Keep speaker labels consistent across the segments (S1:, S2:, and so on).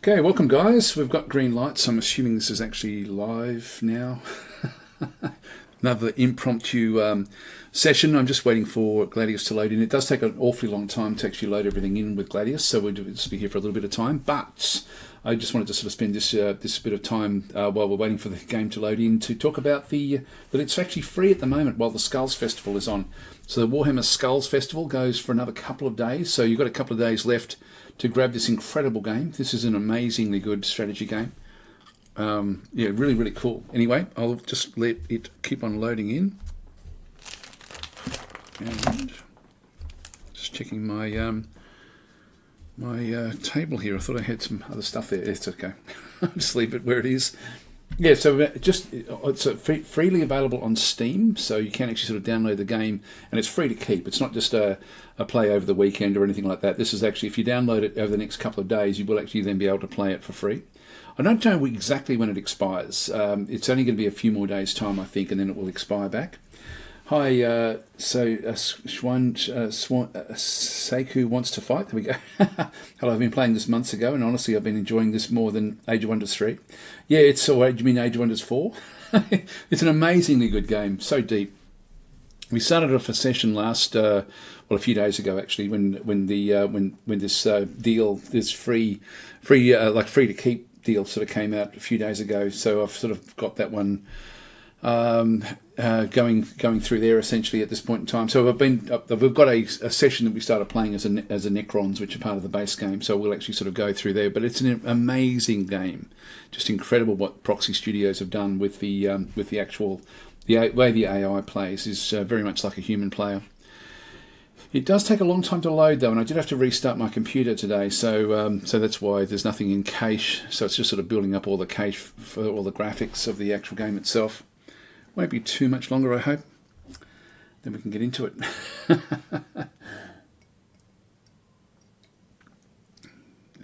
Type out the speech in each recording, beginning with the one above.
S1: Okay, welcome guys. We've got green lights. I'm assuming this is actually live now. Another impromptu session. I'm just waiting for Gladius to load in. It does take an awfully long time to actually load everything in with Gladius, so we'll just be here for a little bit of time. But I just wanted to sort of spend this bit of time while we're waiting for the game to load in to talk about that it's actually free at the moment while the Skulls Festival is on. So the WarHammer Skulls Festival goes for another couple of days, so you've got a couple of days left to grab this incredible game. This is an amazingly good strategy game. Yeah, really, really cool. Anyway, I'll just let it keep on loading in. And just checking my table here. I thought I had some other stuff there. It's okay. I'll just leave it where it is. Yeah, so it's freely available on Steam, so you can actually sort of download the game, and it's free to keep. It's not just a play over the weekend or anything like that. This is actually, if you download it over the next couple of days, you will actually then be able to play it for free. I don't know exactly when it expires. It's only going to be a few more days' time, I think, and then it will expire back. Hi, Seku wants to fight. There we go. Hello, I've been playing this months ago, and honestly, I've been enjoying this more than Age of Wonders 3. Yeah, it's so. Do you mean Age of Wonders 4? It's an amazingly good game, so deep. We started off a session last, a few days ago actually, when this deal, this free to keep deal sort of came out a few days ago. So I've sort of got that one going through there essentially at this point in time. So we've got a session that we started playing as a Necrons, which are part of the base game. So we'll actually sort of go through there. But it's an amazing game, just incredible what Proxy Studios have done with the way the AI plays is very much like a human player. It does take a long time to load though, and I did have to restart my computer today, so that's why there's nothing in cache. So it's just sort of building up all the cache for all the graphics of the actual game itself. Won't be too much longer, I hope. Then we can get into it.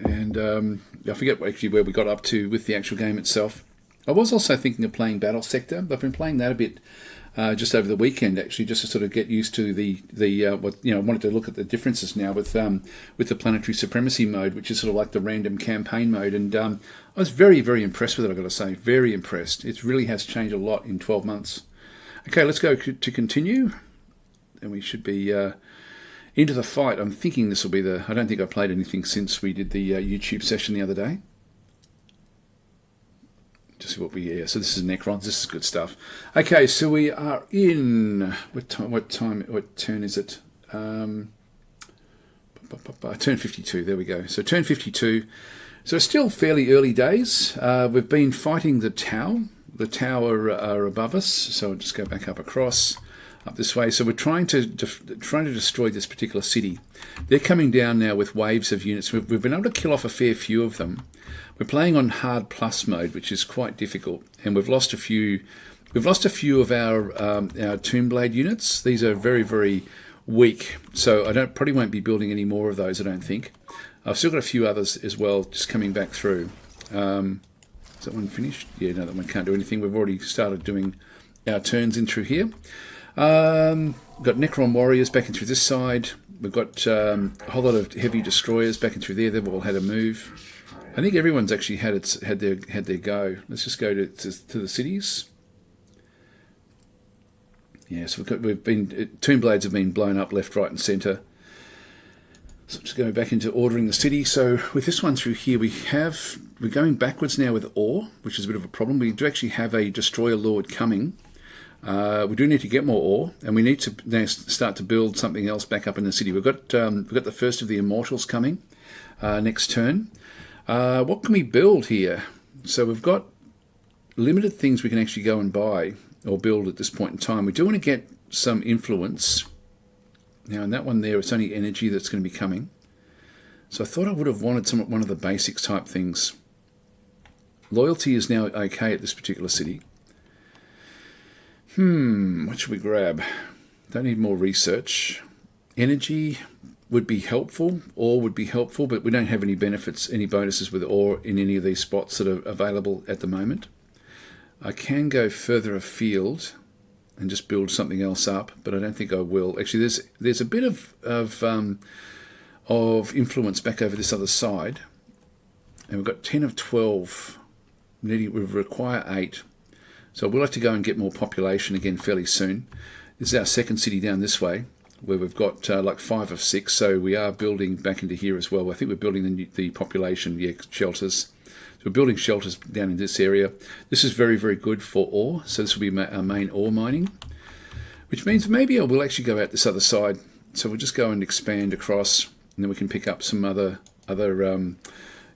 S1: And I forget actually where we got up to with the actual game itself. I was also thinking of playing Battle Sector. I've been playing that a bit just over the weekend, actually, just to sort of get used to I wanted to look at the differences now with the Planetary Supremacy mode, which is sort of like the random campaign mode, and I was very, very impressed with it. I've got to say, very impressed. It really has changed a lot in 12 months. Okay, let's go to continue, and we should be into the fight. I'm thinking this will be I don't think I played anything since we did the YouTube session the other day. Just see what so this is Necrons. This is good stuff. Okay, so we are in what turn is it? Turn 52. There we go. So turn 52. So it's still fairly early days. We've been fighting the Tau. The Tau are above us. So I'll just go back up this way. So we're trying to destroy this particular city. They're coming down now with waves of units. We've been able to kill off a fair few of them. We're playing on hard plus mode, which is quite difficult, and we've lost a few. We've lost a few of our Tomb Blade units. These are very, very weak, so I probably won't be building any more of those. I don't think. I've still got a few others as well, just coming back through. Is that one finished? Yeah, no, that one can't do anything. We've already started doing our turns in through here. We've got Necron warriors back in through this side. We've got a whole lot of heavy destroyers back in through there. They've all had a move. I think everyone's actually had their go. Let's just go to the cities. Yes, Tomb Blades have been blown up left, right, and centre. So just going back into ordering the city. So with this one through here, we're going backwards now with ore, which is a bit of a problem. We do actually have a destroyer lord coming. We do need to get more ore, and we need to now start to build something else back up in the city. We've got the first of the Immortals coming next turn. What can we build here? So we've got limited things we can actually go and buy or build at this point in time. We do want to get some influence. Now in that one there, it's only energy that's going to be coming. So I thought I would have wanted one of the basics type things. Loyalty is now okay at this particular city. What should we grab? Don't need more research. Energy would be helpful, ore would be helpful, but we don't have any benefits, any bonuses with ore in any of these spots that are available at the moment. I can go further afield and just build something else up, but I don't think I will. Actually, there's a bit of influence back over this other side. and we've got 10 of 12. We require 8. So we'll have to go and get more population again fairly soon. This is our second city down this way, where we've got like 5 of 6. So we are building back into here as well. I think we're building the population, shelters. So we're building shelters down in this area. This is very, very good for ore. So this will be our main ore mining, which means maybe we'll actually go out this other side. So we'll just go and expand across, and then we can pick up some other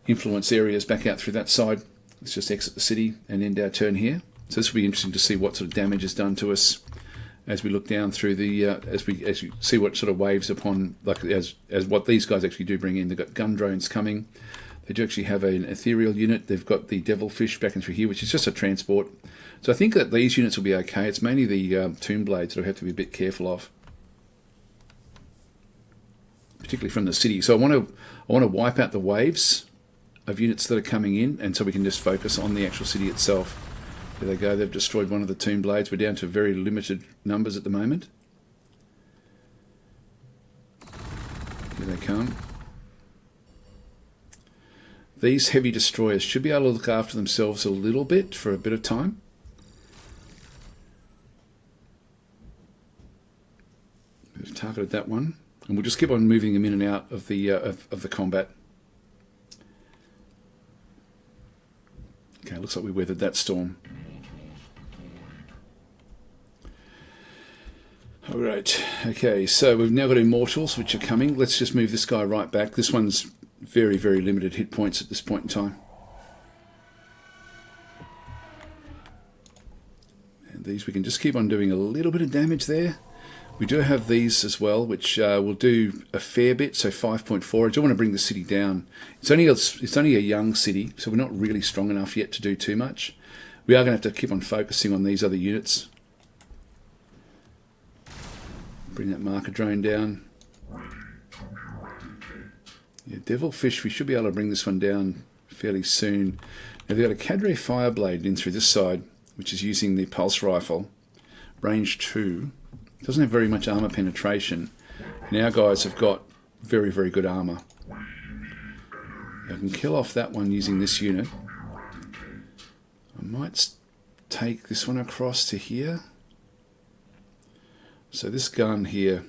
S1: influence areas back out through that side. Let's just exit the city and end our turn here. So this will be interesting to see what sort of damage is done to us as we look down through the as you see what sort of waves upon, like as what these guys actually do bring in. They've got gun drones coming. They do actually have an ethereal unit. They've got the devilfish back in through here, which is just a transport. So I think that these units will be okay. It's mainly the tomb blades that I have to be a bit careful of, particularly from the city. So I want to wipe out the waves of units that are coming in, and so we can just focus on the actual city itself. There they go. They've destroyed one of the tomb blades. We're down to very limited numbers at the moment. Here they come. These heavy destroyers should be able to look after themselves a little bit for a bit of time. We've targeted that one, and we'll just keep on moving them in and out of the combat. Okay, looks like we weathered that storm. Alright, okay, so we've now got Immortals, which are coming. Let's just move this guy right back. This one's very, very limited hit points at this point in time. And these we can just keep on doing a little bit of damage there. We do have these as well, which will do a fair bit, so 5.4. I do want to bring the city down. It's only a young city, so we're not really strong enough yet to do too much. We are going to have to keep on focusing on these other units. Bring that marker drone down. Yeah, Devilfish, we should be able to bring this one down fairly soon. Now they've got a Cadre Fireblade in through this side, which is using the pulse rifle. Range 2. Doesn't have very much armor penetration. And our guys have got very, very good armor. I can kill off that one using this unit. I might take this one across to here. So this gun here,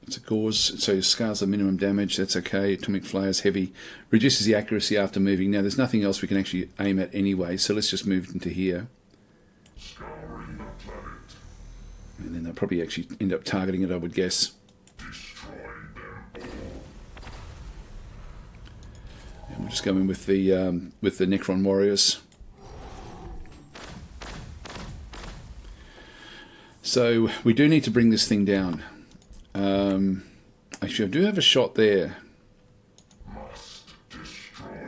S1: it's a gauze, so scars the minimum damage, that's okay. Atomic Flare's heavy, reduces the accuracy after moving. Now there's nothing else we can actually aim at anyway, so let's just move into here. And then they'll probably actually end up targeting it, I would guess. And we'll just go in with the Necron warriors. So we do need to bring this thing down. Actually, I do have a shot there.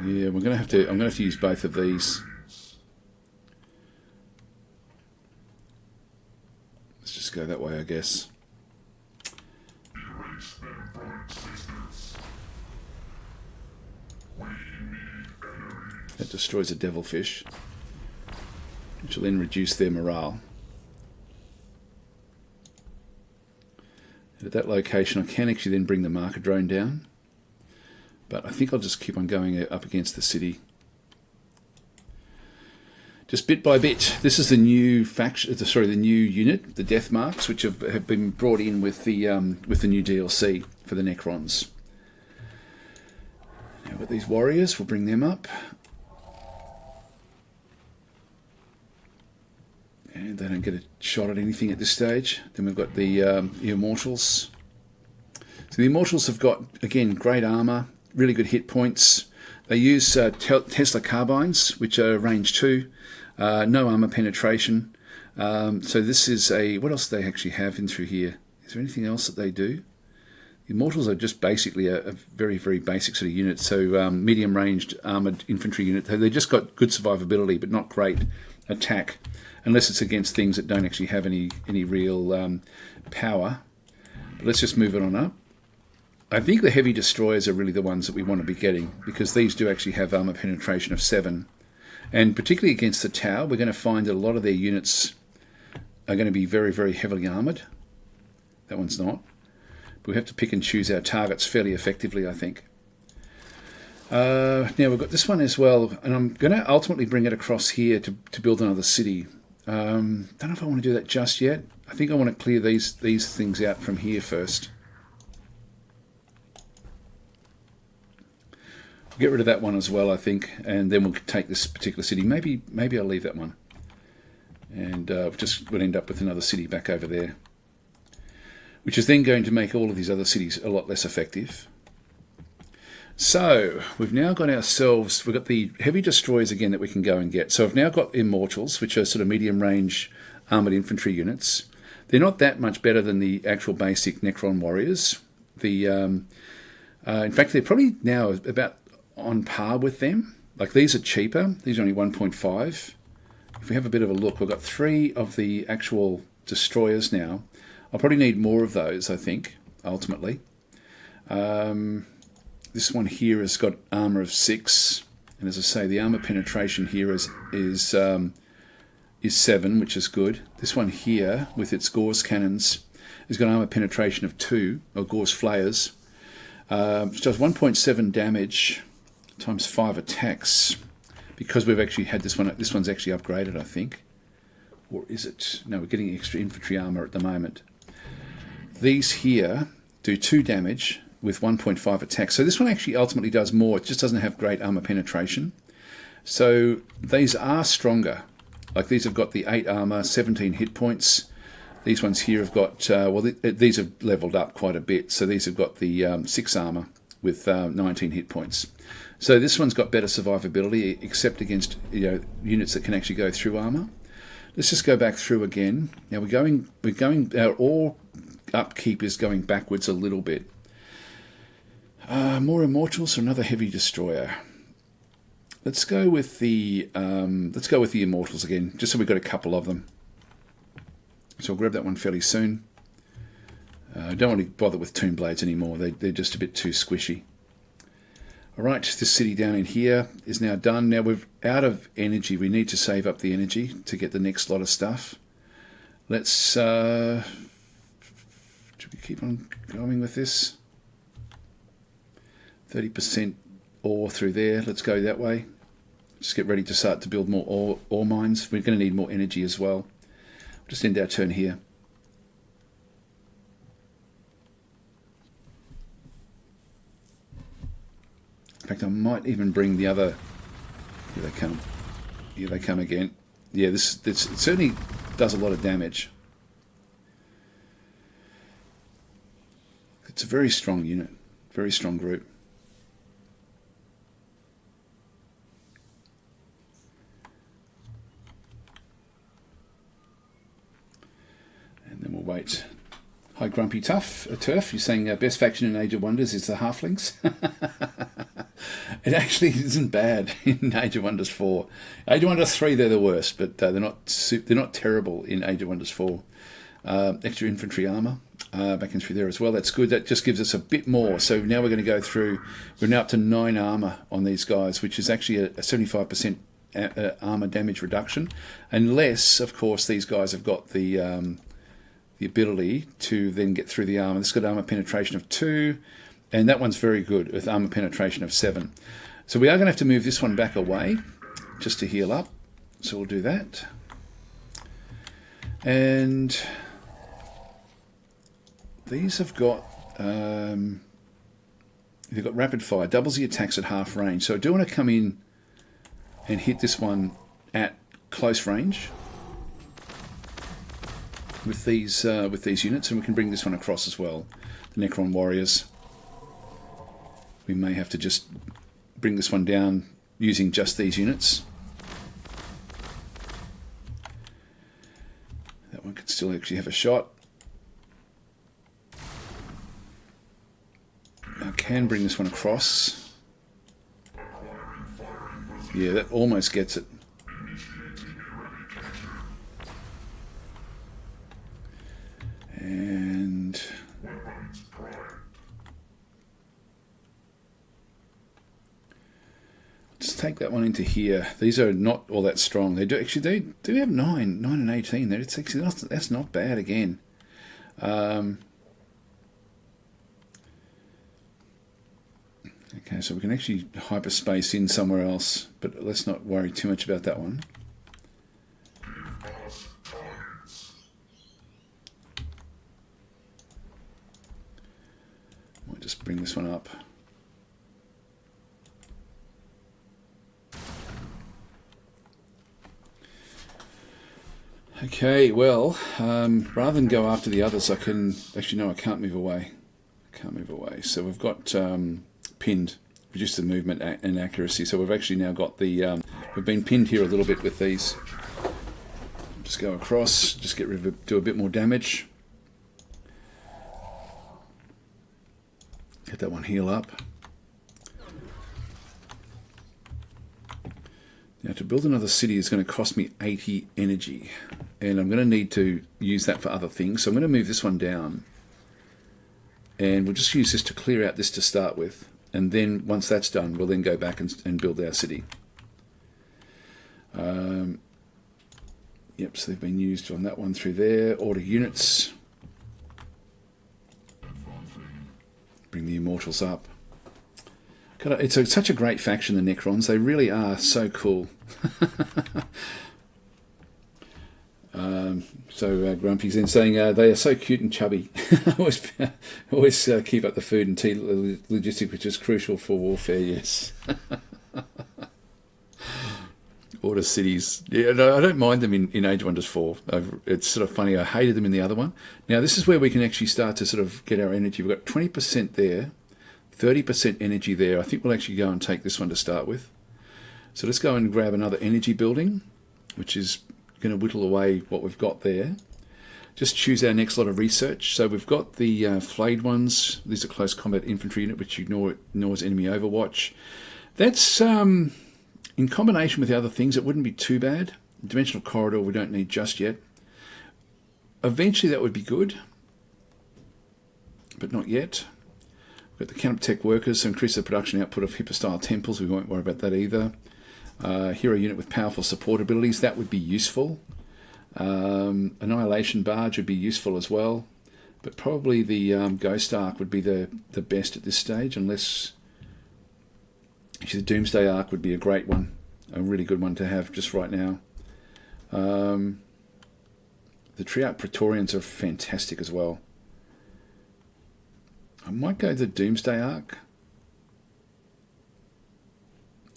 S1: Yeah, I'm gonna have to use both of these. Let's just go that way, I guess. That destroys a devilfish, which will then reduce their morale. At that location, I can actually then bring the marker drone down, but I think I'll just keep on going up against the city. Just bit by bit. This is the new faction, sorry, the new unit, the Death Marks, which have been brought in with the new DLC for the Necrons. Now with these warriors, we'll bring them up. And they don't get a shot at anything at this stage. Then we've got the Immortals. So the Immortals have got, again, great armor, really good hit points. They use Tesla carbines, which are range 2, no armor penetration. So this is a... What else do they actually have in through here? Is there anything else that they do? The Immortals are just basically a very, very basic sort of unit. So medium-ranged armored infantry unit. They just got good survivability, but not great attack, unless it's against things that don't actually have any real power. But let's just move it on up. I think the heavy destroyers are really the ones that we want to be getting, because these do actually have armor penetration of 7. And particularly against the Tau, we're going to find that a lot of their units are going to be very, very heavily armored. That one's not. But we have to pick and choose our targets fairly effectively, I think. Now we've got this one as well, and I'm going to ultimately bring it across here to build another city. Don't know if I want to do that just yet. I think I want to clear these things out from here first. We'll get rid of that one as well, I think, and then we'll take this particular city. Maybe I'll leave that one, and we'll end up with another city back over there, which is then going to make all of these other cities a lot less effective. So we've now got ourselves, we've got the heavy destroyers again that we can go and get. So I've now got Immortals, which are sort of medium range armoured infantry units. They're not that much better than the actual basic Necron warriors. In fact, they're probably now about on par with them. Like, these are cheaper. These are only 1.5. If we have a bit of a look, we've got 3 of the actual destroyers now. I'll probably need more of those, I think, ultimately. This one here has got armour of 6, and as I say, the armour penetration here is 7, which is good. This one here, with its Gauss cannons, has got armour penetration of 2, or Gauss flayers, which does 1.7 damage times 5 attacks. Because we've actually had this one, this one's actually upgraded, I think. Or is it? No, we're getting extra infantry armour at the moment. These here do 2 damage with 1.5 attacks. So this one actually ultimately does more. It just doesn't have great armor penetration. So these are stronger. Like, these have got the 8 armor, 17 hit points. These ones here have got, these have leveled up quite a bit. So these have got the 6 armor with 19 hit points. So this one's got better survivability, except against units that can actually go through armor. Let's just go back through again. Now our ore upkeep is going backwards a little bit. More Immortals or another heavy destroyer. Let's go with the Immortals again, just so we've got a couple of them. So I'll grab that one fairly soon. I don't want to bother with Tomb Blades anymore. They're just a bit too squishy. Alright, this city down in here is now done. Now we're out of energy. We need to save up the energy to get the next lot of stuff. Let's should we keep on going with this? 30% ore through there. Let's go that way. Just get ready to start to build more ore mines. We're going to need more energy as well. Just end our turn here. In fact, I might even bring the other. Here they come. Here they come again. Yeah, this it certainly does a lot of damage. It's a very strong unit. Very strong group. And then we'll wait. Hi, Grumpy Turf. You're saying best faction in Age of Wonders is the Halflings. It actually isn't bad in Age of Wonders 4. Age of Wonders 3, they're the worst, but they're not terrible in Age of Wonders 4. Extra infantry armor back in through there as well. That's good. That just gives us a bit more. So now we're going to go through. We're now up to 9 armor on these guys, which is actually a 75% armor damage reduction, unless, of course, these guys have got the ability to then get through the armor. This has got armor penetration of 2. And that one's very good with armor penetration of 7. So we are going to have to move this one back away just to heal up. So we'll do that. And these have got they've got rapid fire, doubles the attacks at half range. So I do want to come in and hit this one at close range with these units, and we can bring this one across as well. The Necron warriors. We may have to just bring this one down using just these units. That one could still actually have a shot. I can bring this one across. Yeah, that almost gets it. And let's take that one into here. These are not all that strong. They do have 9 and 18. It's actually that's not bad again. Okay, so we can actually hyperspace in somewhere else, but let's not worry too much about that one. Might just bring this one up. Okay, well, rather than go after the others, I can... Actually, no, I can't move away. I can't move away. So we've got pinned, reduce the movement and accuracy. So we've actually now got the... we've been pinned here a little bit with these. Just go across, just get rid of it, do a bit more damage. Get that one heal up. Now to build another city is going to cost me 80 energy. And I'm going to need to use that for other things. So I'm going to move this one down. And we'll just use this to clear out this to start with. And then once that's done, we'll then go back and build our city. Yep, so they've been used on that one through there. Order units. Bring the Immortals up. God, it's such a great faction, the Necrons. They really are so cool. Grumpy's then saying they are so cute and chubby. always keep up the food and tea logistic, which is crucial for warfare, yes. Order cities. Yeah, no, I don't mind them in Age of Wonders 4. It's sort of funny. I hated them in the other one. Now, this is where we can actually start to sort of get our energy. We've got 20% there, 30% energy there. I think we'll actually go and take this one to start with. So let's go and grab another energy building, which is going to whittle away what we've got there. Just choose our next lot of research. So we've got the flayed ones. These are close combat infantry unit, which ignores enemy overwatch. That's in combination with the other things, it wouldn't be too bad. Dimensional corridor we don't need just yet. Eventually that would be good, but not yet. We've got the counter-tech workers, so increase the production output of hyper-style temples. We won't worry about that either. Hero unit with powerful support abilities, that would be useful. Annihilation barge would be useful as well, but probably the Ghost Ark would be the best at this stage, unless actually the Doomsday Ark would be a great one, a really good one to have just right now. The Triarch Praetorians are fantastic as well. I might go the Doomsday Ark.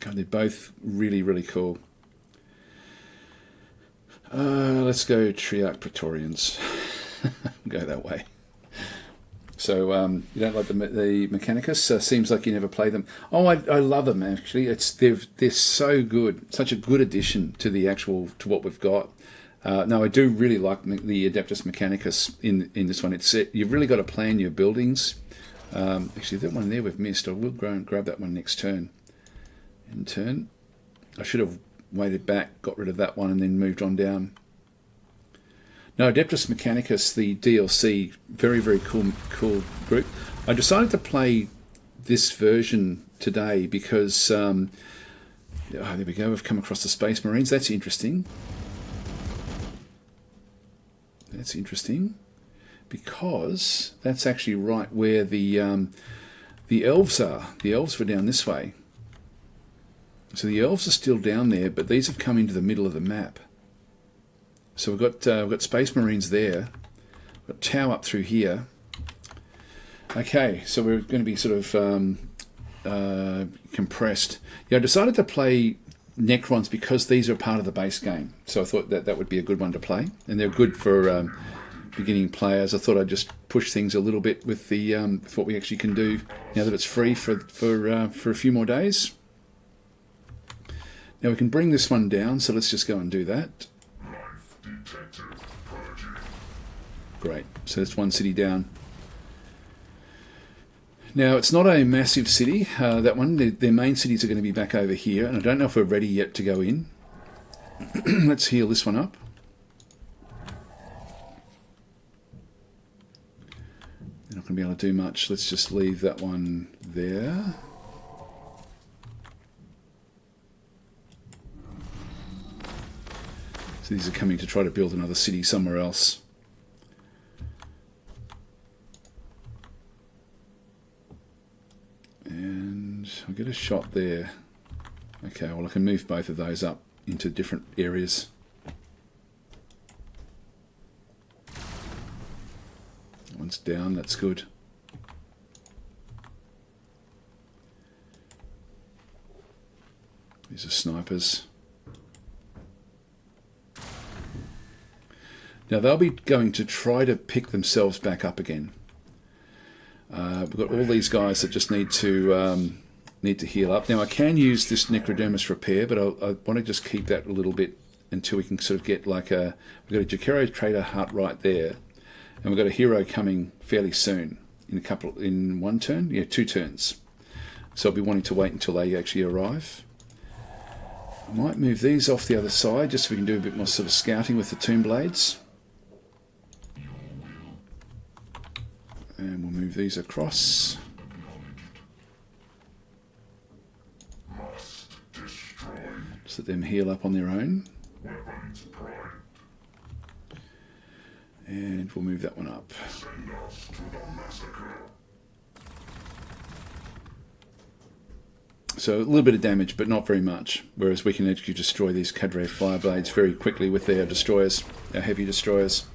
S1: God, they're both really, really cool. Let's go Triarch Praetorians. Go that way. So you don't like the Mechanicus? Seems like you never play them. Oh, I love them actually. They're so good. Such a good addition to to what we've got. No, I do really like the Adeptus Mechanicus in this one. You've really got to plan your buildings. Actually, that one there we've missed. I will go and grab that one next turn. In turn, I should have waited back, got rid of that one, and then moved on down. No, Adeptus Mechanicus, the DLC, very, very cool group. I decided to play this version today because, there we go, we've come across the Space Marines. That's interesting. That's interesting because that's actually right where the elves are. The elves were down this way. So the elves are still down there, but these have come into the middle of the map. So we've got Space Marines there. We've got Tau up through here. Okay, so we're going to be sort of compressed. Yeah, I decided to play Necrons because these are part of the base game. So I thought that would be a good one to play, and they're good for beginning players. I thought I'd just push things a little bit with the with what we actually can do now that it's free for a few more days. Now we can bring this one down, so let's just go and do that. Great, so that's one city down. Now it's not a massive city, that one. Their main cities are going to be back over here, and I don't know if we're ready yet to go in. Let's heal this one up. They're not going to be able to do much. Let's just leave that one there. So these are coming to try to build another city somewhere else. And I'll get a shot there. Okay, well I can move both of those up into different areas. That one's down, that's good. These are snipers. Now they'll be going to try to pick themselves back up again. We've got all these guys that just need to heal up. Now I can use this Necrodermis repair, but I want to just keep that a little bit until we can sort of get like a... We've got a Jakiro Trader hut right there, and we've got a hero coming fairly soon in one turn, yeah, 2 turns. So I'll be wanting to wait until they actually arrive. I might move these off the other side just so we can do a bit more sort of scouting with the Tomb Blades. And we'll move these across. Just let them heal up on their own. And we'll move that one up. So a little bit of damage, but not very much. Whereas we can actually destroy these Cadre Fireblades very quickly with their destroyers, our heavy destroyers.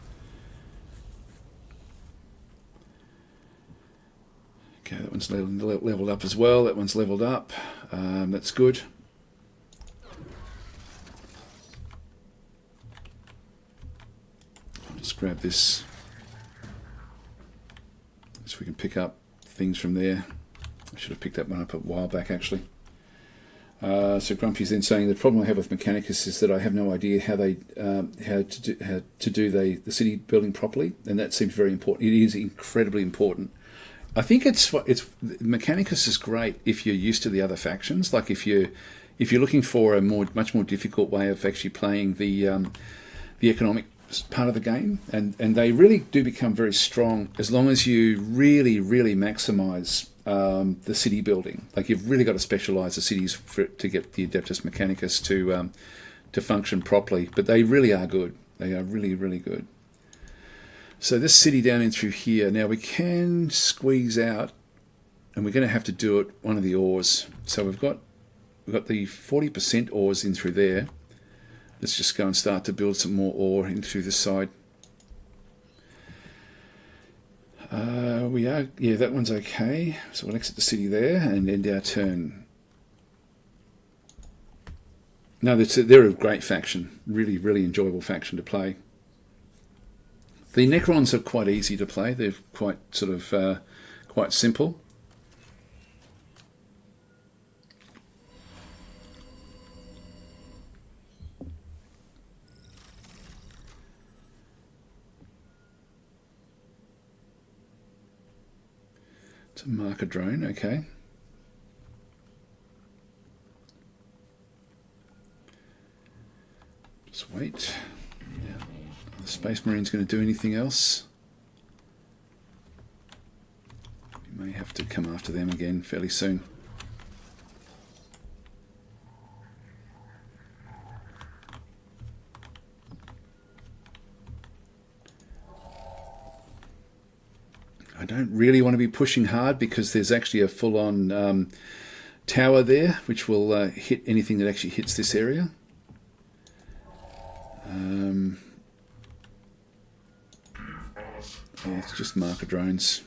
S1: Okay, that one's leveled up as well. That one's leveled up. That's good. I'll just grab this so we can pick up things from there. I should have picked that one up a while back, actually. So Grumpy's then saying the problem I have with Mechanicus is that I have no idea how to do the city building properly, and that seems very important. It is incredibly important. I think it's Mechanicus is great if you're used to the other factions. Like if you're looking for a much more difficult way of actually playing the economic part of the game, and they really do become very strong as long as you really maximise the city building. Like you've really got to specialise the cities to get the Adeptus Mechanicus to function properly. But they really are good. They are really good. So this city down in through here, now we can squeeze out, and we're going to have to do it one of the ores. So we've got the 40% ores in through there. Let's just go and start to build some more ore in through this side. Yeah, that one's okay. So we'll exit the city there and end our turn. No, they're a great faction. Really enjoyable faction to play. The Necrons are quite easy to play. They're quite sort of quite simple. To mark a drone, okay. Just wait. Yeah. Are the Space Marines going to do anything else? We may have to come after them again fairly soon. I don't really want to be pushing hard because there's actually a full-on tower there which will hit anything that actually hits this area. Yeah, it's just marker drones.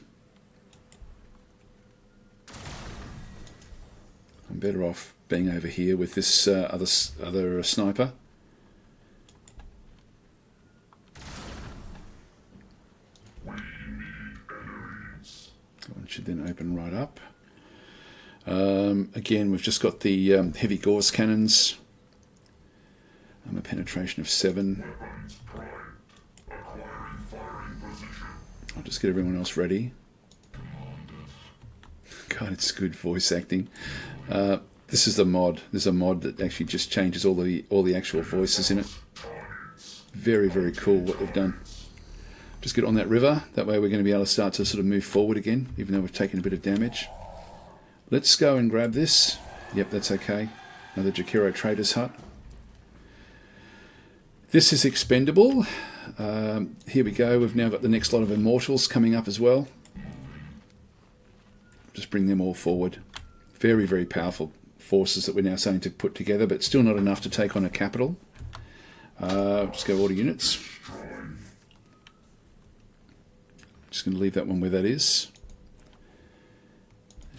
S1: I'm better off being over here with this other sniper. Should then open right up. Again, we've just got the heavy Gauss cannons. A penetration of 7. I'll just get everyone else ready. God, it's good voice acting. This is the mod. There's a mod that actually just changes all the actual voices in it. Very cool what they've done. Just get on that river. That way we're going to be able to start to sort of move forward again, even though we've taken a bit of damage. Let's go and grab this. Yep, that's okay. Another Jakiro Trader's Hut. This is expendable. Here we go. We've now got the next lot of Immortals coming up as well. Just bring them all forward. Very, very powerful forces that we're now starting to put together, but still not enough to take on a capital. Just go order units. Just going to leave that one where that is.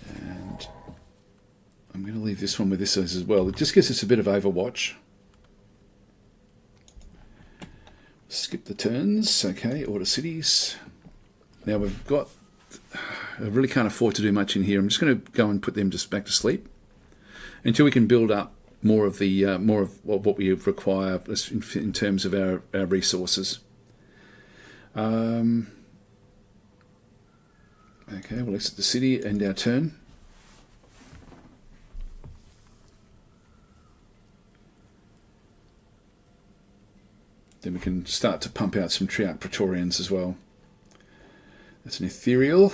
S1: And I'm going to leave this one where this is as well. It just gives us a bit of overwatch. Skip the turns. Okay, order cities. Now we've got... I really can't afford to do much in here. I'm just going to go and put them just back to sleep until we can build up more of what we require in terms of our resources. Okay, we'll exit the city, end our turn. Then we can start to pump out some Triarch Praetorians as well. That's an ethereal,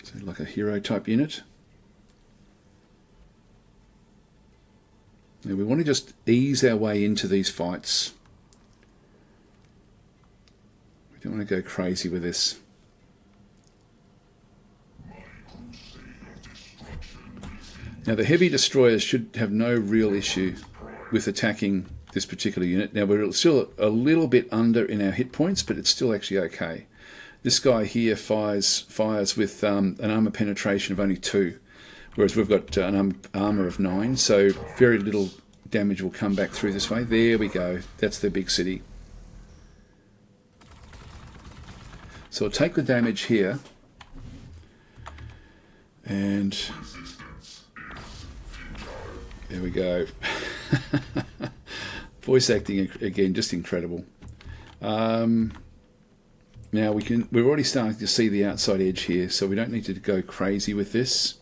S1: so like a hero type unit. Now we want to just ease our way into these fights. We don't want to go crazy with this. Now the heavy destroyers should have no real issue with attacking this particular unit. Now we're still a little bit under in our hit points, but it's still actually okay. This guy here fires with an armor penetration of only 2, whereas we've got an armor of 9, so very little damage will come back through this way. There we go. That's the big city. So we'll take the damage here, and there we go. Voice acting again, just incredible. Now we're already starting to see the outside edge here, so we don't need to go crazy with this.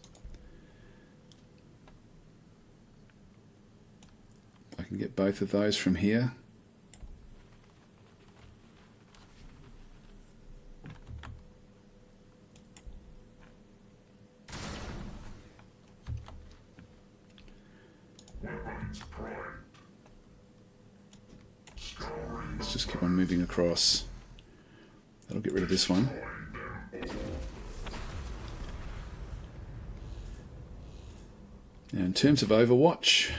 S1: I can get both of those from here. Let's just keep on moving across. That'll get rid of this one. Now in terms of Overwatch,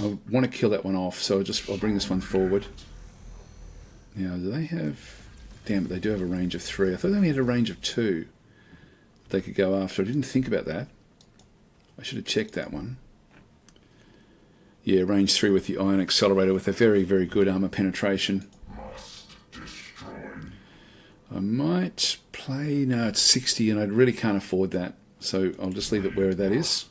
S1: I want to kill that one off, so I'll bring this one forward. Now, do they have... Damn it, they do have a range of 3. I thought they only had a range of 2 they could go after. I didn't think about that. I should have checked that one. Yeah, range 3 with the Ion Accelerator with a very, very good armor penetration. I might play... No, it's 60 and I really can't afford that. So I'll just leave it where that is.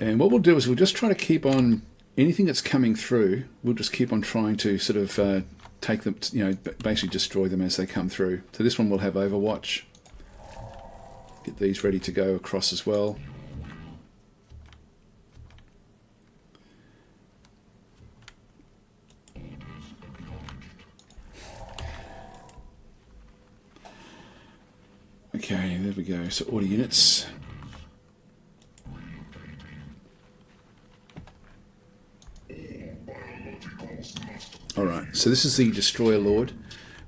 S1: And what we'll do is we'll just try to keep on... Anything that's coming through, we'll just keep on trying to sort of take them... You know, basically destroy them as they come through. So this one will have Overwatch. Get these ready to go across as well. Okay, there we go. So order units. Alright, so this is the Destroyer Lord.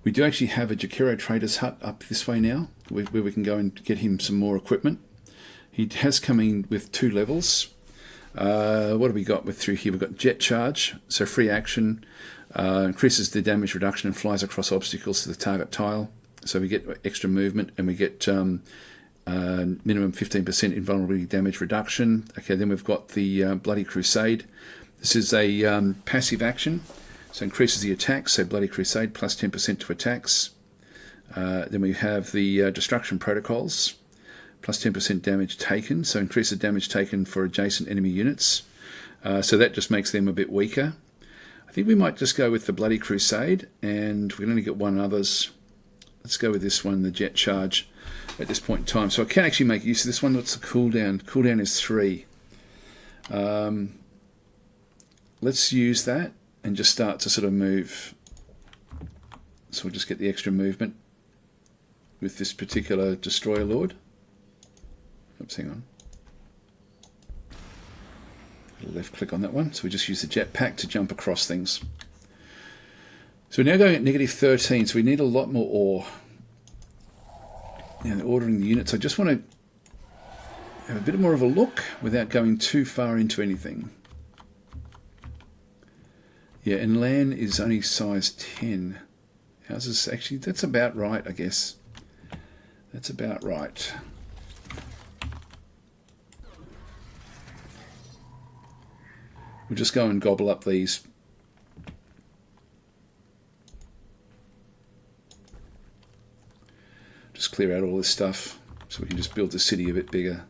S1: We do actually have a Jakiro Trader's Hut up this way now, where we can go and get him some more equipment. He has come in with 2 levels. What have we got through here? We've got Jet Charge, so free action, increases the damage reduction and flies across obstacles to the target tile. So we get extra movement and we get minimum 15% invulnerability damage reduction. Okay, then we've got the Bloody Crusade. This is a passive action, so increases the attacks, so Bloody Crusade plus 10% to attacks. Then we have the Destruction Protocols, plus 10% damage taken, so increase the damage taken for adjacent enemy units. So that just makes them a bit weaker. I think we might just go with the Bloody Crusade, and we can only get one others. Let's go with this one, the Jet Charge, at this point in time. So I can actually make use of this one. What's the cooldown? Cooldown is 3. Let's use that and just start to sort of move. So we'll just get the extra movement with this particular Destroyer Lord. Oops, hang on. Left click on that one. So we just use the jetpack to jump across things. So we're now going at negative 13, so we need a lot more ore. Now, ordering the units, I just want to have a bit more of a look without going too far into anything. Yeah, and land is only size 10. Houses, actually, that's about right, I guess. That's about right. We'll just go and gobble up these. Just clear out all this stuff so we can just build the city a bit bigger.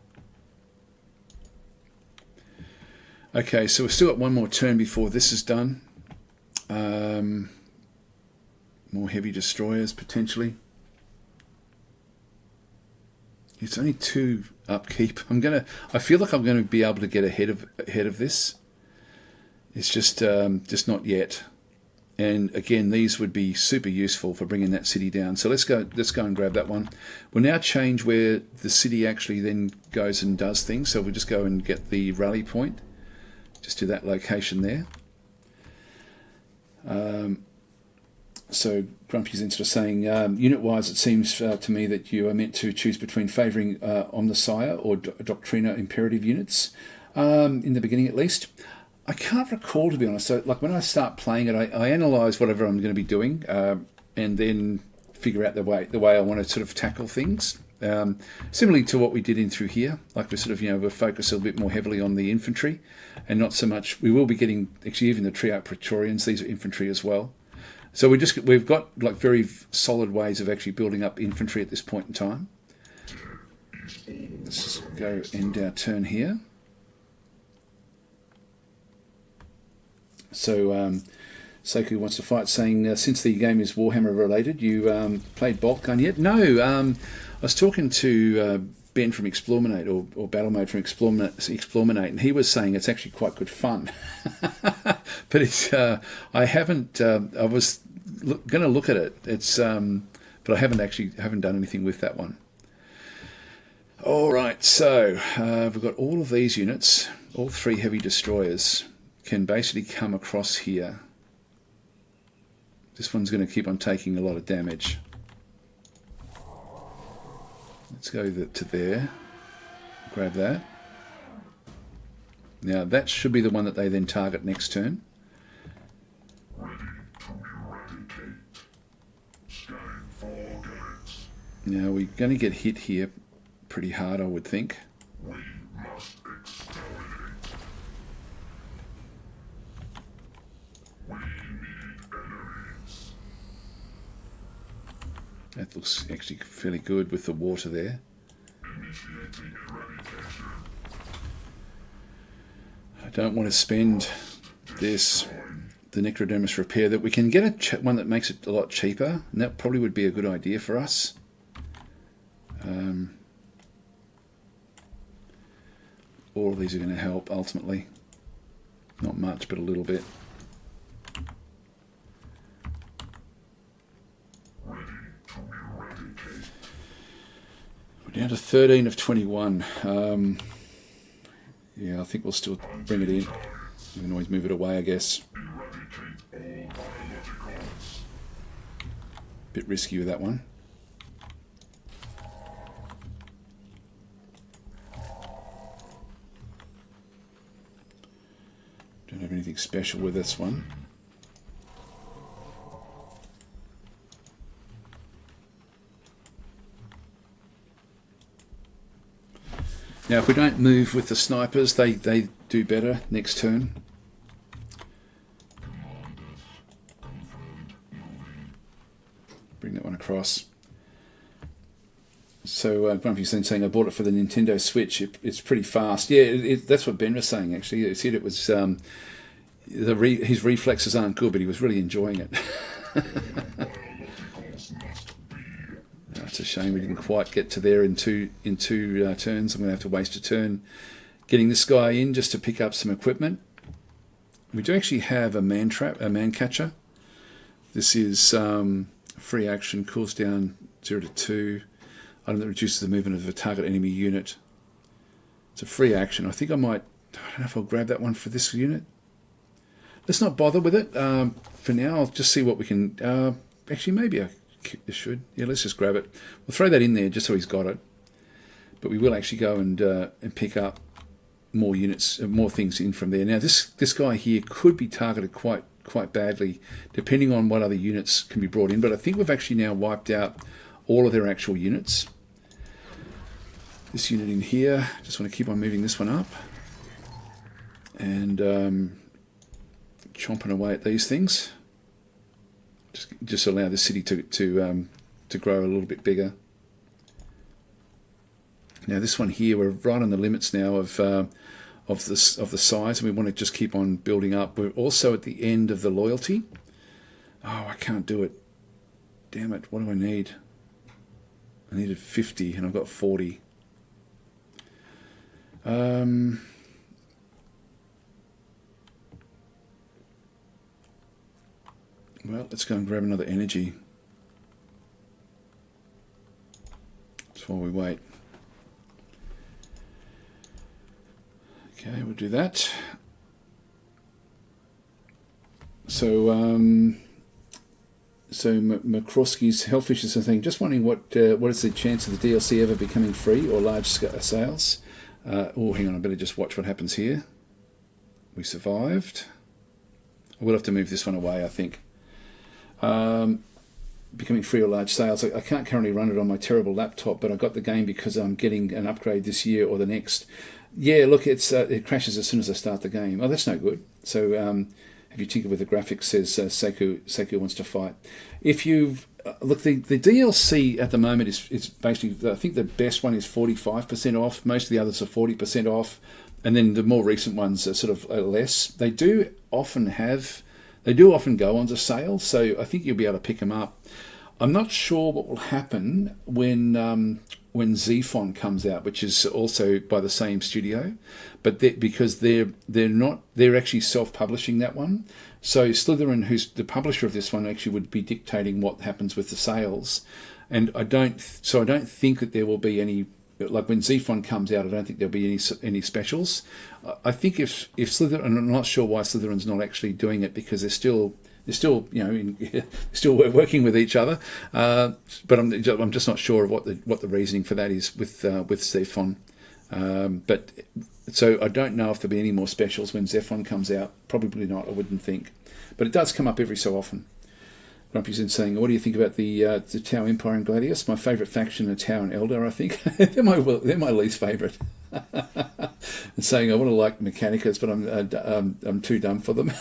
S1: Okay, so we've still got one more turn before this is done. More heavy destroyers potentially. It's only 2 upkeep. I feel like I'm gonna be able to get ahead of this. It's just not yet. And again, these would be super useful for bringing that city down. So let's go and grab that one. We'll now change where the city actually then goes and does things. So we'll just go and get the rally point. Just do that location there. So Grumpy's into saying, unit-wise, it seems to me that you are meant to choose between favouring Omnissiah or Doctrina Imperative units, in the beginning at least. I can't recall, to be honest. So, like when I start playing it, I analyse whatever I'm going to be doing, and then figure out the way I want to sort of tackle things. Similarly to what we did in through here, like we sort of we'll focus a little bit more heavily on the infantry, and not so much. We will be getting actually even the Triarch Praetorians. These are infantry as well. So we've got like very solid ways of actually building up infantry at this point in time. Let's just go end our turn here. So Seku wants to fight, saying, since the game is Warhammer related, you played Bolt Gun yet? No, I was talking to Ben from Explorminate, or Battle Mode from Explorminate, and he was saying it's actually quite good fun. But it's I haven't. I was going to look at it. It's but I haven't done anything with that one. All right, so we've got all of these units, all 3 heavy destroyers can basically come across here. This one's going to keep on taking a lot of damage. Let's go to there. Grab that. Now that should be the one that they then target next turn. Now we're going to get hit here pretty hard, I would think. That looks actually fairly good with the water there. I don't want to spend this, the Necrodermis repair, that we can get one that makes it a lot cheaper, and that probably would be a good idea for us. All of these are going to help ultimately. Not much, but a little bit. We're down to 13 of 21. Yeah, I think we'll still bring it in. We can always move it away, I guess. Bit risky with that one. Don't have anything special with this one. Now, if we don't move with the snipers, they do better next turn. Bring that one across. So, Grumpy's then saying, I bought it for the Nintendo Switch. It's pretty fast. Yeah, that's what Ben was saying, actually. He said it was... his reflexes aren't good, but he was really enjoying it. It's a shame we didn't quite get to there in two turns. I'm going to have to waste a turn getting this guy in just to pick up some equipment. We do actually have a man catcher. This is free action, cools down 0 to 2. Item that reduces the movement of a target enemy unit. It's a free action. I think I don't know if I'll grab that one for this unit. let's not bother with it for now. I'll just see what we can. Actually, maybe I should. Yeah, let's just grab it. We'll throw that in there just so he's got it. But we will actually go and pick up more units, more things in from there. Now, this guy here could be targeted quite badly, depending on what other units can be brought in. But I think we've actually now wiped out all of their actual units. This unit in here, just want to keep on moving this one up. And chomping away at these things. Just allow the city to grow a little bit bigger. Now this one here, we're right on the limits now of the size, and we want to just keep on building up. We're also at the end of the loyalty. Oh, I can't do it. Damn it! What do I need? I needed 50, and I've got 40. Well, let's go and grab another energy. That's while we wait. Okay, we'll do that. So, McCroskey's Hellfish is saying, just wondering what is the chance of the DLC ever becoming free or large sales? Oh, hang on, I better just watch what happens here. We survived. I will have to move this one away, I think. Becoming free or large sales. I can't currently run it on my terrible laptop, but I got the game because I'm getting an upgrade this year or the next. Yeah, look, it crashes as soon as I start the game. Oh, that's no good. So have you tinkered with the graphics, says Seku wants to fight. If you've look, the DLC at the moment is basically, I think the best one is 45% off. Most of the others are 40% off, and then the more recent ones are sort of less. They do often go on sale, so I think you'll be able to pick them up. I'm not sure what will happen when Zephon comes out, which is also by the same studio, but because they're actually self-publishing that one. So Slytherin, who's the publisher of this one, actually would be dictating what happens with the sales, and I don't think that there will be any. Like when Zephon comes out, I don't think there'll be any specials. I think if Slytherin, and I'm not sure why Slytherin's not actually doing it, because they're still still working with each other. But I'm just not sure of what the reasoning for that is with Zephon. But so I don't know if there'll be any more specials when Zephon comes out. Probably not. I wouldn't think. But it does come up every so often. Grumpy's in saying, what do you think about the Tau Empire and Gladius? My favourite faction are Tau and Eldar, I think. they're my least favourite. And saying I want to like Mechanicus, but I'm too dumb for them.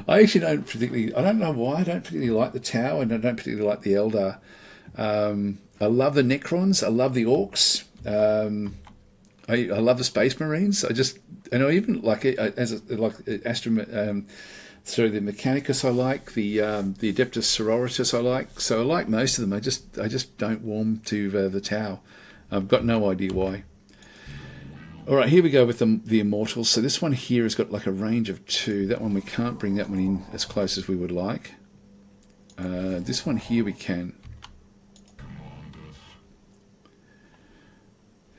S1: I actually don't particularly. I don't know why I don't particularly like the Tau, and I don't particularly like the Eldar. I love the Necrons. I love the Orcs. I love the Space Marines. I even like it Astra. So the Mechanicus I like, the Adeptus Sororitas I like. So I like most of them. I just don't warm to the Tau. I've got no idea why. All right, here we go with the Immortals. So this one here has got like a range of 2. That one we can't bring that one in as close as we would like. This one here we can.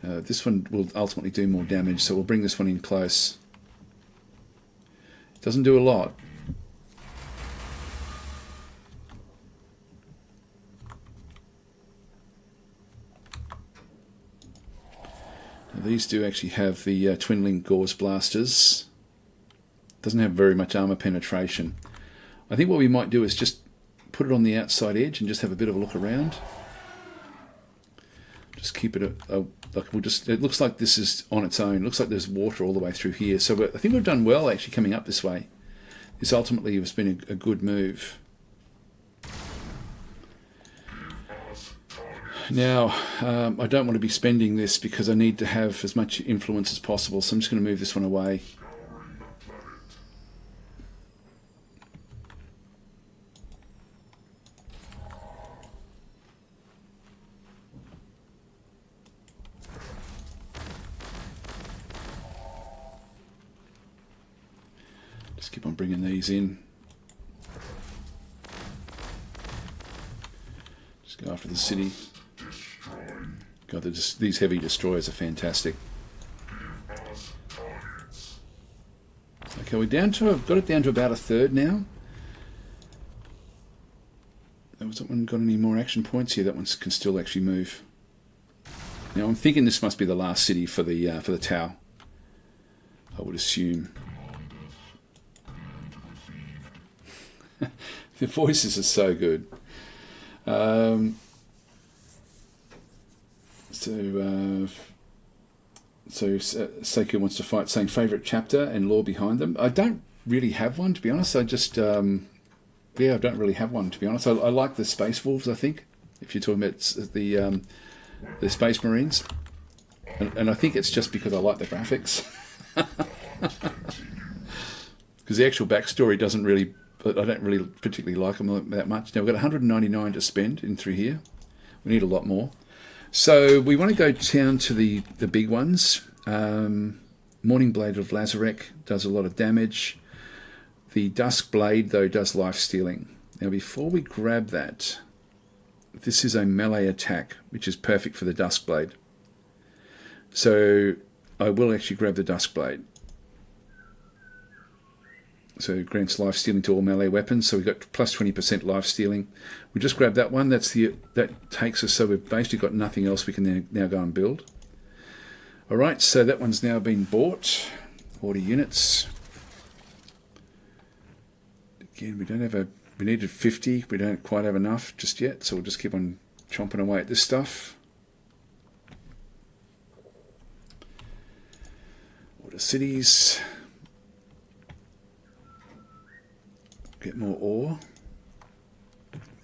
S1: This one will ultimately do more damage, so we'll bring this one in close. It doesn't do a lot. These do actually have the twin-link Gauss blasters. Doesn't have very much armor penetration. I think what we might do is just put it on the outside edge and just have a bit of a look around. Just keep it it looks like this is on its own. It looks like there's water all the way through here. So I think we've done well actually coming up this way. This ultimately has been a good move. Now, I don't want to be spending this because I need to have as much influence as possible, so I'm just going to move this one away. Just keep on bringing these in. Just go after the city. God, these heavy destroyers are fantastic. Okay, I've got it down to about a third now. Has that one got any more action points here? That one can still actually move. Now I'm thinking this must be the last city for the Tau. I would assume. The voices are so good. So Seiko wants to fight, saying favourite chapter and lore behind them. I don't really have one, to be honest. I just, I don't really have one, to be honest. I like the Space Wolves, I think, if you're talking about the Space Marines. And I think it's just because I like the graphics. Because the actual backstory doesn't really, I don't really particularly like them that much. Now we've got 199 to spend in through here. We need a lot more. So we want to go down to the big ones. Morning Blade of Lazarek does a lot of damage. The Dusk Blade, though, does life stealing. Now before we grab that, this is a melee attack, which is perfect for the Dusk Blade. So I will actually grab the Dusk Blade. So it grants life stealing to all melee weapons. So we've got plus 20% life stealing. We just grab that one. That takes us. So we've basically got nothing else we can now go and build. All right. So that one's now been bought. 40 units. Again, we don't have we needed 50. We don't quite have enough just yet. So we'll just keep on chomping away at this stuff. Order cities. Get more ore.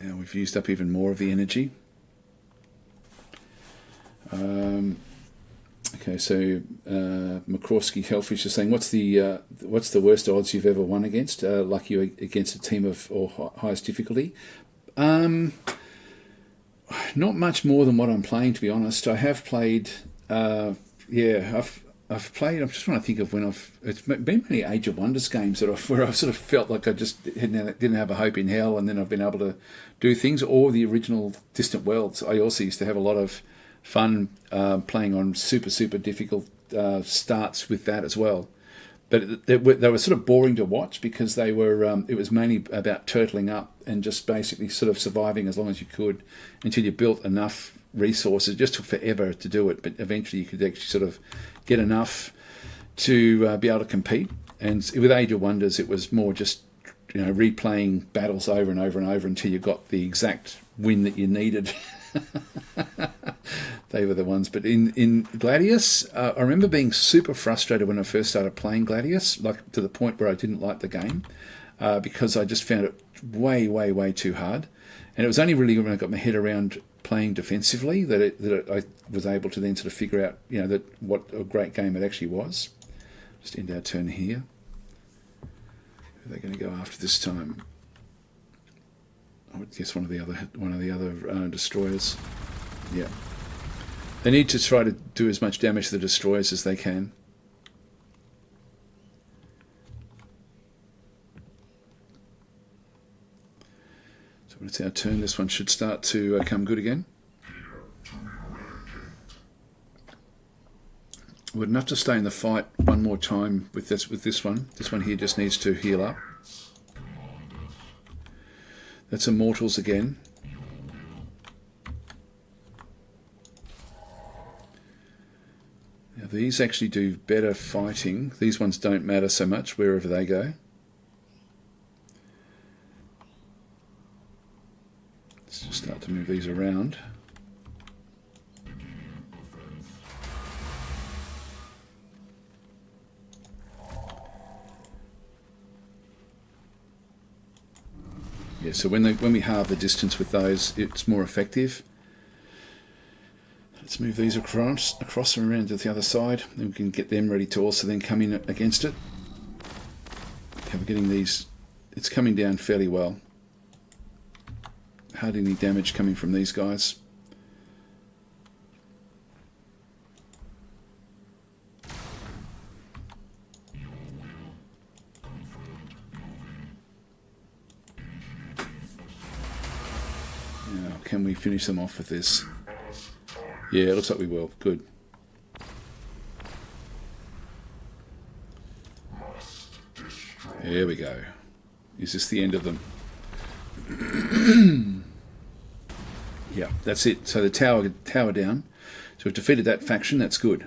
S1: Now we've used up even more of the energy. Okay, so McCroskey Hellfish is saying, what's the worst odds you've ever won against? Like you against a team of or highest difficulty? Not much more than what I'm playing, to be honest. I have played. I've played. I'm just trying to think of when it's been many Age of Wonders games where I've sort of felt like I just didn't have a hope in hell, and then I've been able to do things. Or the original Distant Worlds. I also used to have a lot of fun playing on super difficult starts with that as well. But they were sort of boring to watch because they were. It was mainly about turtling up and just basically sort of surviving as long as you could until you built enough resources. It just took forever to do it, but eventually you could actually sort of get enough to be able to compete. And with Age of Wonders, it was more just replaying battles over and over and over until you got the exact win that you needed. They were the ones. But in Gladius, I remember being super frustrated when I first started playing Gladius, like to the point where I didn't like the game because I just found it way too hard. And it was only really when I got my head around playing defensively that I was able to then sort of figure out, that what a great game it actually was. Just end our turn here. Who are they going to go after this time? I would guess one of the other destroyers. Yeah, they need to try to do as much damage to the destroyers as they can. So when it's our turn, this one should start to come good again. We'd enough to stay in the fight one more time with this one. This one here just needs to heal up. That's Immortals again. Now these actually do better fighting. These ones don't matter so much wherever they go. Let's just start to move these around. Yeah, so when we halve the distance with those, it's more effective. Let's move these across and around to the other side. Then we can get them ready to also then come in against it. Okay, we're getting these. It's coming down fairly well. Hardly any damage coming from these guys. Can we finish them off with this? Yeah, it looks like we will. Good. There we go. Is this the end of them? Yeah, that's it. So the tower down. So we've defeated that faction. That's good.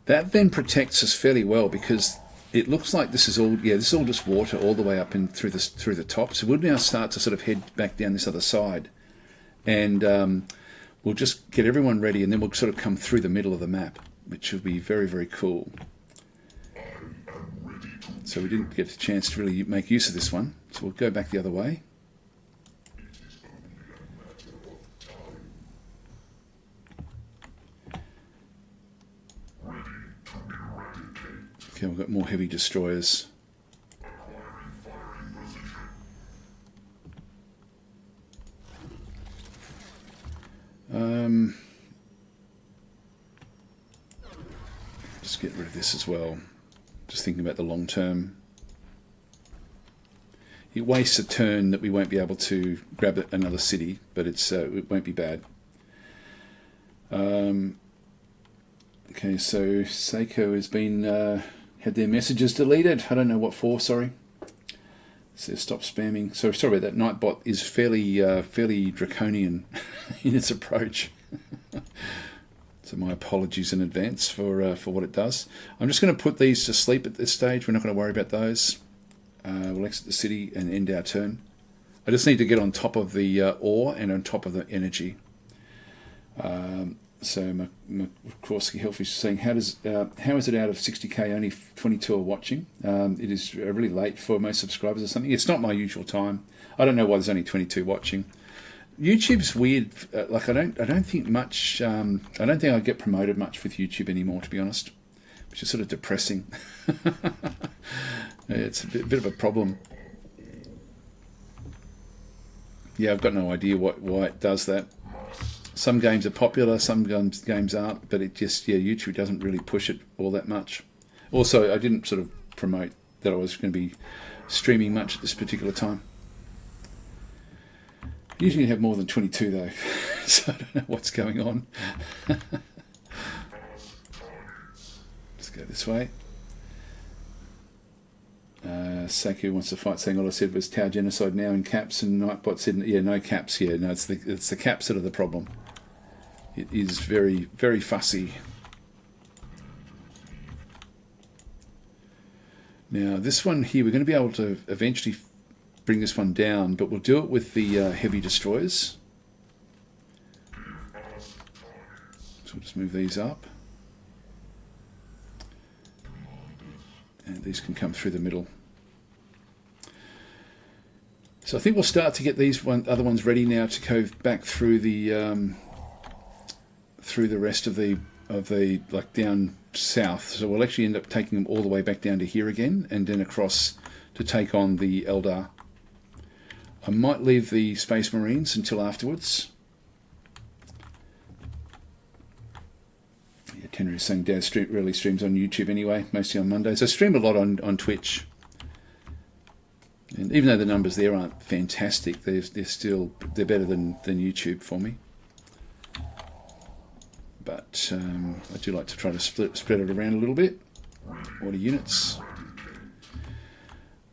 S1: That then protects us fairly well because it looks like this is all, this is all just water all the way up and through the top. So we'll now start to sort of head back down this other side, and we'll just get everyone ready, and then we'll sort of come through the middle of the map, which will be very, very cool. So we didn't get a chance to really make use of this one, so we'll go back the other way. Okay, we've got more heavy destroyers. Just get rid of this as well. Just thinking about the long term. It wastes a turn that we won't be able to grab another city, but it won't be bad. Okay, so Seiko has been had their messages deleted. I don't know what for. Sorry. So stop spamming. So sorry about that. Nightbot is fairly draconian in its approach. So my apologies in advance for what it does. I'm just going to put these to sleep at this stage. We're not going to worry about those. We'll exit the city and end our turn. I just need to get on top of the ore and on top of the energy. So McCorsky Health is saying, how is it out of 60k only 22 are watching? It is really late for most subscribers or something. It's not my usual time. I don't know why there's only 22 watching. YouTube's weird. Like I don't think much. I don't think I get promoted much with YouTube anymore, to be honest, which is sort of depressing. It's a bit of a problem. Yeah, I've got no idea why it does that. Some games are popular, some games aren't, but it just, YouTube doesn't really push it all that much. Also, I didn't sort of promote that I was going to be streaming much at this particular time. Usually you have more than 22 though, so I don't know what's going on. Let's go this way. Saku wants to fight, saying all I said was Tau genocide now in caps, and Nightbot said, no caps here. No, it's the caps that are the problem. It is very, very fussy. Now this one here, we're going to be able to eventually bring this one down, but we'll do it with the heavy destroyers. So we'll just move these up. And these can come through the middle. So I think we'll start to get these other ones ready now to go back through the rest of the like down south. So we'll actually end up taking them all the way back down to here again, and then across to take on the Eldar. I might leave the Space Marines until afterwards. Yeah, Tenry is saying Dad rarely streams on YouTube anyway, mostly on Mondays. I stream a lot on Twitch. And even though the numbers there aren't fantastic, they're better than YouTube for me. But I do like to try to spread it around a little bit. Order units.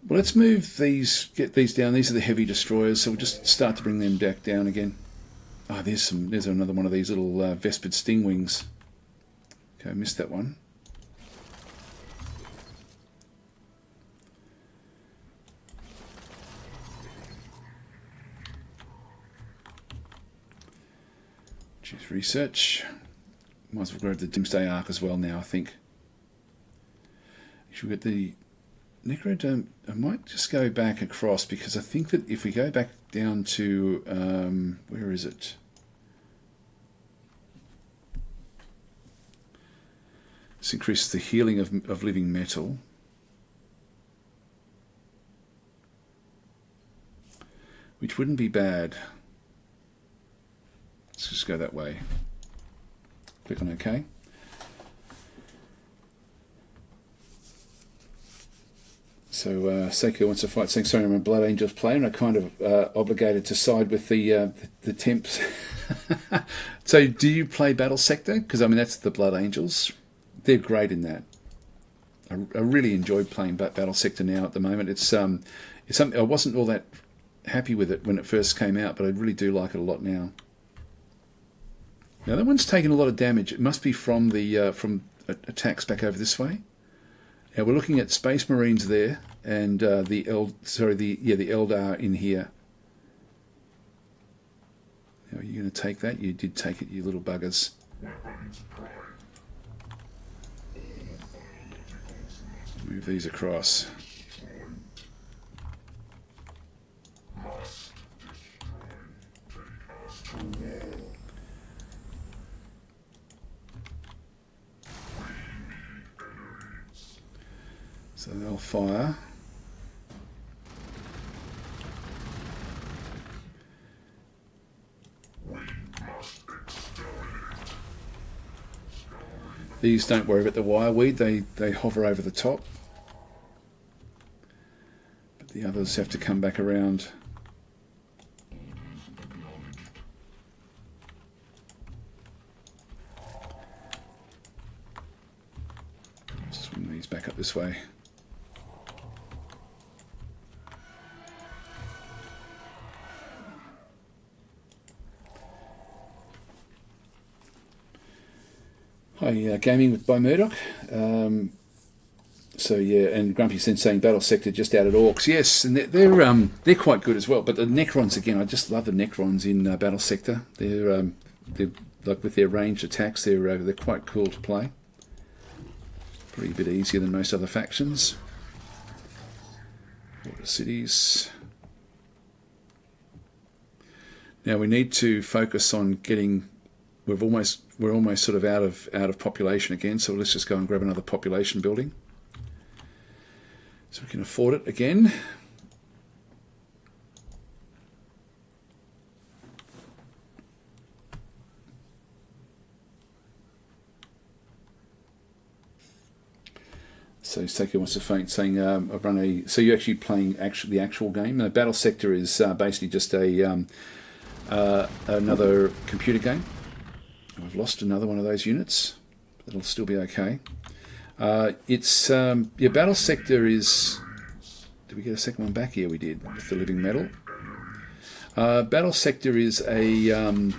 S1: Well, let's move these, get these down. These are the heavy destroyers, so we'll just start to bring them back down again. Oh, there's another one of these little Vespid Stingwings. Okay, I missed that one. Choose research. Might as well grab the Doomsday Ark as well now, I think. Should we get the Necron? I might just go back across, because I think that if we go back down to, where is it? This increases the healing of living metal. Which wouldn't be bad. Let's just go that way. Click on OK. So Seiko wants to fight, saying, sorry, I'm a Blood Angels player, and I kind of obligated to side with the Temps. So do you play Battle Sector? Because, I mean, that's the Blood Angels. They're great in that. I really enjoy playing Battle Sector now at the moment. It's something I wasn't all that happy with it when it first came out, but I really do like it a lot now. Now that one's taken a lot of damage. It must be from the attacks back over this way. Now we're looking at Space Marines there, and the Eldar in here. Now, are you going to take that? You did take it, you little buggers. Move these across. So they'll fire. These don't worry about the wireweed, they hover over the top. But the others have to come back around. Swing these back up this way. Hi, gaming by Murdoch. So yeah, and Grumpy Sin saying Battle Sector just out at Orcs. Yes, and they're quite good as well. But the Necrons again, I just love the Necrons in Battle Sector. They're like with their ranged attacks, they're quite cool to play. Probably a bit easier than most other factions. Water cities. Now we need to focus on getting. We're almost sort of out of population again, so let's just go and grab another population building. So we can afford it again. So Seiko wants to faint saying I've run a. So you're actually playing the actual game. The Battle Sector is basically just a another computer game. I've lost another one of those units. It'll still be okay. Your Battle Sector is. Did we get a second one back? Yeah, we did with the living metal. Battle Sector is another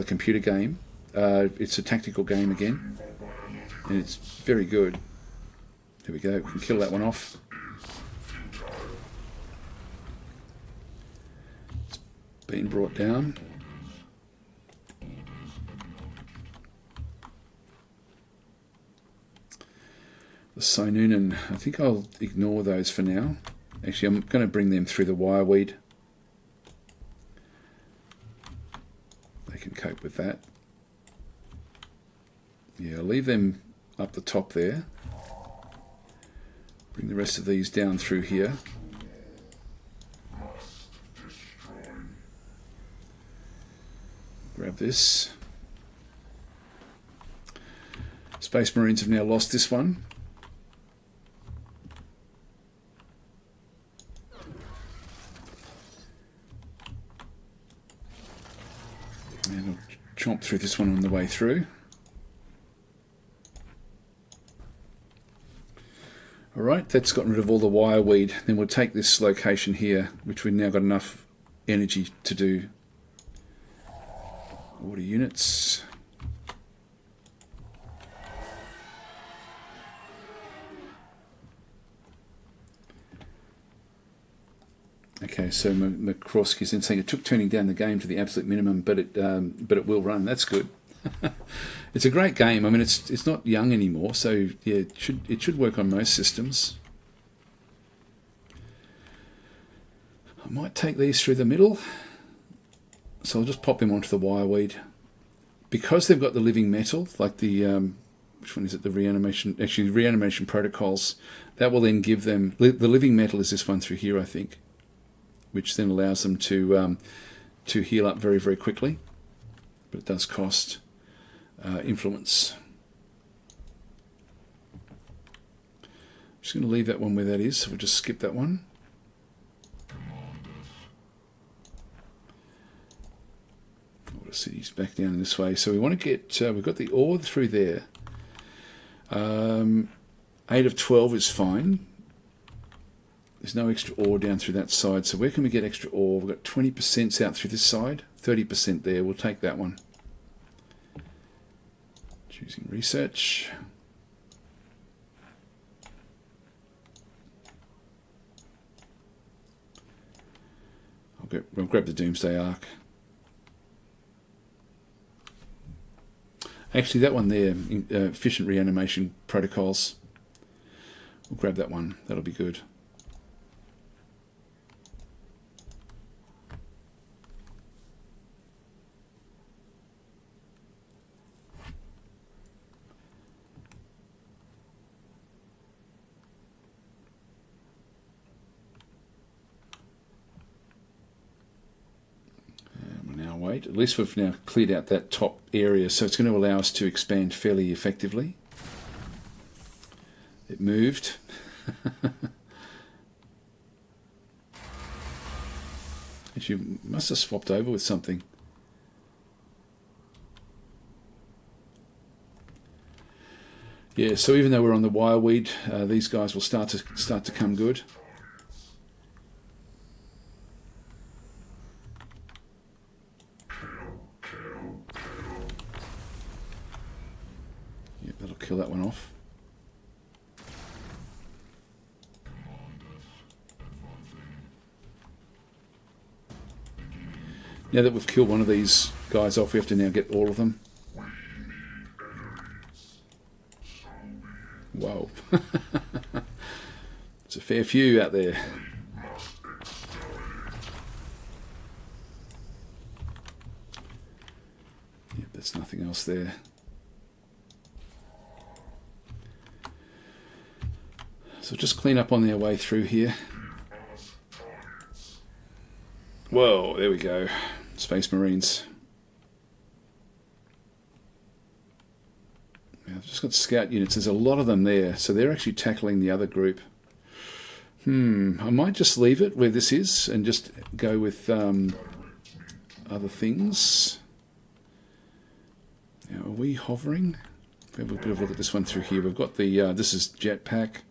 S1: computer game. It's a tactical game again, and it's very good. There we go. We can kill that one off. It's been brought down. The Sinunan, I think I'll ignore those for now. Actually, I'm going to bring them through the wireweed. They can cope with that. Yeah, I'll leave them up the top there. Bring the rest of these down through here. Grab this. Space Marines have now lost this one. And I'll chomp through this one on the way through. Alright, that's gotten rid of all the wireweed. Then we'll take this location here, which we've now got enough energy to do. Order units. Okay, so McCroskey's in saying it took turning down the game to the absolute minimum, but it will run. That's good. It's a great game. I mean, it's not young anymore, so yeah, it should work on most systems. I might take these through the middle, so I'll just pop them onto the wireweed because they've got the living metal, like the which one is it? The reanimation, actually reanimation protocols. That will then give them the living metal is this one through here, I think, which then allows them to heal up very, very quickly. But it does cost influence. I'm just going to leave that one where that is, so we'll just skip that one. Water city's back down this way. So we want to get, we've got the ore through there. 8 of 12 is fine. There's no extra ore down through that side. So where can we get extra ore? We've got 20% out through this side. 30% there. We'll take that one. Choosing research. We'll grab the Doomsday Arc. Actually, that one there, efficient reanimation protocols. We'll grab that one. That'll be good. Wait, at least we've now cleared out that top area, so it's going to allow us to expand fairly effectively. It moved. Actually, must have swapped over with something. Yeah, so even though we're on the wireweed, these guys will start to come good. Kill that one off. Now that we've killed one of these guys off, we have to now get all of them. Whoa. It's a fair few out there. Yep, there's nothing else there. So just clean up on their way through here. Whoa, there we go. Space Marines. Yeah, I've just got scout units. There's a lot of them there. So they're actually tackling the other group. I might just leave it where this is and just go with other things. Now, are we hovering? We have a bit of a look at this one through here. We've got the, this is jetpack.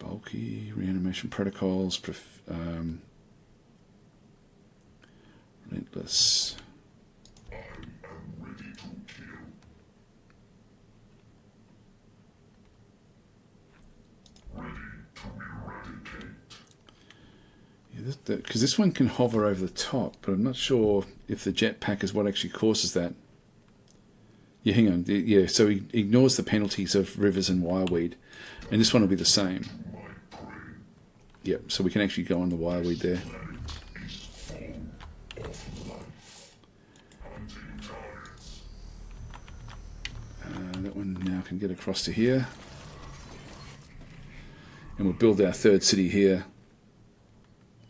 S1: Bulky reanimation protocols, relentless. Yeah, because this one can hover over the top, but I'm not sure if the jetpack is what actually causes that. Yeah, hang on. Yeah, so he ignores the penalties of rivers and wireweed. And this one will be the same. Yep, so we can actually go on the wireweed there. That one now can get across to here. And we'll build our third city here.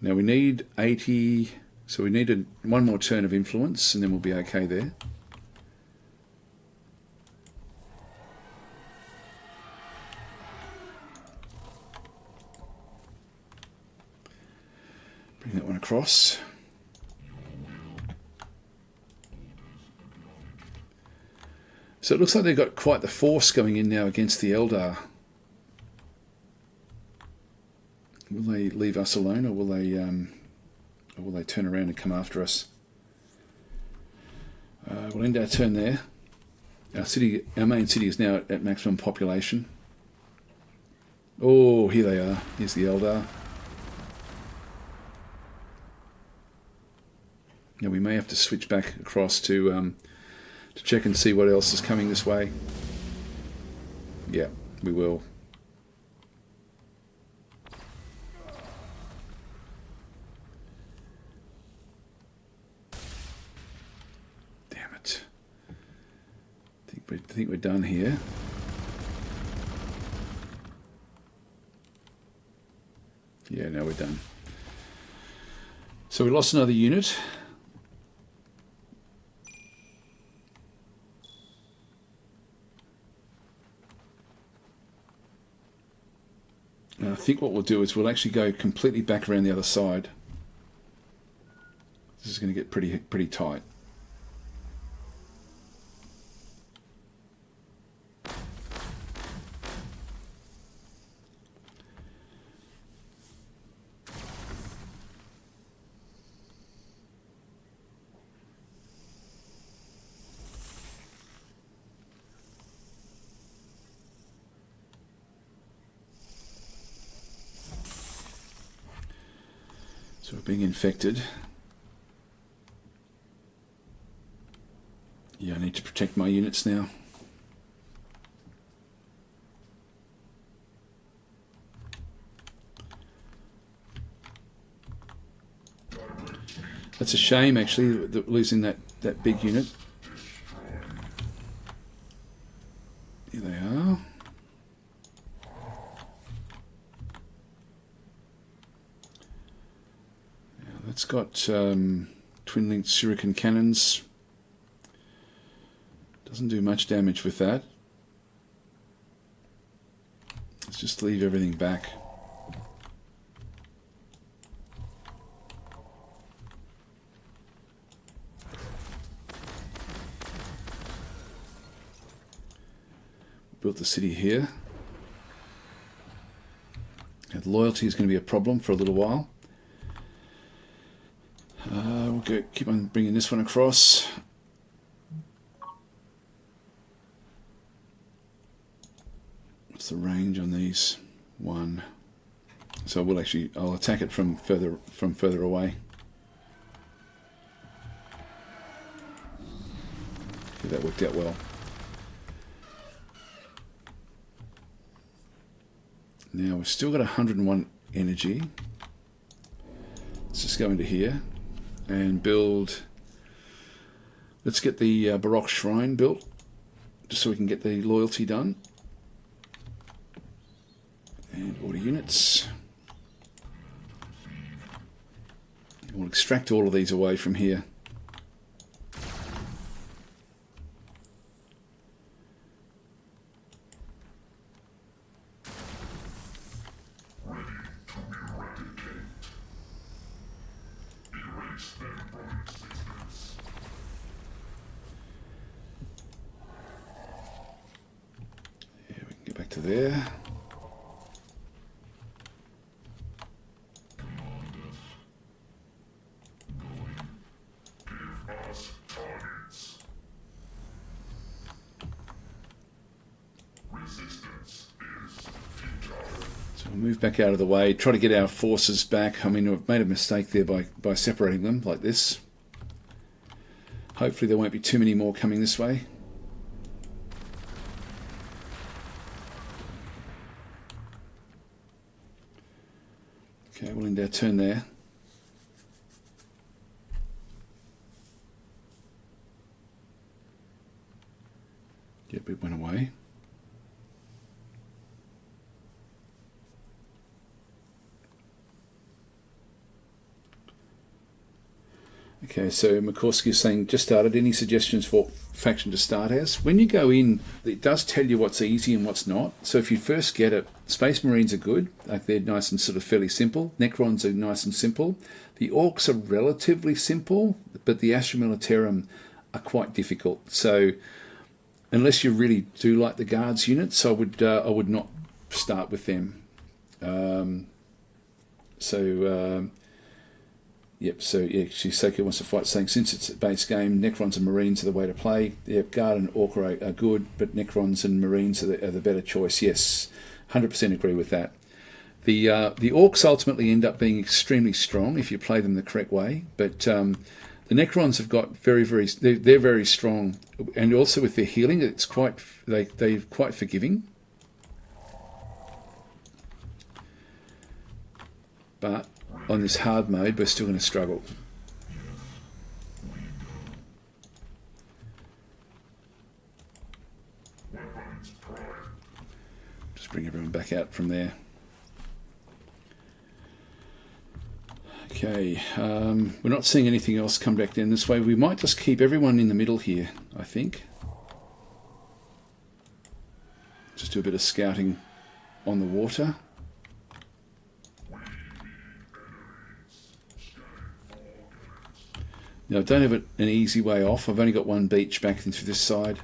S1: Now we need 80... So we need one more turn of influence, and then we'll be okay there. Bring that one across. So it looks like they've got quite the force going in now against the Eldar. Will they leave us alone, or will they turn around and come after us? We'll end our turn there. Our main city is now at maximum population. Oh, here they are. Here's the Eldar. Now we may have to switch back across to check and see what else is coming this way. Yeah, we will. Damn it. I think we're done here. Yeah, now we're done. So we lost another unit. I think what we'll do is we'll actually go completely back around the other side. This is going to get pretty tight. So we're being infected. Yeah, I need to protect my units now. That's a shame, actually, losing that big unit. Here they are. Now, that's got twin-linked shuriken cannons. Doesn't do much damage with that. Let's just leave everything back. Built the city here. And loyalty is going to be a problem for a little while. We'll keep on bringing this one across. What's the range on these? 1. So I'll attack it from further away. Okay, that worked out well. Now we've still got 101 energy. Let's just go into here and build. Let's get the Baroque Shrine built, just so we can get the loyalty done. And order units. We'll extract all of these away from here. To there. So we'll move back out of the way, try to get our forces back. I mean, we've made a mistake there by separating them like this. Hopefully there won't be too many more coming this way. Okay, we'll end our turn there. Yep, it went away. Okay, so Mikorski is saying, just started. Any suggestions for faction to start as? When you go in, it does tell you what's easy and what's not. So if you first get it, Space Marines are good. Like, they're nice and sort of fairly simple. Necrons are nice and simple. The Orcs are relatively simple, but the Astra Militarum are quite difficult. So unless you really do like the Guards units, I would not start with them. Yep, so yeah, Shisoko wants to fight, saying since it's a base game, Necrons and Marines are the way to play. Yeah, Guard and Orc are good, but Necrons and Marines are the better choice. Yes, 100% agree with that. The Orcs ultimately end up being extremely strong if you play them the correct way, but the Necrons have got they're very strong, and also with their healing, they're quite forgiving. But on this hard mode, we're still going to struggle. Just bring everyone back out from there. Okay, we're not seeing anything else come back down this way. We might just keep everyone in the middle here, I think. Just do a bit of scouting on the water. Now, I don't have an easy way off. I've only got one beach back into this side.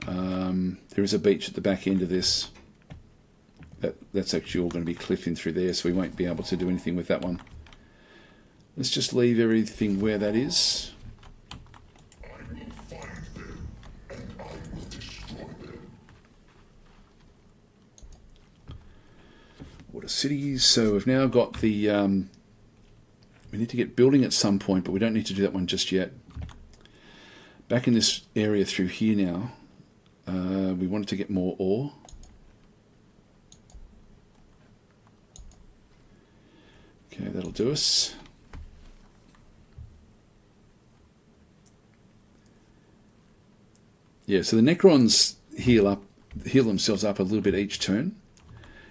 S1: There is a beach at the back end of this. That's actually all going to be cliffing through there, so we won't be able to do anything with that one. Let's just leave everything where that is.
S2: I will find them, and I will destroy them.
S1: Water cities. So we've now got the We need to get building at some point, but we don't need to do that one just yet. Back in this area through here now, we wanted to get more ore. Okay, that'll do us. Yeah, so the Necrons heal themselves up a little bit each turn.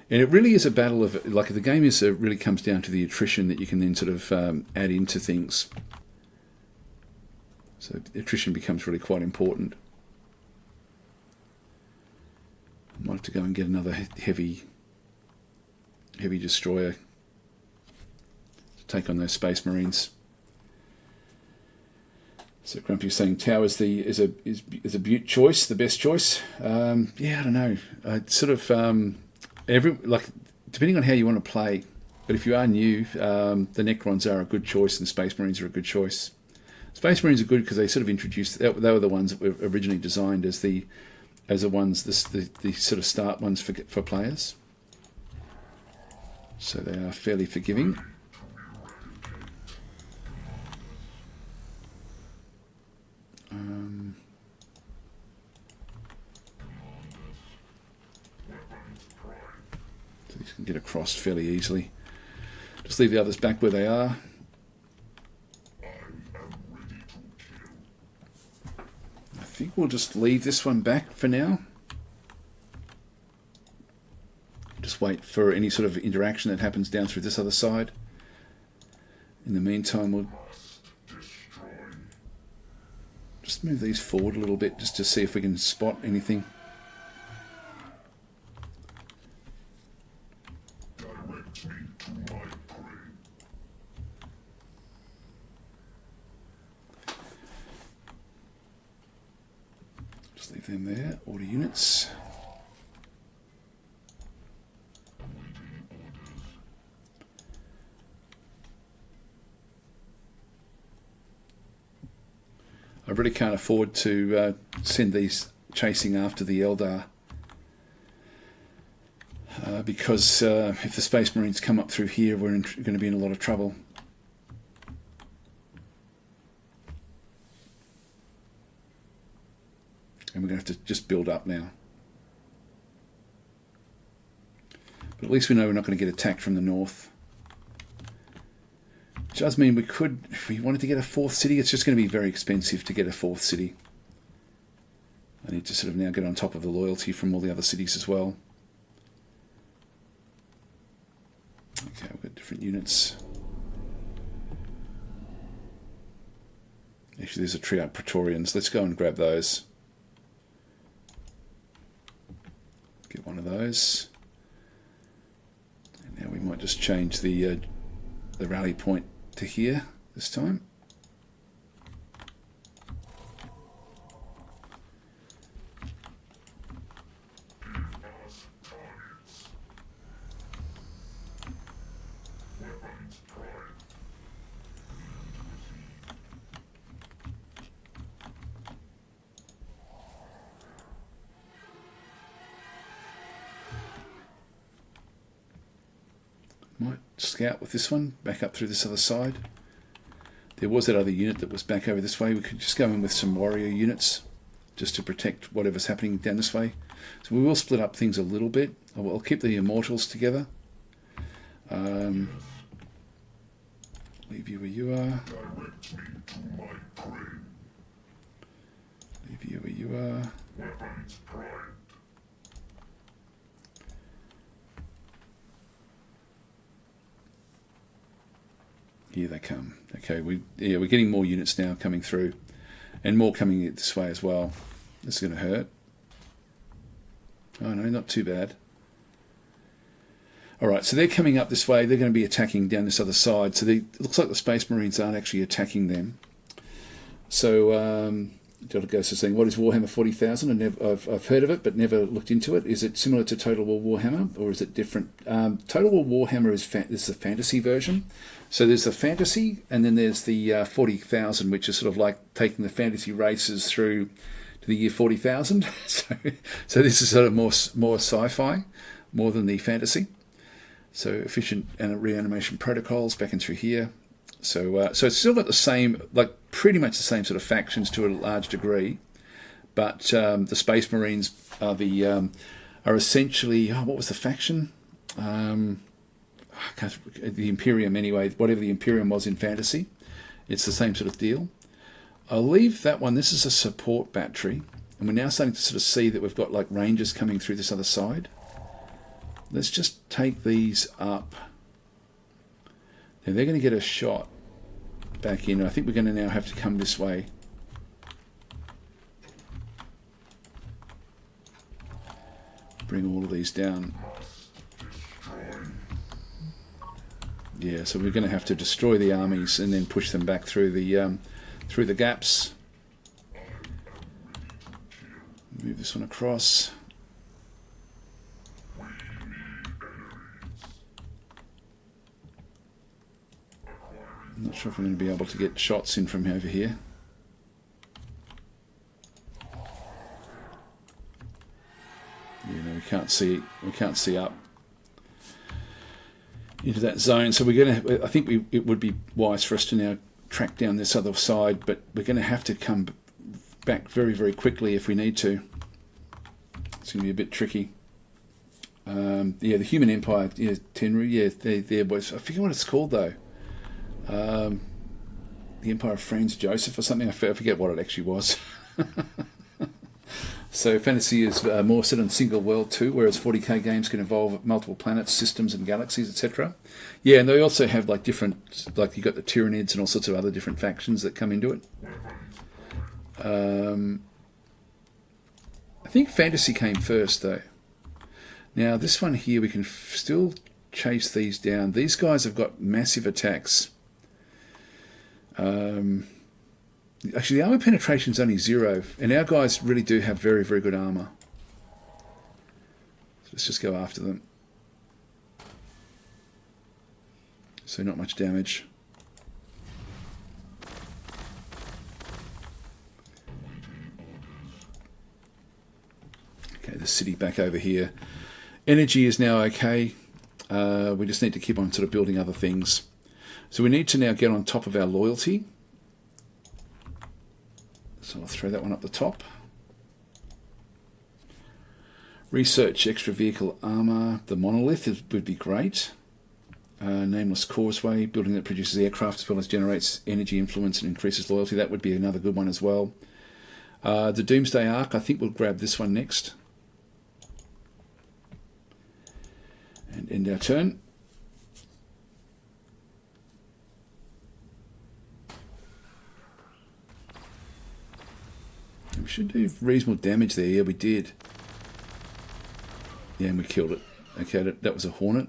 S1: And it really is a battle of, like, the game is really comes down to the attrition that you can then sort of add into things. So attrition becomes really quite important. Might have to go and get another heavy destroyer to take on those Space Marines. So Grumpy was saying Tau is a Butte choice, the best choice. Yeah, I don't know. Sort of depending on how you want to play. But if you are new, the Necrons are a good choice, and Space Marines are a good choice. Space Marines are good because they sort of introduced. They were the ones that were originally designed as the sort of start ones for players. So they are fairly forgiving. So these can get across fairly easily. Just leave the others back where they are. I think we'll just leave this one back for now. Just wait for any sort of interaction that happens down through this other side. In the meantime, we'll just move these forward a little bit just to see if we can spot anything. Just leave them there. Order units. I really can't afford to send these chasing after the Eldar because if the Space Marines come up through here, we're going to be in a lot of trouble. And we're going to have to just build up now. But at least we know we're not going to get attacked from the north. Which does mean we could, if we wanted to get a fourth city, it's just going to be very expensive to get a fourth city. I need to sort of now get on top of the loyalty from all the other cities as well. Okay, we've got different units. Actually, there's a Triarch Praetorians. Let's go and grab those. Get one of those. And now we might just change the rally point to here this time. Might scout with this one back up through this other side. There was that other unit that was back over this way. We could just go in with some warrior units just to protect whatever's happening down this way. So we will split up things a little bit. I'll keep the Immortals together. Leave you where you are. Leave you where you are. Here they come. Okay, we're getting more units now coming through, and more coming this way as well. This is going to hurt. Oh no, not too bad. All right, so they're coming up this way. They're going to be attacking down this other side. So it looks like the Space Marines aren't actually attacking them. So Delta Ghost is saying, "What is Warhammer 40,000?" I've heard of it, but never looked into it. Is it similar to Total War Warhammer, or is it different? Total War Warhammer is the fantasy version. So there's the fantasy, and then there's the 40,000, which is sort of like taking the fantasy races through to the year 40,000. So this is sort of more sci-fi, more than the fantasy. So efficient reanimation protocols back in through here. So so it's still got the same, like pretty much the same sort of factions to a large degree, but the Space Marines are are essentially, what was the faction? The Imperium anyway, whatever the Imperium was in fantasy. It's the same sort of deal. I'll leave that one. This is a support battery, and we're now starting to sort of see that we've got like rangers coming through this other side. Let's just take these up. Now they're going to get a shot back in. I think we're going to now have to come this way. Bring all of these down. Yeah, so we're going to have to destroy the armies and then push them back through the gaps. Move this one across. I'm not sure if I'm going to be able to get shots in from over here. Yeah, no, we can't see up into that zone. So we're going to. I think it would be wise for us to now track down this other side, but we're going to have to come back very, very quickly if we need to. It's going to be a bit tricky. Yeah, the Human Empire, yeah, Tenru, yeah, they're boys. I forget what it's called though. The Empire of Franz Joseph or something. I forget what it actually was. So fantasy is more set on single world too, whereas 40k games can involve multiple planets, systems, and galaxies, etc. Yeah, and they also have like different, like you got the Tyranids and all sorts of other different factions that come into it. I think fantasy came first though. Now this one here, we can still chase these down. These guys have got massive attacks. Actually, the armor penetration is only 0, and our guys really do have very, very good armor. So let's just go after them. So not much damage. Okay, the city back over here. Energy is now okay. We just need to keep on sort of building other things. So we need to now get on top of our loyalty. So I'll throw that one up the top. Research extra vehicle armor. The monolith would be great. Nameless causeway, building that produces aircraft as well as generates energy influence and increases loyalty. That would be another good one as well. The Doomsday Arc, I think we'll grab this one next. And end our turn. We should do reasonable damage there. Yeah, we did. Yeah, and we killed it. Okay, that was a Hornet.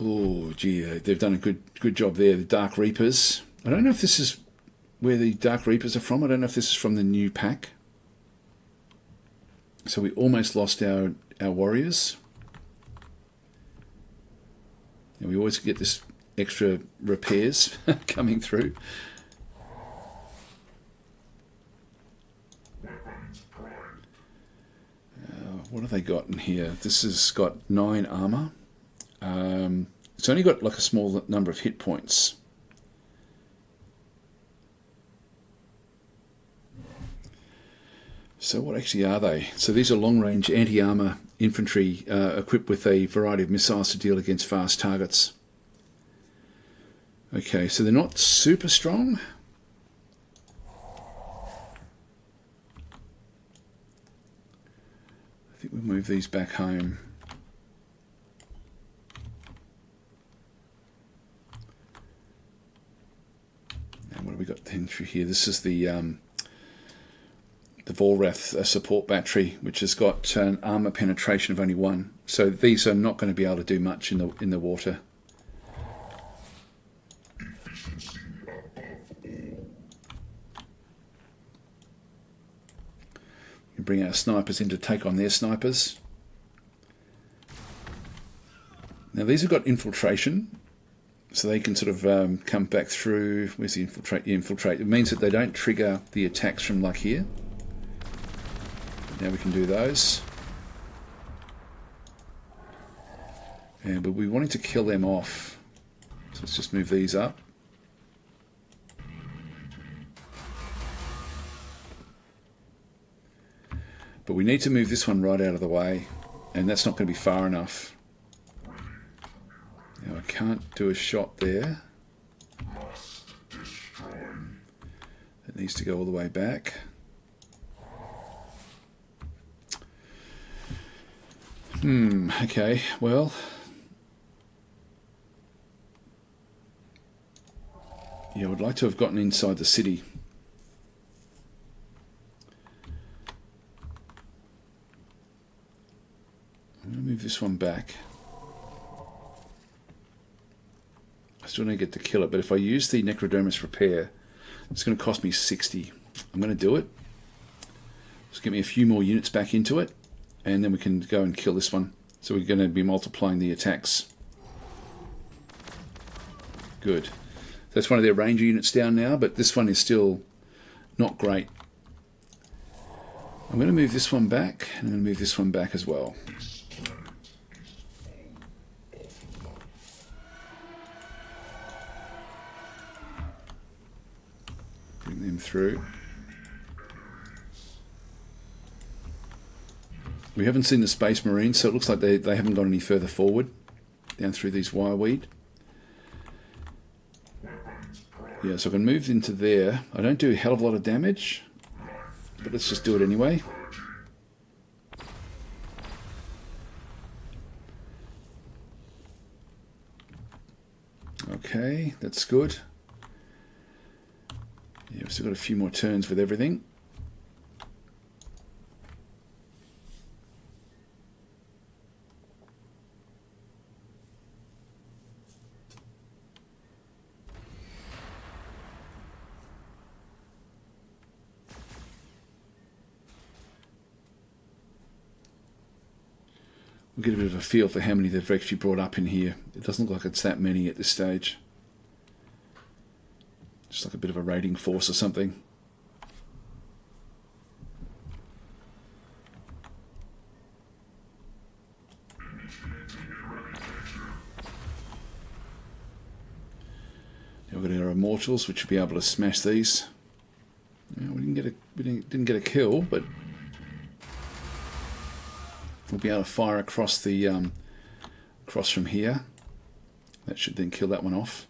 S1: Oh, gee, they've done a good job there. The Dark Reapers. I don't know if this is where the Dark Reapers are from. I don't know if this is from the new pack. So we almost lost our warriors. And we always get this extra repairs coming through. What have they got in here? This has got 9 armor. It's only got like a small number of hit points. So what actually are they? So these are long-range anti-armor infantry equipped with a variety of missiles to deal against fast targets. Okay, so they're not super strong. I think we'll move these back home. And what have we got then through here? This is the Volrath support battery, which has got an armor penetration of only 1. So these are not going to be able to do much in the water. Bring our snipers in to take on their snipers. Now these have got infiltration, so they can sort of come back through. Where's the infiltrate? Infiltrate. It means that they don't trigger the attacks from like here. Now we can do those. But we wanted to kill them off. So let's just move these up. But we need to move this one right out of the way, and that's not going to be far enough. Now I can't do a shot there. It needs to go all the way back. Okay, well, yeah, I would like to have gotten inside the city. I'm going to move this one back. I still need to get to kill it, but if I use the Necrodermis repair, it's going to cost me 60. I'm going to do it. Just get me a few more units back into it, and then we can go and kill this one. So we're going to be multiplying the attacks. Good. That's one of their ranger units down now, but this one is still not great. I'm going to move this one back, and I'm going to move this one back as well. Bring them through. We haven't seen the Space Marines, so it looks like they haven't gone any further forward down through these wireweed. Yeah, so I can move into there. I don't do a hell of a lot of damage, but let's just do it anyway. Okay, that's good. Yeah, we've still got a few more turns with everything. We'll get a bit of a feel for how many they've actually brought up in here. It doesn't look like it's that many at this stage. Just like a bit of a raiding force or something. Now we've got our immortals, which will be able to smash these. Yeah, we didn't get a kill, but we'll be able to fire across the across from here. That should then kill that one off.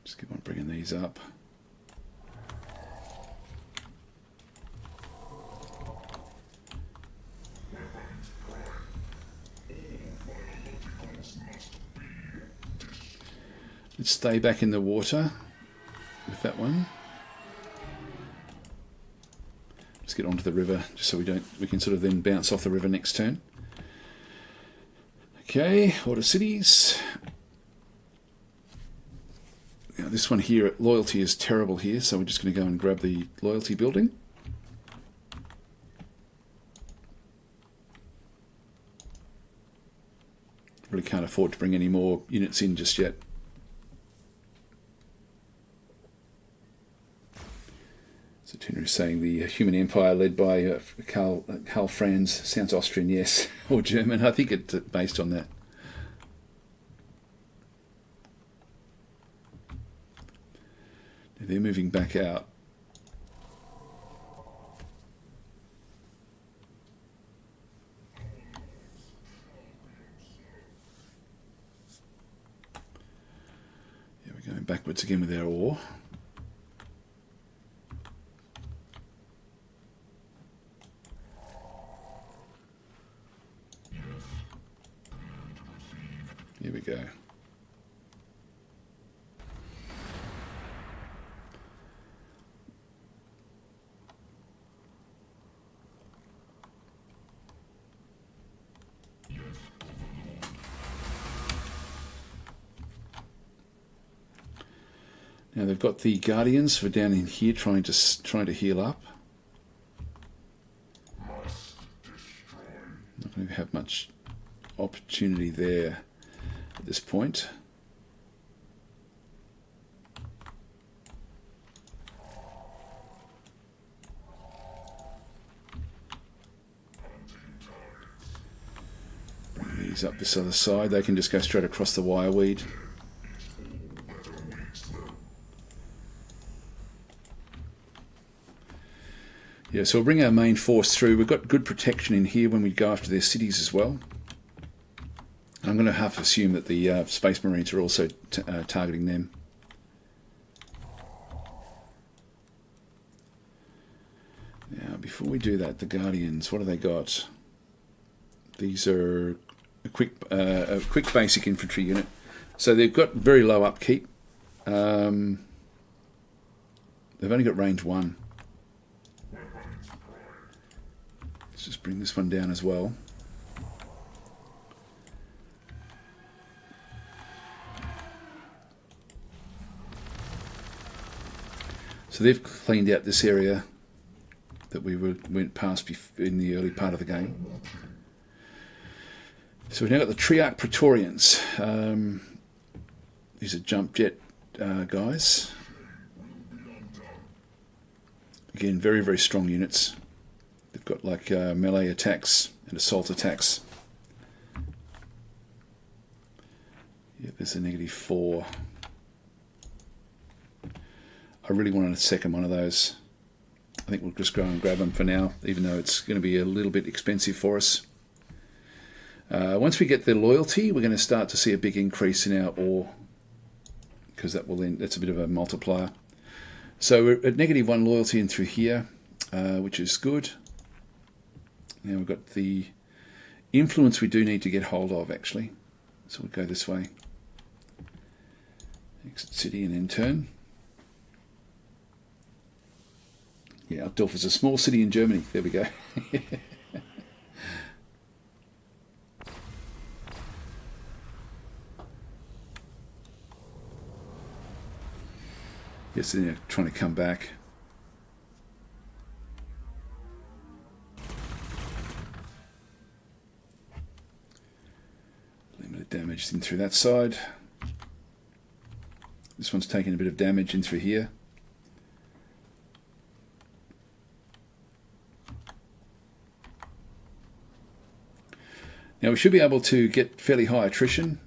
S1: Just keep on bringing these up. Let's stay back in the water with that one. Let's get onto the river just so we can sort of then bounce off the river next turn. Okay, order cities. Now this one here, loyalty is terrible here, so we're just going to go and grab the loyalty building. Really can't afford to bring any more units in just yet. So Tuner is saying the human empire led by Karl Franz sounds Austrian, yes, or German. I think it's based on that. They're moving back out. Yeah, we're going backwards again with our ore. Here we go. Now they've got the Guardians for down in here trying to heal up. Not going to have much opportunity there at this point. He's up this other side. They can just go straight across the wireweed. Yeah, so we'll bring our main force through. We've got good protection in here when we go after their cities as well. I'm going to have to assume that the Space Marines are also targeting them. Now, before we do that, the Guardians, what have they got? These are a quick basic infantry unit. So they've got very low upkeep. They've only got range 1. Let's just bring this one down as well. So they've cleaned out this area that we went past in the early part of the game. So we've now got the Triarch Praetorians. These are jump jet guys. Again, very, very strong units. They've got like melee attacks and assault attacks. Yeah, there's a -4. I really wanted a second one of those. I think we'll just go and grab them for now, even though it's going to be a little bit expensive for us. Once we get the loyalty, we're going to start to see a big increase in our ore, because that's a bit of a multiplier. So we're at -1 loyalty in through here, which is good. Now we've got the influence we do need to get hold of, actually. So we'll go this way. Exit city and then turn. Yeah, Altdorf is a small city in Germany. There we go. Yes, they're trying to come back. Limited damage in through that side. This one's taking a bit of damage in through here. Now we should be able to get fairly high attrition.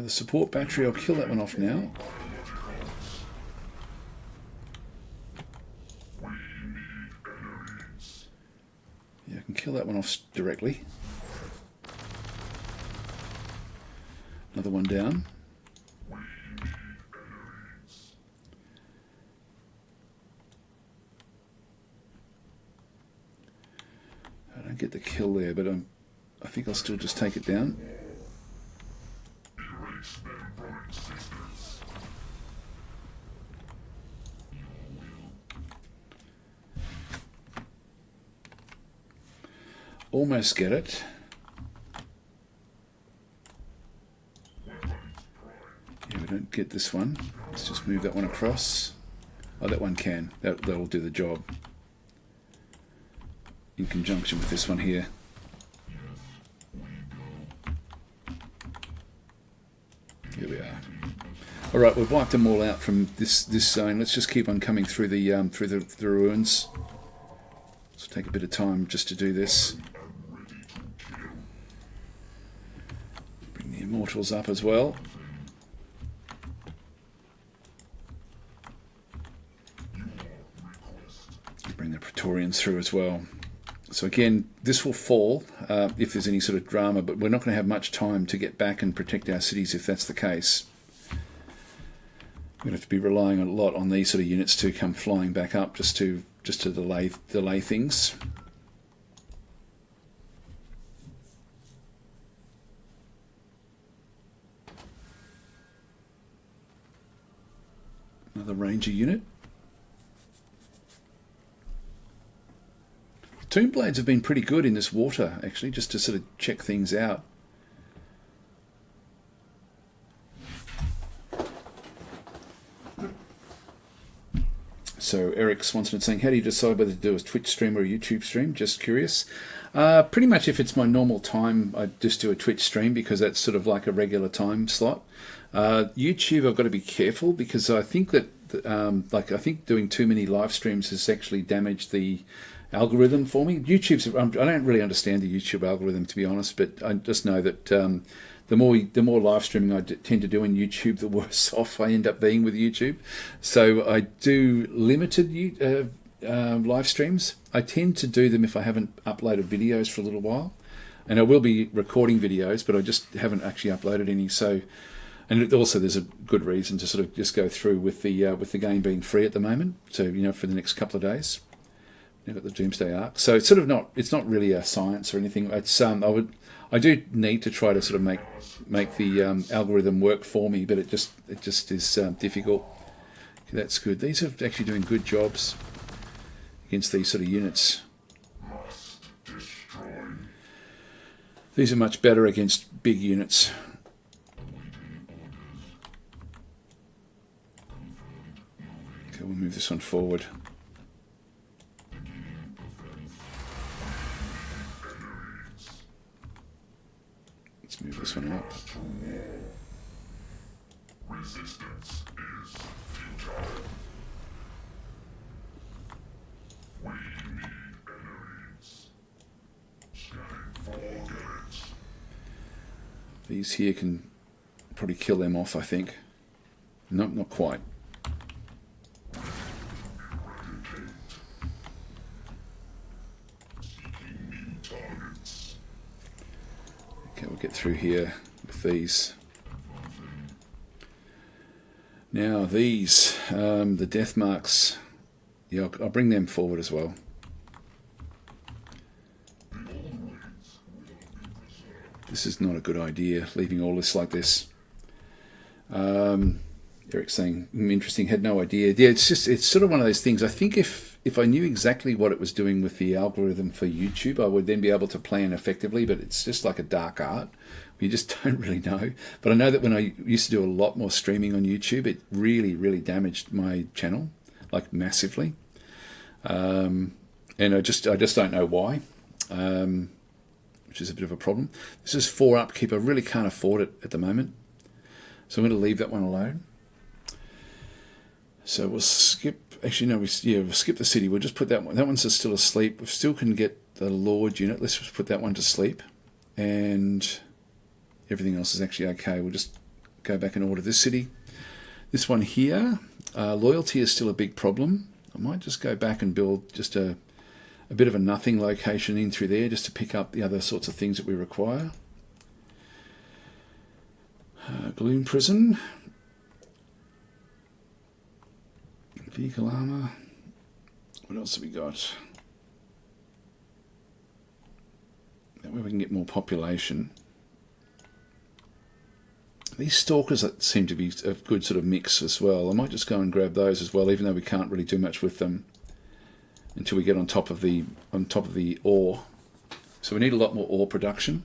S1: The support battery, I'll kill that one off now. Yeah, I can kill that one off directly. Another one down. I don't get the kill there, but I think I'll still just take it down. Almost get it. Yeah, we don't get this one. Let's just move that one across. Oh, that one can. That'll do the job. In conjunction with this one here. Here we are. All right, we've wiped them all out from this zone. Let's just keep on coming through the ruins. Let's take a bit of time just to do this. Bring the Immortals up as well. Bring the Praetorians through as well. So again, this will fall if there's any sort of drama, but we're not going to have much time to get back and protect our cities if that's the case. We're going to have to be relying a lot on these sort of units to come flying back up just to delay things. Another Ranger unit. Tomb Blades have been pretty good in this water, actually, just to sort of check things out. So So Eric's wanted saying, how do you decide whether to do a Twitch stream or a YouTube stream? Just curious. Pretty much if it's my normal time, I just do a Twitch stream because that's sort of like a regular time slot. YouTube, I've got to be careful because I think that, I think doing too many live streams has actually damaged the algorithm for me. I don't really understand the YouTube algorithm, to be honest, but I just know that the more live streaming I tend to do in YouTube, the worse off I end up being with YouTube. So I do limited live streams. I tend to do them if I haven't uploaded videos for a little while, and I will be recording videos, but I just haven't actually uploaded any. So, and also there's a good reason to sort of just go through with the game being free at the moment. So for the next couple of days, you've got the Doomsday Arc. So it's sort of it's not really a science or anything. It's I do need to try to sort of make the algorithm work for me, but it just is difficult. Okay, that's good. These are actually doing good jobs against these sort of units. These are much better against big units. Okay, we'll move this one forward. Let's move this one up.
S2: Resistance is futile. We need enemies. Scanning for targets.
S1: These here can probably kill them off, I think. Not quite. Okay, we'll get through here with these. Now these, the death marks, yeah, I'll bring them forward as well. This is not a good idea, leaving all this like this. Eric's saying, interesting, had no idea. Yeah, it's sort of one of those things. I think if I knew exactly what it was doing with the algorithm for YouTube, I would then be able to plan effectively, but it's just like a dark art. You just don't really know. But I know that when I used to do a lot more streaming on YouTube, it really, really damaged my channel, like massively. And I just don't know why, which is a bit of a problem. This is 4 upkeep. I really can't afford it at the moment. So I'm going to leave that one alone. So we'll skip, actually no, we'll skip the city. We'll just put that one. That one's still asleep. We still can get the Lord unit. Let's just put that one to sleep. And everything else is actually okay. We'll just go back and order this city. This one here, loyalty is still a big problem. I might just go back and build just a bit of a nothing location in through there just to pick up the other sorts of things that we require. Gloom Prison. Vehicle armor. What else have we got? That way we can get more population. These stalkers seem to be a good sort of mix as well. I might just go and grab those as well, even though we can't really do much with them until we get on top of the ore. So we need a lot more ore production.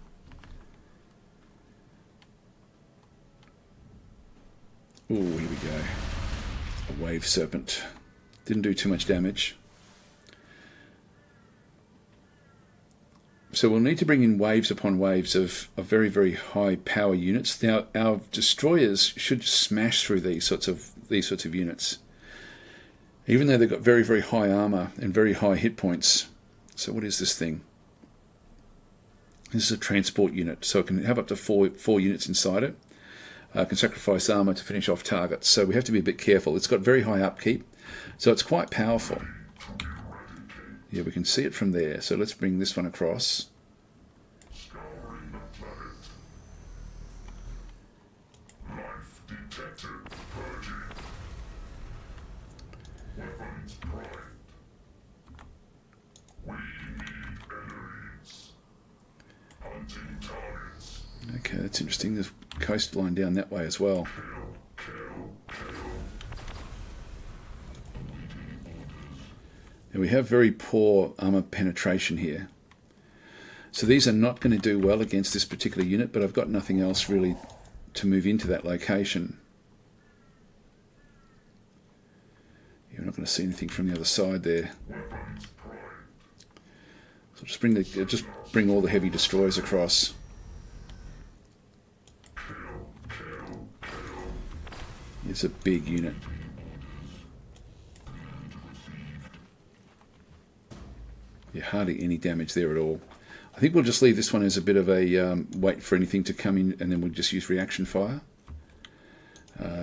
S1: Oh, here we go. A wave serpent. Didn't do too much damage. So we'll need to bring in waves upon waves of very, very high power units. Now our destroyers should smash through these sorts of units, even though they've got very, very high armor and very high hit points. So what is this thing? This is a transport unit, so it can have up to four units inside it. Can sacrifice armor to finish off targets. So we have to be a bit careful. It's got very high upkeep, so it's quite powerful. Yeah, we can see it from there. So let's bring this one across. Okay, that's interesting. There's coastline down that way as well. And we have very poor armor penetration here. So these are not going to do well against this particular unit, but I've got nothing else really to move into that location. You're not going to see anything from the other side there. So just bring all the heavy destroyers across. It's a big unit. Yeah, hardly any damage there at all. I think we'll just leave this one as a bit of a wait for anything to come in, and then we'll just use reaction fire.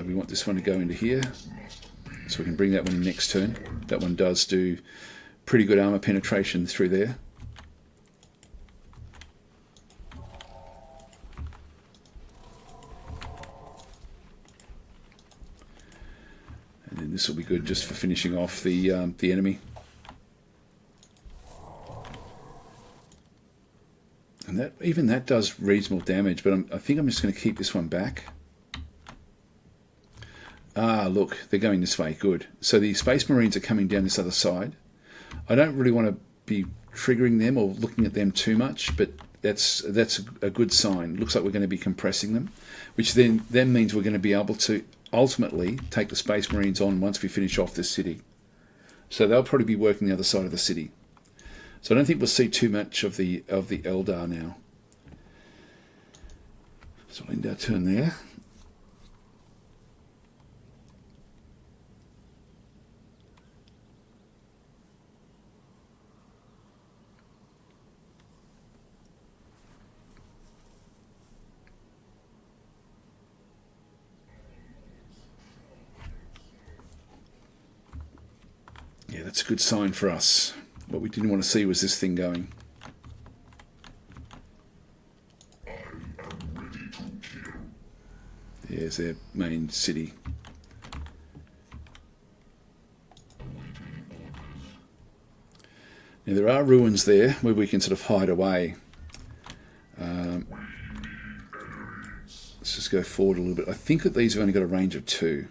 S1: We want this one to go into here, so we can bring that one in next turn. That one does do pretty good armor penetration through there. And then this will be good just for finishing off the enemy. And even that does reasonable damage, but I think I'm just going to keep this one back. Ah, look, they're going this way. Good. So the Space Marines are coming down this other side. I don't really want to be triggering them or looking at them too much, but that's a good sign. Looks like we're going to be compressing them, which then means we're going to be able to ultimately take the Space Marines on once we finish off this city. So they'll probably be working the other side of the city. So I don't think we'll see too much of the Eldar now. So we'll end our turn there. Yeah, that's a good sign for us. What we didn't want to see was this thing going. There's their main city. Now there are ruins there where we can sort of hide away. Let's just go forward a little bit. I think that these have only got a range of 2.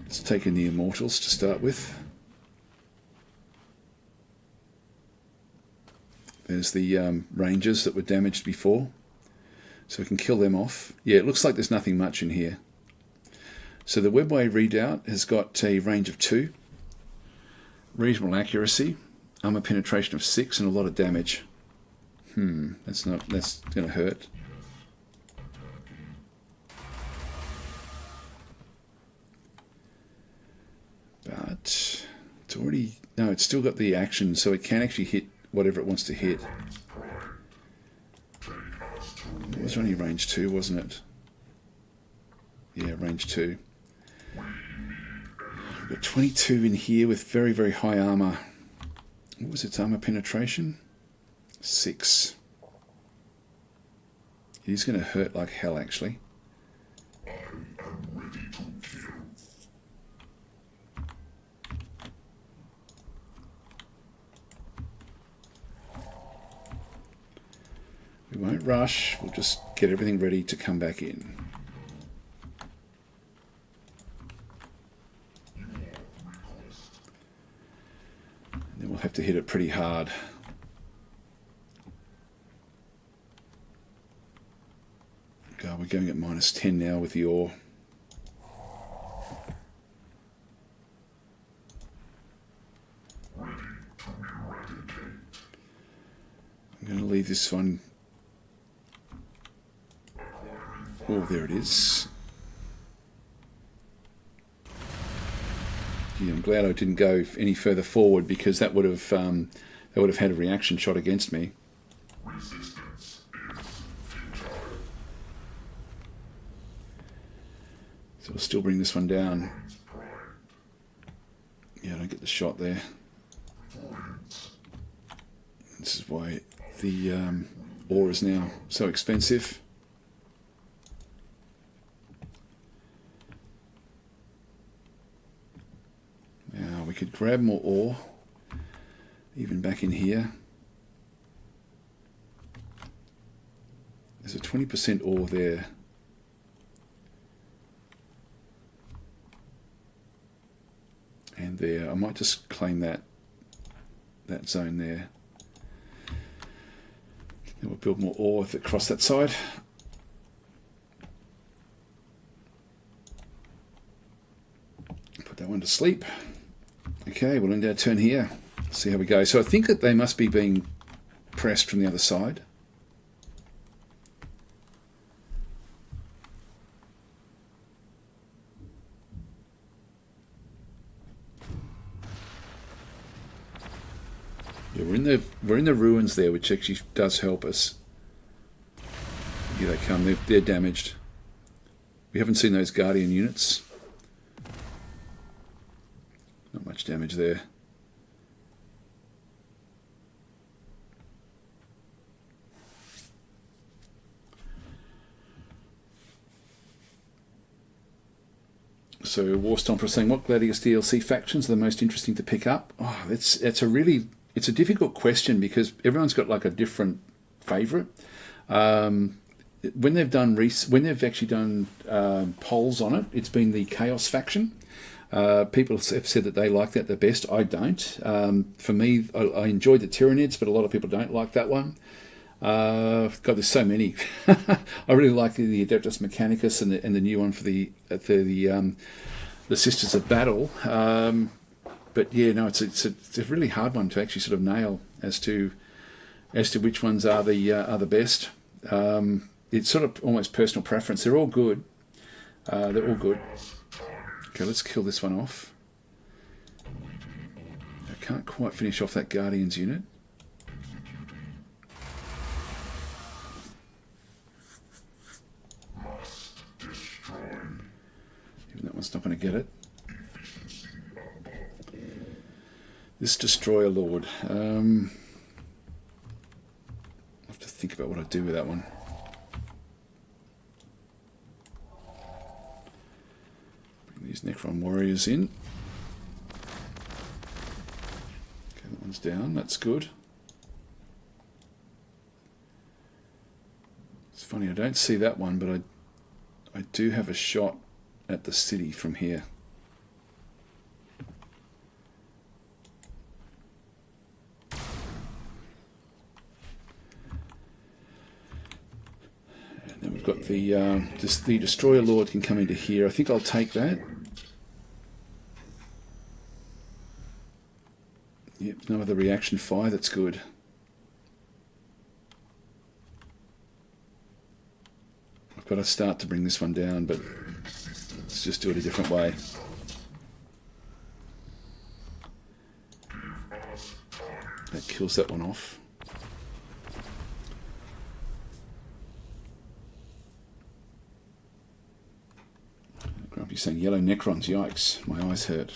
S1: Let's take in the Immortals to start with. There's the Rangers that were damaged before, so we can kill them off. Yeah, it looks like there's nothing much in here. So the Webway Redoubt has got a range of 2, reasonable accuracy, armor penetration of 6, and a lot of damage. That's going to hurt. But it's already... No, it's still got the action, so it can actually hit whatever it wants to hit. It was only range 2, wasn't it? Yeah, range 2. We've got 22 in here with very, very high armor. What was its armor penetration? 6. It is going to hurt like hell, actually. We won't rush, we'll just get everything ready to come back in. And then we'll have to hit it pretty hard. God, we're going at -10 now with the ore. I'm going to leave this one. Oh, there it is. Yeah, I'm glad I didn't go any further forward, because that would have had a reaction shot against me. So we'll still bring this one down. Yeah, I don't get the shot there. This is why the ore is now so expensive. Now we could grab more ore, even back in here. There's a 20% ore there. And there, I might just claim that zone there. Then we'll build more ore across that side. that one to sleep. Okay, we'll end our turn here. See how we go. So I think that they must be being pressed from the other side. Yeah, we're in the ruins there, which actually does help us. Here they come. They're damaged. We haven't seen those Guardian units. Not much damage there. So War Stomper saying, what Gladius DLC factions are the most interesting to pick up? Oh, it's a difficult question because everyone's got like a different favourite. When they've actually done polls on it, it's been the Chaos faction. People have said that they like that the best. I don't. For me, I enjoyed the Tyranids, but a lot of people don't like that one. God, there's so many. I really like the Adeptus Mechanicus and the new one for the Sisters of Battle. But yeah, no, it's a really hard one to actually sort of nail as to which ones are the best. It's sort of almost personal preference. They're all good. They're all good. Okay, let's kill this one off. I can't quite finish off that Guardians unit. Even that one's not going to get it. This Destroyer Lord. I'll have to think about what I do with that one. Bring these Necron warriors in. Okay, that one's down. That's good. It's funny, I don't see that one, but I do have a shot at the city from here. And then we've got the Destroyer Lord can come into here. I think I'll take that. Yep, no other reaction fire. That's good. I've got to start to bring this one down, but let's just do it a different way. That kills that one off. Grumpy saying yellow Necrons, yikes, my eyes hurt.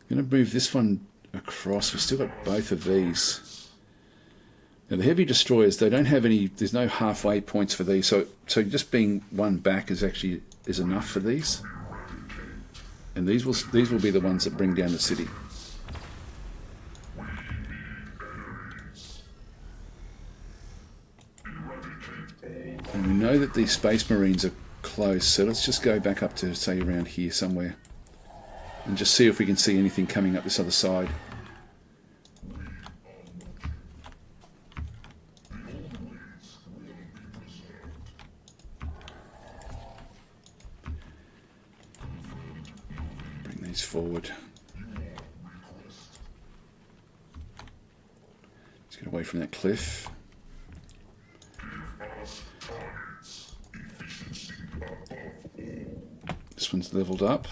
S1: I'm going to move this one across. We've still got both of these. Now the heavy destroyers, they don't have any, there's no halfway points for these, so just being one back is enough for these. And these will be the ones that bring down the city. And we know that these Space Marines are close, so let's just go back up to, say, around here somewhere. And just see if we can see anything coming up this other side. Bring these forward. Let's get away from that cliff. This one's leveled up.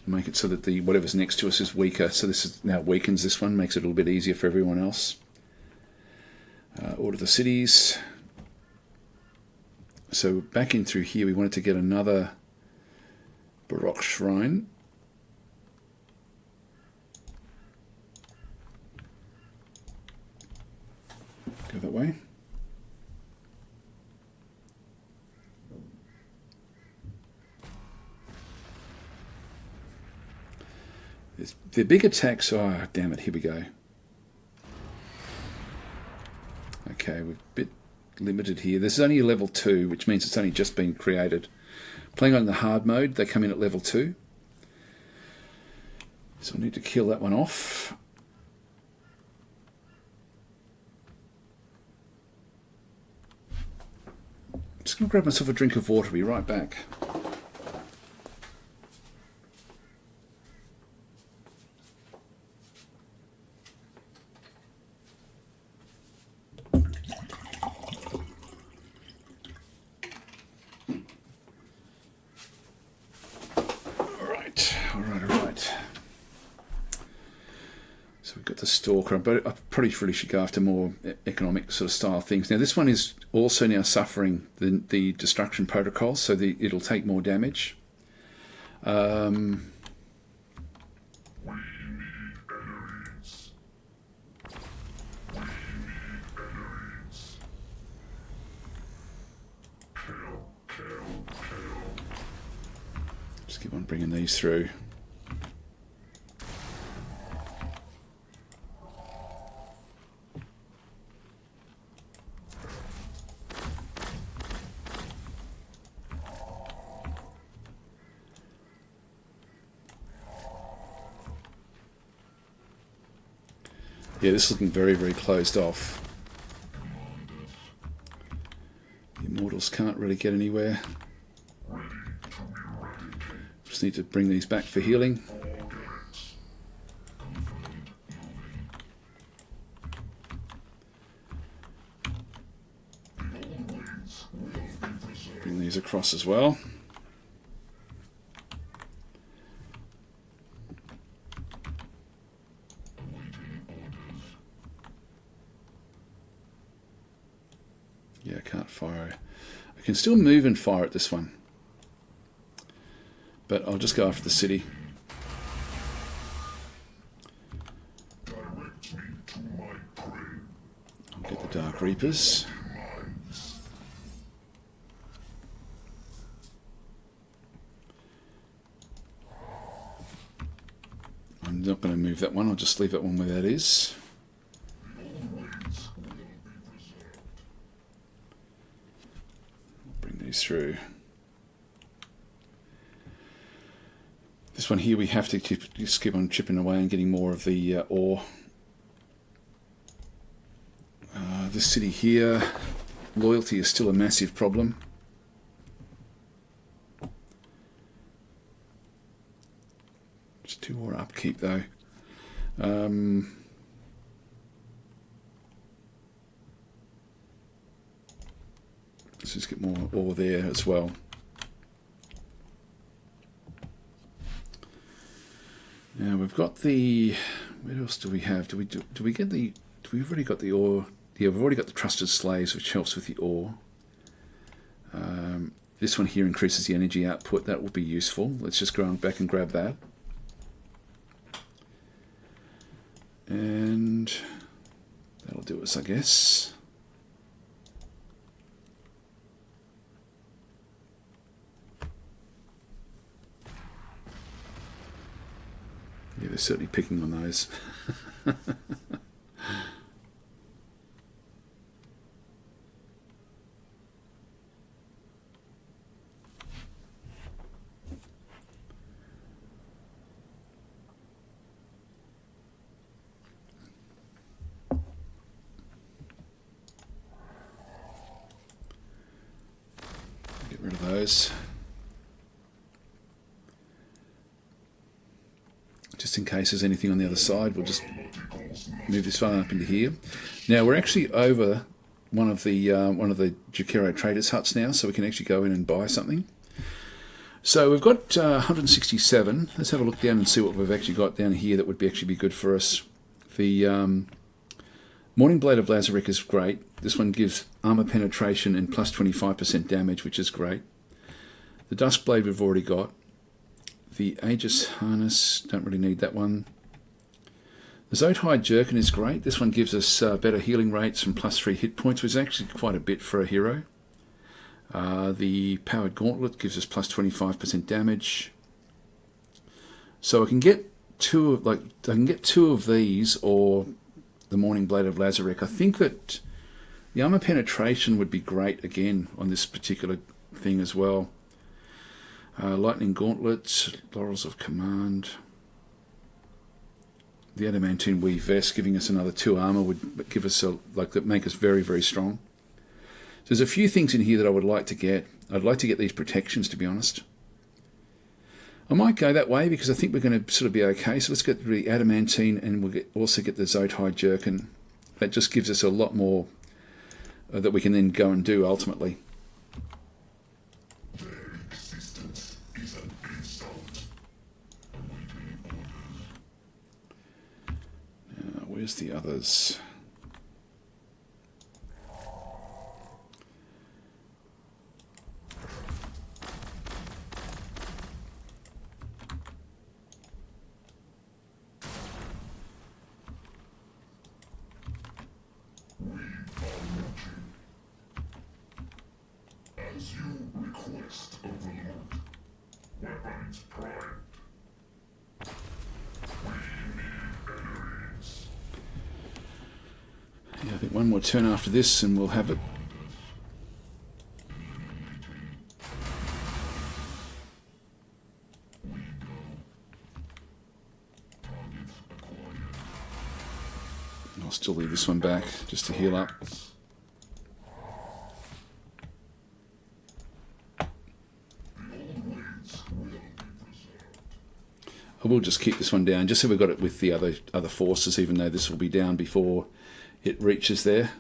S1: Make it so that whatever's next to us is weaker. So this now weakens this one, makes it a little bit easier for everyone else. Order the cities. So back in through here, we wanted to get another Baroque shrine. Go that way. The big attacks, oh damn it, here we go. Okay, we're a bit limited here. This is only a level 2, which means it's only just been created. Playing on the hard mode, they come in at level 2. So I need to kill that one off. I'm just going to grab myself a drink of water, be right back. we've got the Stalker, but I probably really should go after more economic sort of style things. Now this one is also now suffering the destruction protocol, so it'll take more damage. Just keep on bringing these through. Yeah, this is looking very, very closed off. The Immortals can't really get anywhere. Just need to bring these back for healing. Bring these across as well. Yeah, I can't fire. I can still move and fire at this one. But I'll just go after the city. I'll get the Dark Reapers. I'm not going to move that one. I'll just leave that one where that is. Through this one here, we have to just keep on chipping away and getting more of the ore. This city here, loyalty is still a massive problem. Just 2 more upkeep though. Let's just get more ore there as well. Now we've got the. What else do we have? Do we get the? Do we've already got the ore? Yeah, we've already got the trusted slaves, which helps with the ore. This one here increases the energy output. That will be useful. Let's just go back and grab that. And that'll do us, I guess. Yeah, they're certainly picking on those. Get rid of those. Just in case there's anything on the other side, we'll just move this one up into here. Now we're actually over one of the Jakiro traders' huts now, so we can actually go in and buy something. So we've got 167. Let's have a look down and see what we've actually got down here that would actually be good for us. The Morning Blade of Lazarek is great. This one gives armor penetration and plus 25% damage, which is great. The Dusk Blade we've already got. The Aegis Harness, don't really need that one. The Zothide Jerkin is great. This one gives us better healing rates and plus 3 hit points, which is actually quite a bit for a hero. The Powered Gauntlet gives us plus 25% damage. So I can get two of these or the Morning Blade of Lazarek. I think that the armor penetration would be great again on this particular thing as well. Lightning Gauntlets, Laurels of Command. The Adamantine Weave Vest giving us another 2 armor would give us make us very, very strong. So there's a few things in here that I would like to get. I'd like to get these protections, to be honest. I might go that way because I think we're going to sort of be okay. So let's get the Adamantine and we'll also get the Zothide Jerkin. That just gives us a lot more that we can then go and do ultimately. Where's the others?
S2: As you request, Overlord. Weapons primed. We need enemies.
S1: Yeah, I think one more turn after this and we'll have it. I'll still leave this one back just to heal up. I will just keep this one down, just so we've got it with the other forces, even though this will be down before it reaches there.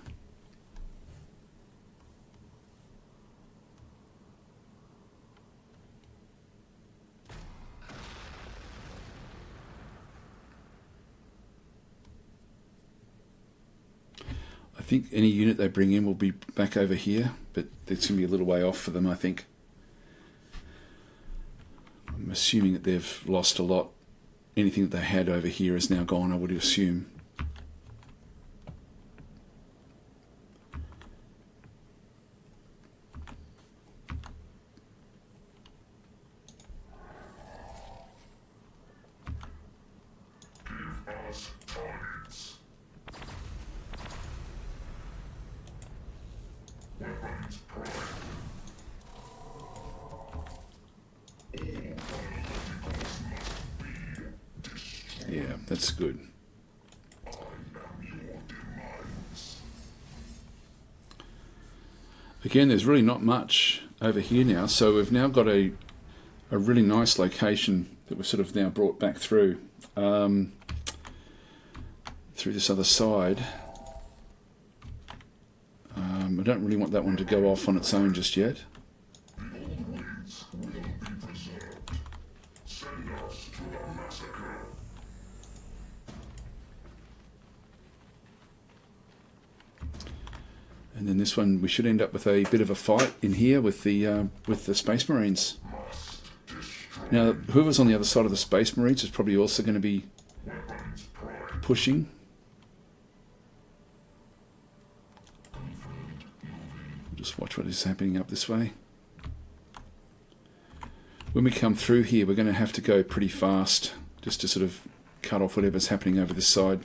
S1: I think any unit they bring in will be back over here, but it's going to be a little way off for them, I think. I'm assuming that they've lost a lot. Anything that they had over here is now gone, I would assume.
S2: Give us targets. Weapons primed.
S1: Yeah, that's good. Again, there's really not much over here now, so we've now got a really nice location that we've sort of now brought back through this other side. I don't really want that one to go off on its own just yet. And then this one, we should end up with a bit of a fight in here with the Space Marines. Now, whoever's on the other side of the Space Marines is probably also going to be pushing. Just watch what is happening up this way. When we come through here, we're going to have to go pretty fast just to sort of cut off whatever's happening over this side.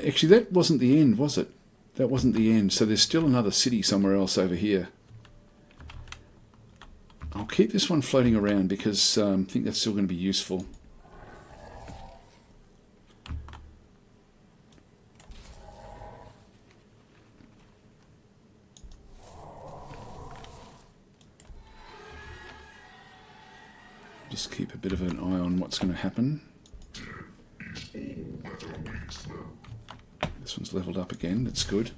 S1: Actually, that wasn't the end, was it? That wasn't the end. So there's still another city somewhere else over here. I'll keep this one floating around because I think that's still going to be useful. Just keep a bit of an eye on what's going to happen. This one's leveled up again, that's good.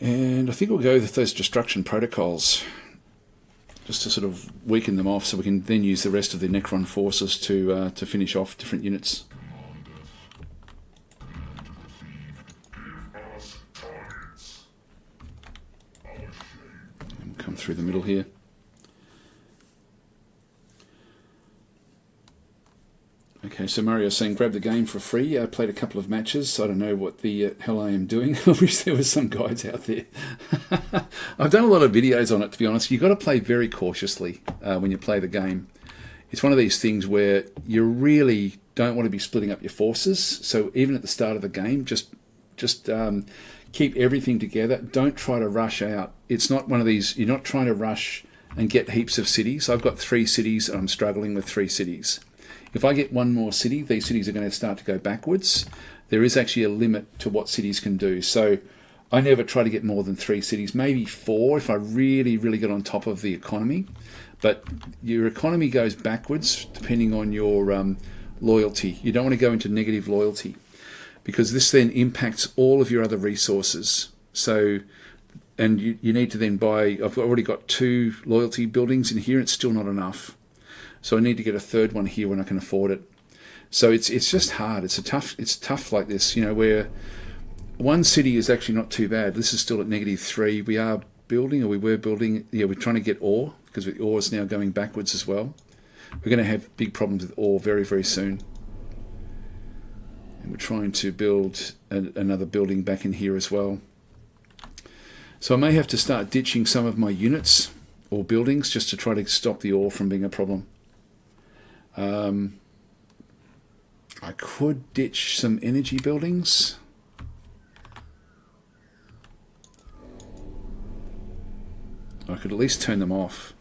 S1: And I think we'll go with those destruction protocols just to sort of weaken them off so we can then use the rest of the Necron forces to finish off different units. And we'll come through the middle here. Okay, so Mario's saying grab the game for free. I played a couple of matches. I don't know what the hell I am doing. I wish there was some guides out there. I've done a lot of videos on it, to be honest. You've got to play very cautiously when you play the game. It's one of these things where you really don't want to be splitting up your forces. So even at the start of the game, just keep everything together. Don't try to rush out. It's not one of these, you're not trying to rush and get heaps of cities. I've got 3 cities and I'm struggling with 3 cities. If I get one more city, these cities are going to start to go backwards. There is actually a limit to what cities can do. So I never try to get more than 3 cities, maybe 4 if I really, really get on top of the economy. But your economy goes backwards depending on your loyalty. You don't want to go into negative loyalty because this then impacts all of your other resources. So, and you need to then buy, I've already got 2 loyalty buildings in here. It's still not enough. So I need to get a 3rd one here when I can afford it. So it's just hard. It's tough like this, where one city is actually not too bad. This is still at -3. We are building, or we were building. Yeah, we're trying to get ore, because the ore is now going backwards as well. We're going to have big problems with ore very, very soon. And we're trying to build another building back in here as well. So I may have to start ditching some of my units or buildings just to try to stop the ore from being a problem. I could ditch some energy buildings. I could at least turn them off.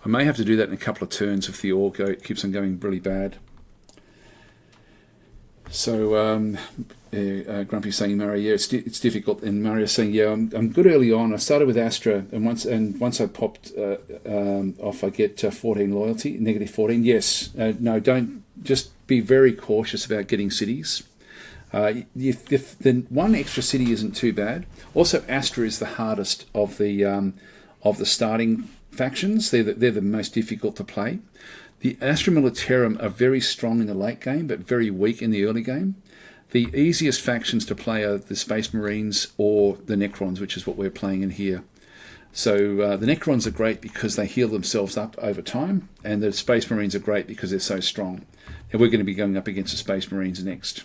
S1: I may have to do that in a couple of turns if the ore keeps on going really bad. So Grumpy's saying, Mario, yeah, it's difficult. And Mario's saying, yeah, I'm good early on. I started with Astra, and once I popped off, I get 14 loyalty, -14. Yes, no, don't. Just be very cautious about getting cities. If the one extra city isn't too bad. Also, Astra is the hardest of the starting factions. They're the most difficult to play. The Astra Militarum are very strong in the late game, but very weak in the early game. The easiest factions to play are the Space Marines or the Necrons, which is what we're playing in here. So the Necrons are great because they heal themselves up over time, and the Space Marines are great because they're so strong. And we're going to be going up against the Space Marines next.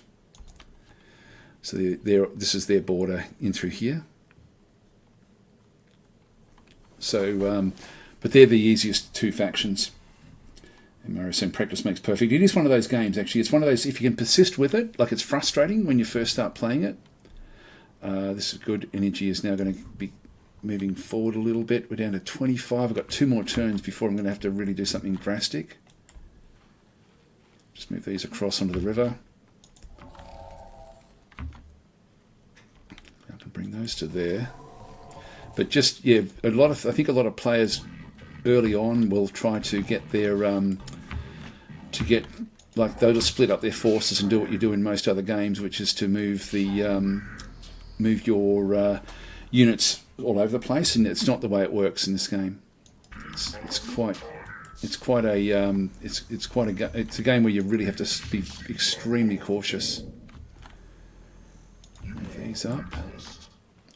S1: So this is their border in through here. So, but they're the easiest two factions. And Mario's saying practice makes perfect. It is one of those games, actually. It's one of those, if you can persist with it, like it's frustrating when you first start playing it. This is good. Energy is now going to be moving forward a little bit. We're down to 25. I've got 2 more turns before I'm going to have to really do something drastic. Just move these across onto the river. I can bring those to there. But just, yeah, I think a lot of players early on will try to get their they'll split up their forces and do what you do in most other games, which is to move your units all over the place, and it's not the way it works in this game. It's a game where you really have to be extremely cautious. Move these up.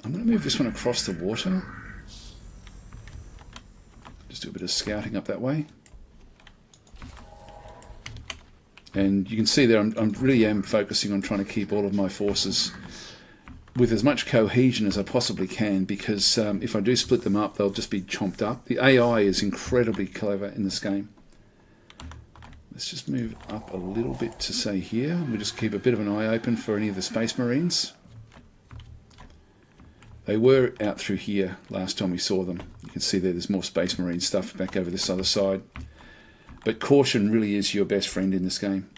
S1: I'm going to move this one across the water. Just do a bit of scouting up that way. And you can see there, I really am focusing on trying to keep all of my forces with as much cohesion as I possibly can, because if I do split them up, they'll just be chomped up. The AI is incredibly clever in this game. Let's just move up a little bit to say here. We'll just keep a bit of an eye open for any of the Space Marines. They were out through here last time we saw them. You can see there's more Space Marine stuff back over this other side. But caution really is your best friend in this game.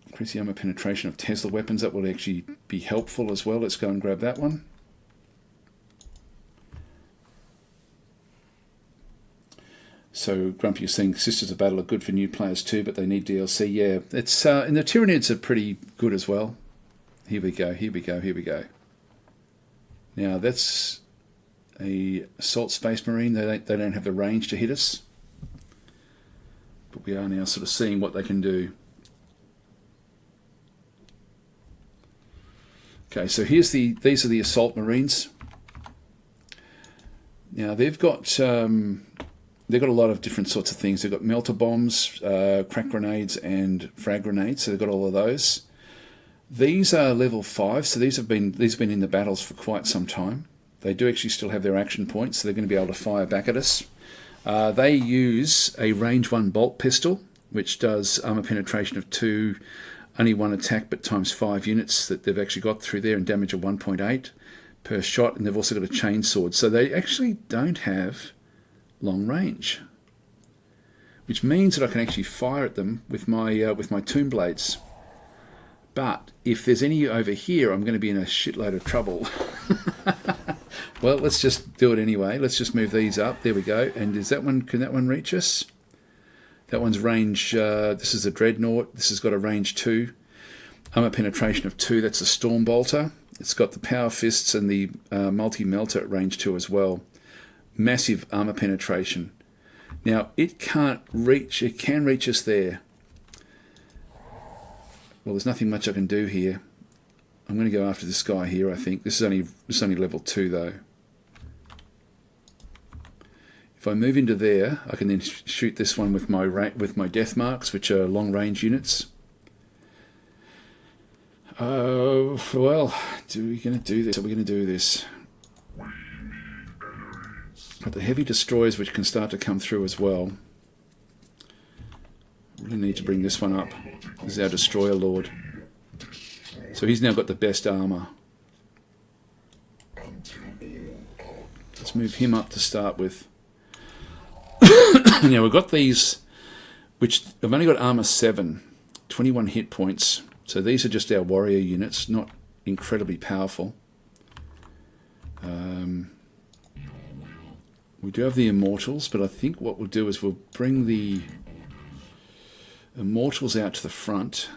S1: Increase the armor penetration of Tesla weapons. That will actually be helpful as well. Let's go and grab that one. So Grumpy is saying Sisters of Battle are good for new players too, but they need DLC. Yeah, it's and the Tyranids are pretty good as well. Here we go, here we go, here we go. Now that's a Assault Space Marine. They don't have the range to hit us. But we are now sort of seeing what they can do. Okay, so these are the Assault Marines. Now they've got a lot of different sorts of things. They've got melter bombs, crack grenades, and frag grenades. So they've got all of those. These are level 5, so these have been in the battles for quite some time. They do actually still have their action points, so they're going to be able to fire back at us. They use a range 1 bolt pistol, which does armor penetration of 2, only 1 attack, but times 5 units that they've actually got through there, and damage of 1.8 per shot. And they've also got a chain sword, so they actually don't have long range, which means that I can actually fire at them with my tomb blades. But if there's any over here, I'm going to be in a shitload of trouble. Well, let's just do it anyway. Let's just move these up. There we go. And can that one reach us? That one's range, this is a Dreadnought. This has got a range 2. Armor penetration of 2. That's a Storm Bolter. It's got the Power Fists and the Multi-Melter at range 2 as well. Massive armor penetration. Now, it can't reach, it can reach us there. Well, there's nothing much I can do here. I'm going to go after this guy here, I think. This is only level 2, though. If I move into there, I can then shoot this one with my death marks, which are long-range units. Well, are we going to do this? Are we going to do this? But the heavy destroyers, which can start to come through as well. Really need to bring this one up. This is our destroyer lord. So he's now got the best armor. Let's move him up to start with. Now we've got these, which have only got armor 7, 21 hit points. So these are just our warrior units, not incredibly powerful. We do have the immortals, but I think what we'll do is we'll bring the immortals out to the front.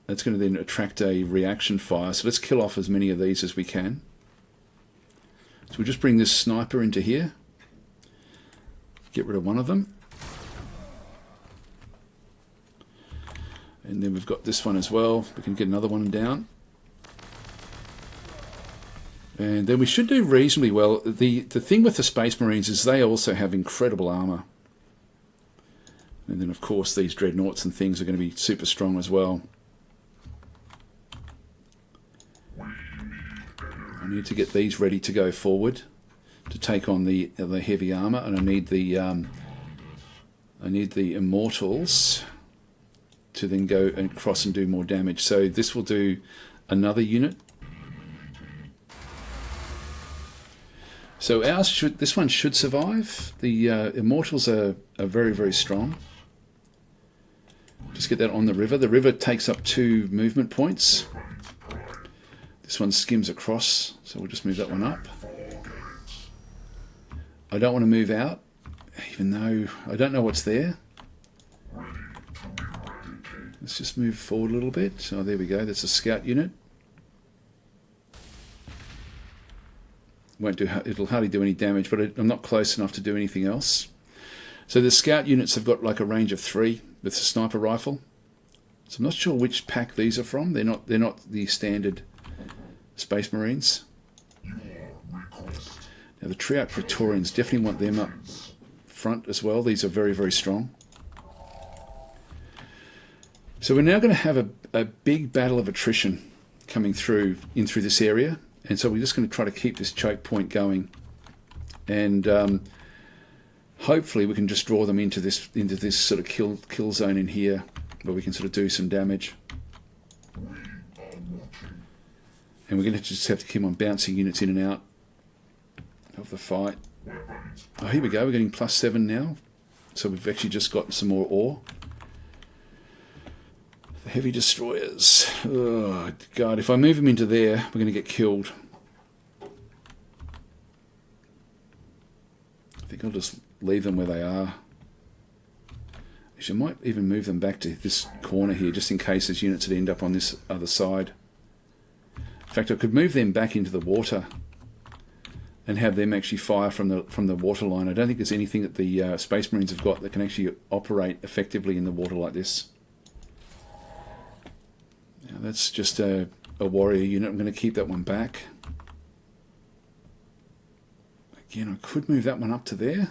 S1: That's going to then attract a reaction fire. So let's kill off as many of these as we can. So we'll just bring this sniper into here. Get rid of one of them. And then we've got this one as well. We can get another one down. And then we should do reasonably well. The thing with the Space Marines is they also have incredible armor. And then of course these dreadnoughts and things are going to be super strong as well. I need to get these ready to go forward to take on the heavy armor, and I need the immortals to then go and cross and do more damage. So this will do another unit. So this one should survive. The immortals are very, very strong. Just get that on the river. The river takes up 2 movement points. This one skims across, so we'll just move that one up. I don't want to move out, even though I don't know what's there. Let's just move forward a little bit. Oh, there we go. That's a scout unit. It'll hardly do any damage, but I'm not close enough to do anything else. So the scout units have got like a range of 3 with the sniper rifle. So I'm not sure which pack these are from. They're not the standard Space Marines. Now the Triarch Praetorians, definitely want them up front as well. These are very, very strong. So we're now going to have a big battle of attrition coming through this area. And so we're just going to try to keep this choke point going, and hopefully we can just draw them into this sort of kill zone in here, where we can sort of do some damage. And we're going to just have to keep on bouncing units in and out of the fight. Oh, here we go. We're getting +7 now, so we've actually just got some more ore. The heavy destroyers. Oh, God, if I move them into there, we're going to get killed. I think I'll just leave them where they are. Actually, I might even move them back to this corner here, just in case there's units that end up on this other side. In fact, I could move them back into the water and have them actually fire from the water line. I don't think there's anything that the Space Marines have got that can actually operate effectively in the water like this. Now, that's just a warrior unit. I'm going to keep that one back. Again, I could move that one up to there,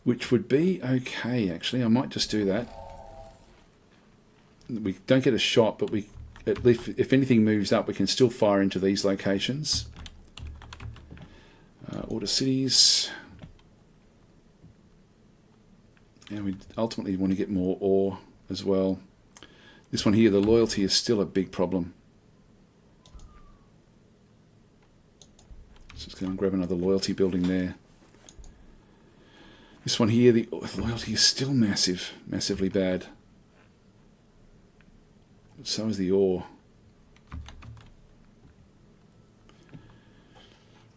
S1: which would be okay, actually. I might just do that. We don't get a shot, but we, at least if anything moves up, we can still fire into these locations. Order cities. And we ultimately want to get more ore as well. This one here, the loyalty is still a big problem. So let's go and grab another loyalty building there. This one here, the loyalty is still massively bad. So is the ore.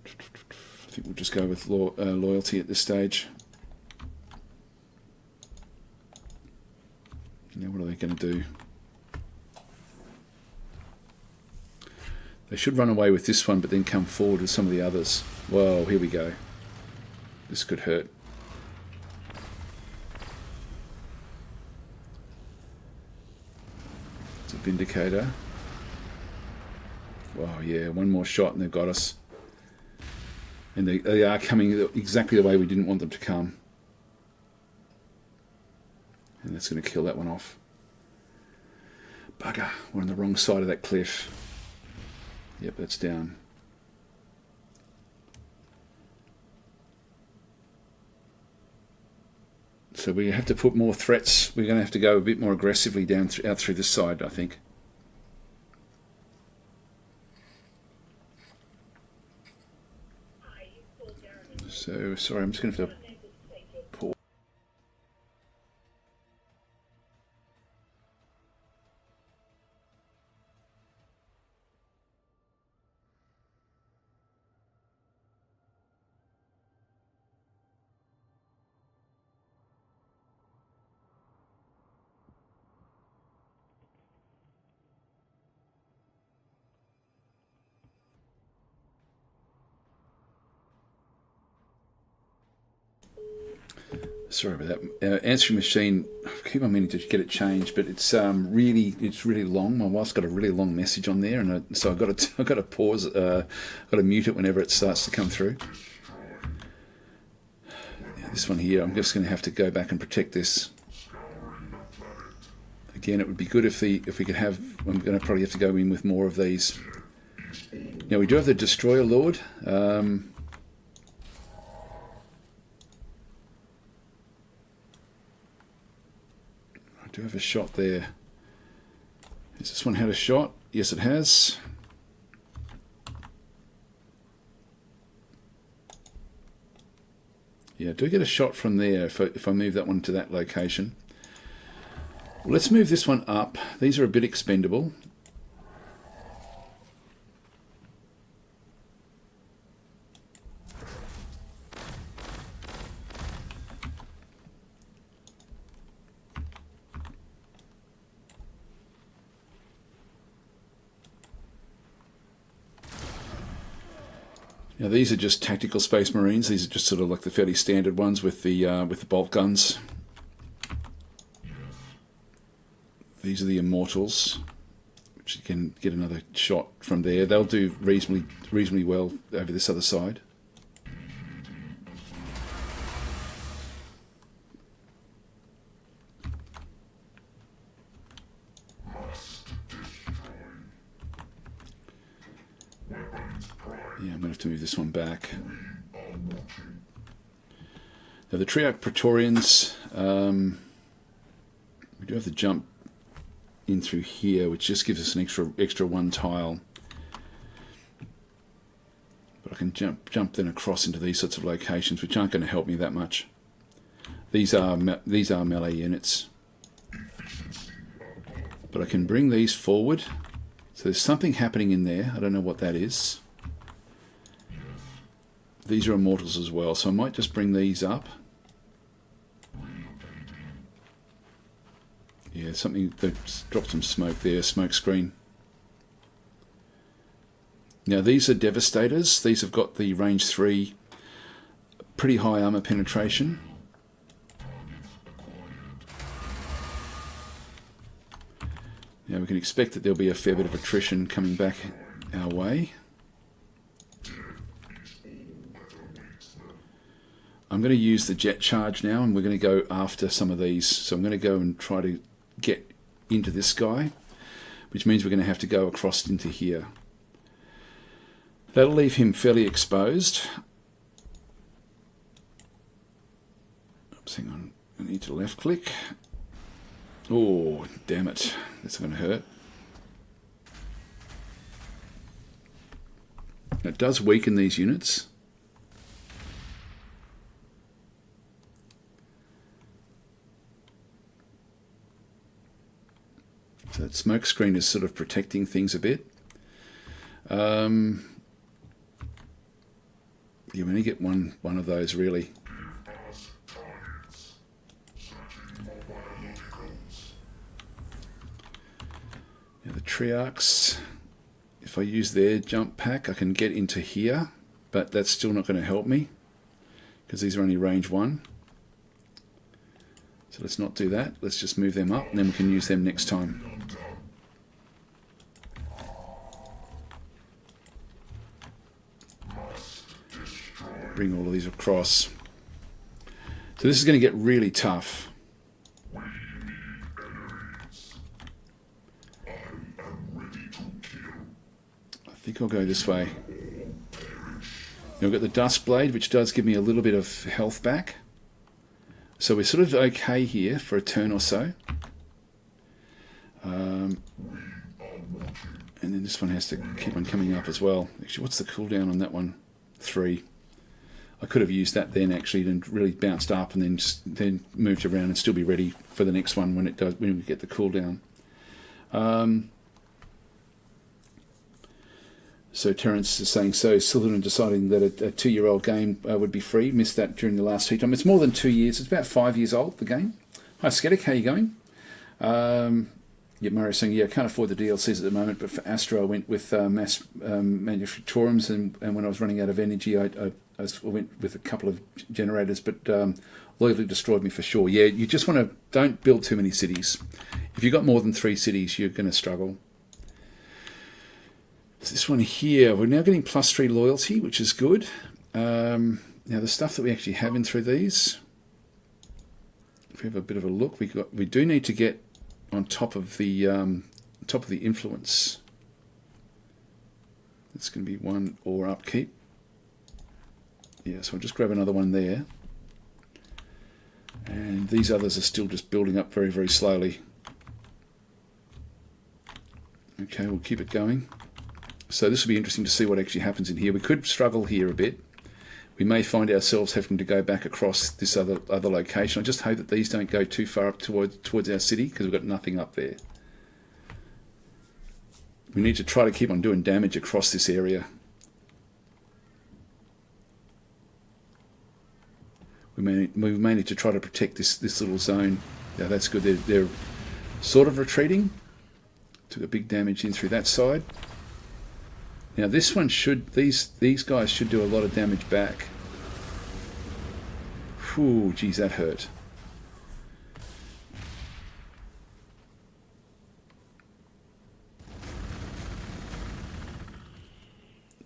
S1: I think we'll just go with loyalty at this stage. Now what are they going to do? They should run away with this one, but then come forward with some of the others. Whoa, here we go. This could hurt. It's a Vindicator. Wow, yeah, one more shot and they've got us. And they are coming exactly the way we didn't want them to come. And that's going to kill that one off. Bugger, we're on the wrong side of that cliff. Yep, that's down. So we have to put more threats. We're going to have to go a bit more aggressively down out through this side, I think. So, sorry, I'm just going to have to pause. Sorry about that. Answering machine. I keep on meaning to get it changed, but it's really long. My wife's got a really long message on there, and so I've got to pause. Got to mute it whenever it starts to come through. Yeah, this one here, I'm just going to have to go back and protect this. Again, it would be good if we could have. I'm going to probably have to go in with more of these. Now we do have the Destroyer Lord. I do have a shot there. Has this one had a shot? Yes, it has. Yeah, do get a shot from there if I move that one to that location. Well, let's move this one up. These are a bit expendable. Now these are just tactical Space Marines. These are just sort of like the fairly standard ones with the bolt guns. These are the Immortals, which you can get another shot from there. They'll do reasonably well over this other side. Yeah, I'm going to have to move this one back. Now the Triarch Praetorians, we do have to jump in through here, which just gives us an extra one tile. But I can jump then across into these sorts of locations, which aren't going to help me that much. These are melee units, but I can bring these forward. So there's something happening in there. I don't know what that is. These are Immortals as well, so I might just bring these up. Yeah, something that dropped some smoke there, smoke screen. Now these are Devastators. These have got the range 3, pretty high armor penetration. Now we can expect that there'll be a fair bit of attrition coming back our way. I'm going to use the jet charge now, and we're going to go after some of these. So I'm going to go and try to get into this guy, which means we're going to have to go across into here. That'll leave him fairly exposed. Oops, hang on. I need to left click. Oh, damn it. That's going to hurt. It does weaken these units. So that smoke screen is sort of protecting things a bit. Yeah, we only get one of those really. Now the Triarchs, if I use their jump pack, I can get into here, but that's still not going to help me because these are only range 1. So let's not do that. Let's just move them up, and then we can use them next time. Bring all of these across. So this is going to get really tough. I think I'll go this way. Now we've got the Dust Blade, which does give me a little bit of health back. So we're sort of okay here for a turn or so. And then this one has to keep on coming up as well. Actually, what's the cooldown on that one? 3. I could have used that then actually and really bounced up and then moved around and still be ready for the next one when we get the cooldown. So Terence is saying, so Slytherin deciding that a 2-year-old game would be free. Missed that during the last heat time. It's more than 2 years. It's about 5 years old, the game. Hi, Sketic, how you going? Yeah, Murray's saying, yeah, I can't afford the DLCs at the moment, but for Astra I went with mass manufacturums, and when I was running out of energy, I went with a couple of generators, but loyalty destroyed me for sure. Yeah, you just want to, don't build too many cities. If you've got more than 3 cities, you're going to struggle. This one here, we're now getting +3 loyalty, which is good. Now the stuff that we actually have in through these, if we have a bit of a look, we do need to get on top of the influence. It's going to be 1 or upkeep. Yeah, so I'll just grab another one there. And these others are still just building up very, very slowly. Okay, we'll keep it going. So this will be interesting to see what actually happens in here. We could struggle here a bit. We may find ourselves having to go back across this other location. I just hope that these don't go too far up towards our city, because we've got nothing up there. We need to try to keep on doing damage across this area. We may need to try to protect this little zone. Yeah, that's good. They're sort of retreating. Took a big damage in through that side. Now this one should, these guys should do a lot of damage back. Whew, geez, that hurt.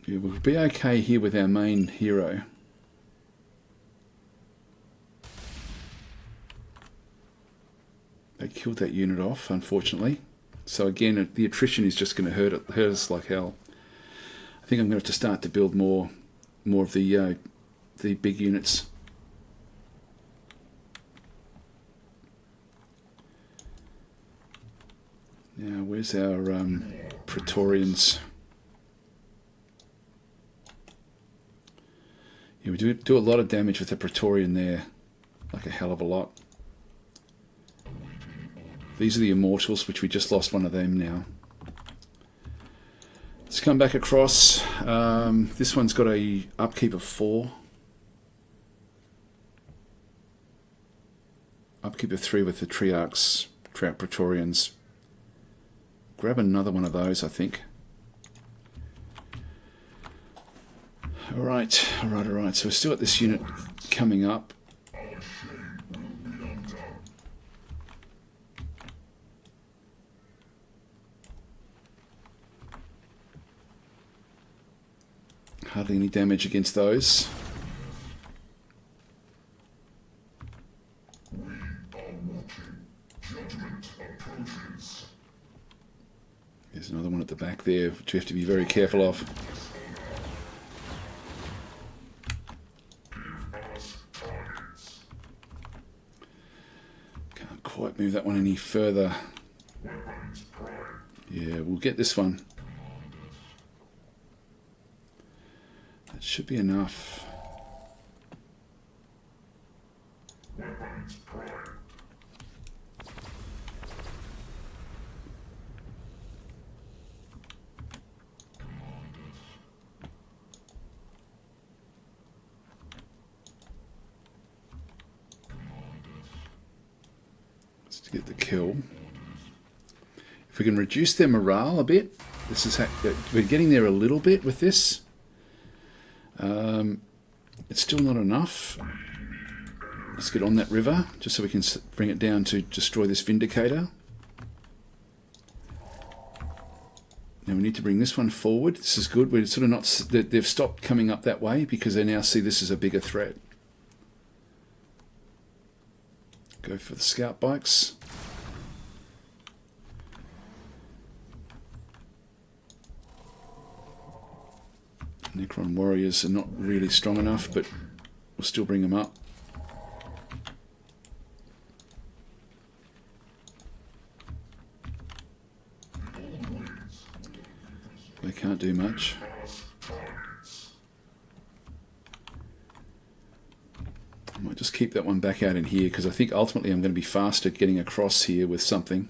S1: Yeah, we'll be okay here with our main hero. They killed that unit off, unfortunately. So again, the attrition is just going to hurt us like hell. I think I'm going to have to start to build more of the big units. Now, where's our Praetorians? Yeah, we do a lot of damage with the Praetorian there, like a hell of a lot. These are the Immortals, which we just lost one of them now. Let's come back across. This one's got a upkeep of 4. Upkeep of 3 with the Triarchs, Praetorians. Grab another one of those, I think. Alright. So we've still got this unit coming up. Hardly any damage against those. There's another one at the back there, which we have to be very careful of. Can't quite move that one any further. Yeah, we'll get this one. That should be enough. Let's get the kill. If we can reduce their morale a bit, this is we're getting there a little bit with this. It's still not enough. Let's get on that river, just so we can bring it down to destroy this Vindicator. Now we need to bring this one forward. This is good. We're sort of not... They've stopped coming up that way because they now see this as a bigger threat. Go for the scout bikes. Necron warriors are not really strong enough, but we'll still bring them up. They can't do much. I might just keep that one back out in here because I think ultimately I'm going to be faster getting across here with something.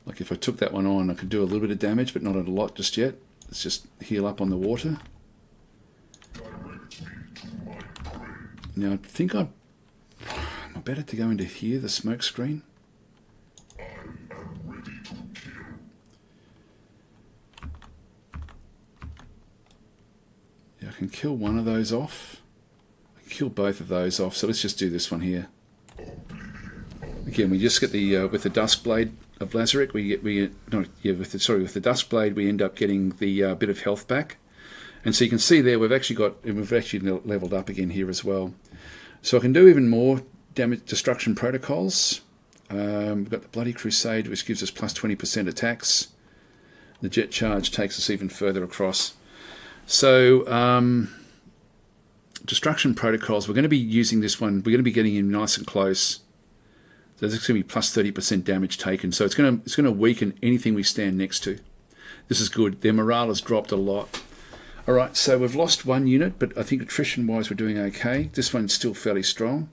S1: Like if I took that one on, I could do a little bit of damage, but not a lot just yet. Let's just heal up on the water. Now I think I'm better to go into here, the smoke screen. Yeah, I can kill one of those off. I can kill both of those off. So let's just do this one here. Again, we just get the with the Duskblade of Lazaric, with the Duskblade we end up getting the bit of health back. And so you can see there we've actually leveled up again here as well. So I can do even more damage destruction protocols. We've got the Bloody Crusade, which gives us plus 20% attacks. The Jet Charge takes us even further across. So destruction protocols, we're going to be using this one. We're going to be getting in nice and close. So there's going to be plus 30% damage taken. So it's going to weaken anything we stand next to. This is good. Their morale has dropped a lot. All right, so we've lost one unit, but I think attrition-wise we're doing okay. This one's still fairly strong.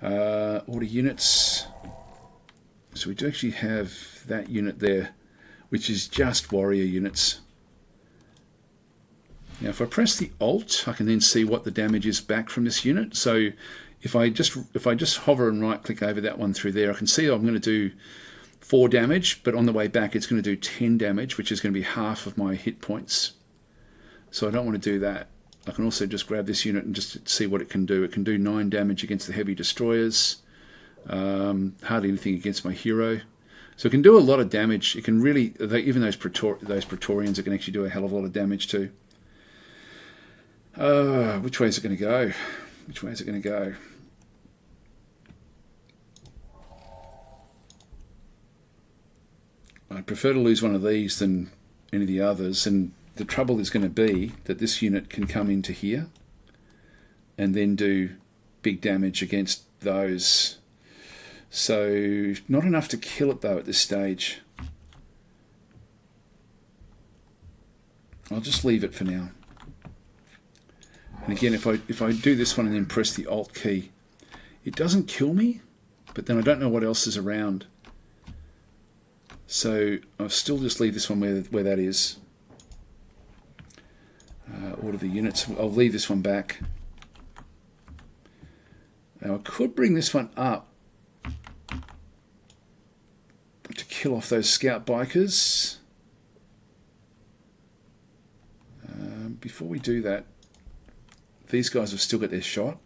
S1: Order units. So we do actually have that unit there, which is just warrior units. Now, if I press the Alt, I can then see what the damage is back from this unit. So if I just hover and right-click over that one through there, I can see I'm going to do 4 damage, but on the way back it's going to do 10 damage, which is going to be half of my hit points. So I don't want to do that. I can also just grab this unit and just see what it can do. It can do 9 damage against the heavy destroyers. Hardly anything against my hero. So it can do a lot of damage. It can really, even those Praetorians, it can actually do a hell of a lot of damage too. Which way is it going to go? Which way is it going to go? I'd prefer to lose one of these than any of the others, and the trouble is going to be that this unit can come into here and then do big damage against those. So not enough to kill it though at this stage. I'll just leave it for now. And again, if I do this one and then press the Alt key, it doesn't kill me, but then I don't know what else is around. So I'll still just leave this one where that is. Order the units. I'll leave this one back. Now I could bring this one up to kill off those scout bikers. Before we do that, these guys have still got their shot.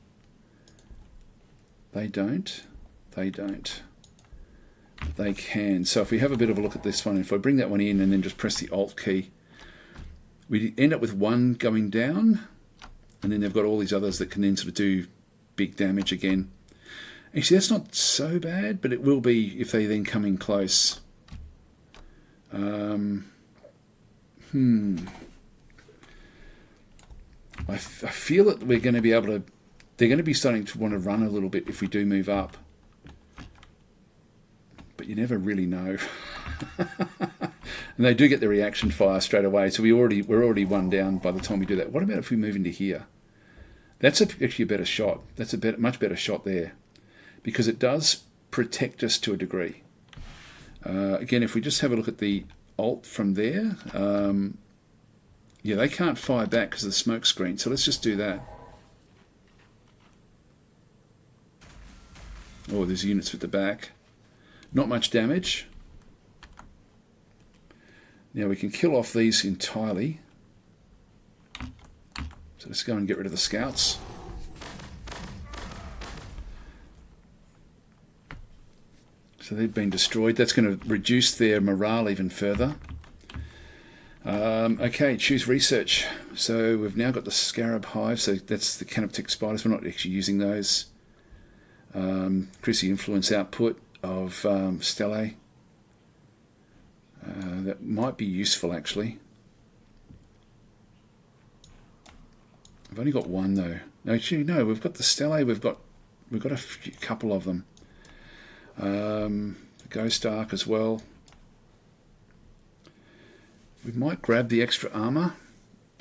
S1: They don't. They don't. They can. So if we have a bit of a look at this one, if I bring that one in and then just press the Alt key, we end up with one going down, and then they've got all these others that can then sort of do big damage again. Actually, that's not so bad, but it will be if they then come in close. I feel that we're going to be able to... They're going to be starting to want to run a little bit if we do move up. But you never really know. And they do get the reaction fire straight away, so we're already one down by the time we do that. What about if we move into here? That's actually a better shot. That's a much better shot there, because it does protect us to a degree. Again, if we just have a look at the Alt from there, yeah, they can't fire back because of the smoke screen. So let's just do that. Oh, there's units at the back. Not much damage. Now we can kill off these entirely. So So let's go and get rid of the scouts. So they've been destroyed. That's going to reduce their morale even further. Okay, choose research. So we've now got the scarab hive. So that's the canoptic spiders. We're not actually using those. Increase the influence output of stellae. That might be useful actually. I've only got one though. No, actually, no. We've got the stellae. We've got a couple of them. The Ghost Ark as well. We might grab the extra armour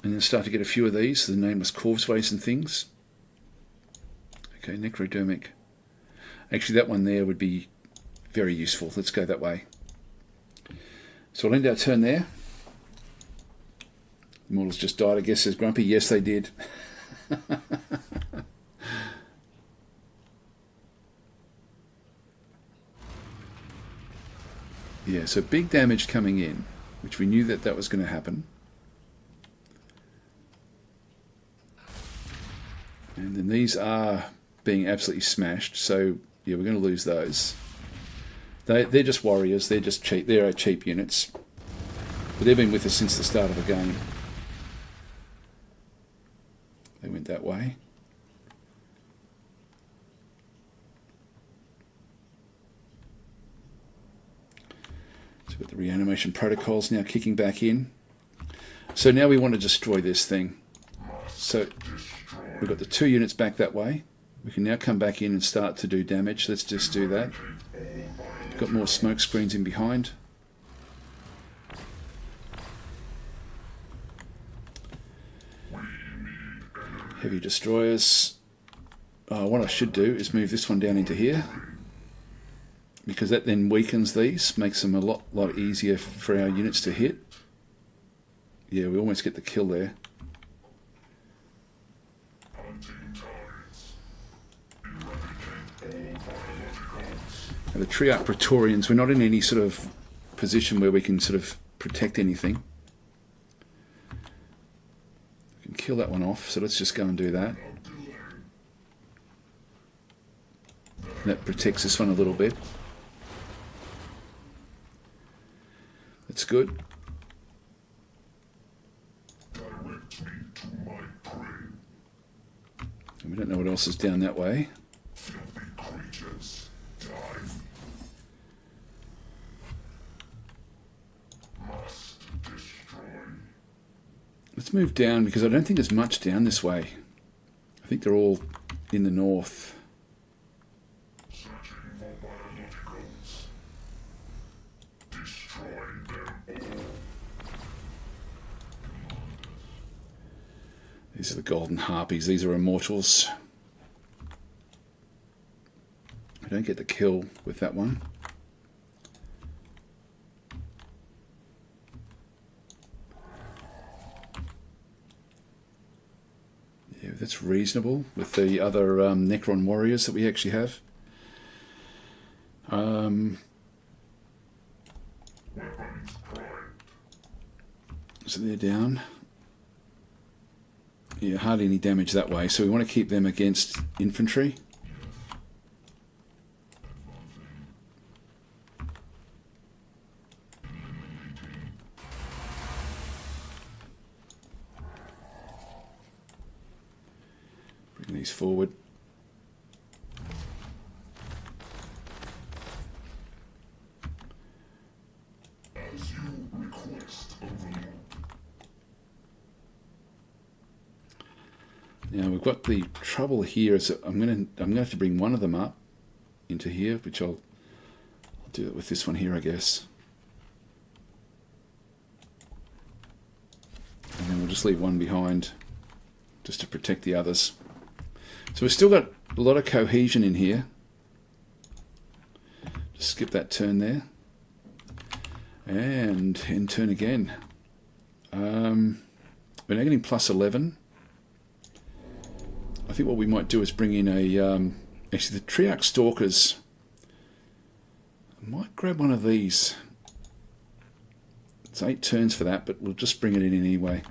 S1: and then start to get a few of these, the nameless causeways and things. Okay, necrodermic. Actually, that one there would be very useful. Let's go that way. So we'll end our turn there. The models just died, I guess, says Grumpy. Yes, they did. Yeah, so big damage coming in, which we knew that was going to happen. And then these are being absolutely smashed, so yeah, we're going to lose those. They're just warriors, they're just cheap, they're cheap units. But they've been with us since the start of the game. They went that way. So we've got the reanimation protocols now kicking back in. So now we want to destroy this thing. So we've got the 2 units back that way. We can now come back in and start to do damage. Let's just do that. Got more smoke screens in behind. Heavy destroyers. What I should do is move this one down into here, because that then weakens these, makes them a lot easier for our units to hit. Yeah, we almost get the kill there. Now the Triarch Praetorians, we're not in any sort of position where we can sort of protect anything. We can kill that one off, so let's just go and do that. That protects this one a little bit. That's good. And we don't know what else is down that way. Let's move down, because I don't think there's much down this way. I think they're all in the north. These are the golden harpies. These are immortals. I don't get the kill with that one. Yeah, that's reasonable with the other Necron warriors that we actually have. So they're down. Yeah, hardly any damage that way, so we want to keep them against infantry. Bring these forward. Now we've got the trouble here is that I'm gonna have to bring one of them up into here, which I'll do it with this one here, I guess. And then we'll just leave one behind just to protect the others. So we've still got a lot of cohesion in here. Just skip that turn there. And end turn again. We're now getting plus 11. I think what we might do is bring in a... actually, the Triarch Stalkers. I might grab one of these. It's 8 turns for that, but we'll just bring it in anyway.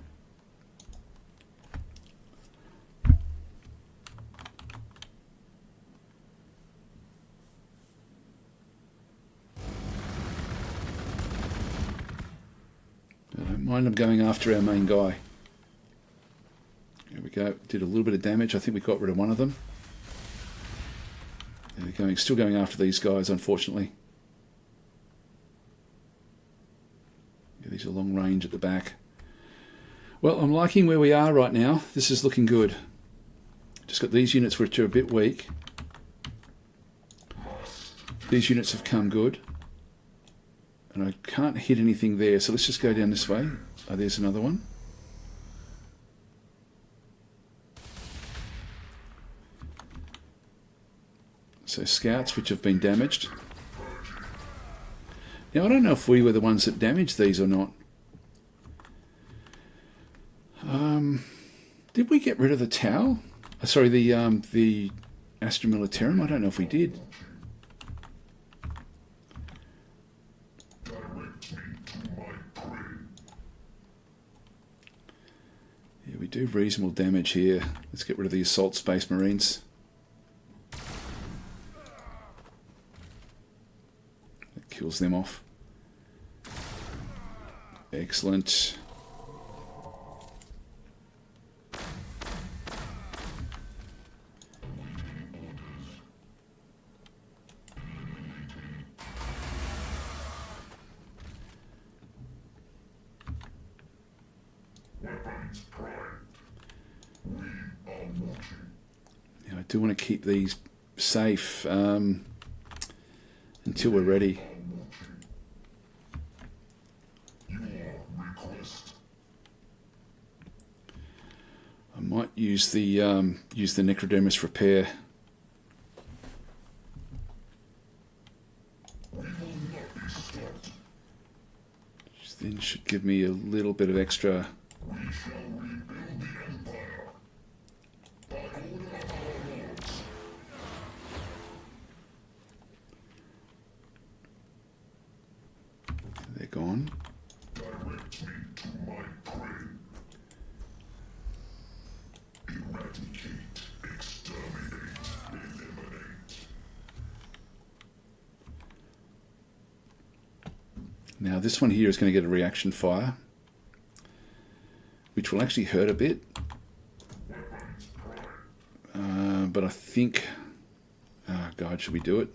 S1: Don't mind them going after our main guy. There we go. Did a little bit of damage. I think we got rid of one of them. They're going, still going after these guys, unfortunately. Yeah, these are long range at the back. Well, I'm liking where we are right now. This is looking good. Just got these units which are a bit weak. These units have come good. And I can't hit anything there, so let's just go down this way. Oh, there's another one. So scouts which have been damaged. Now I don't know if we were the ones that damaged these or not. Did we get rid of the Tau? Sorry, the Astra Militarum? I don't know if we did. Yeah, we do reasonable damage here. Let's get rid of the Assault Space Marines. That kills them off. Excellent. Now I do want to keep these safe until we're ready. I might use the Necrodermis repair. Which then should give me a little bit of extra. They're gone. Now this one here is going to get a reaction fire, which will actually hurt a bit. But I think, oh God, should we do it?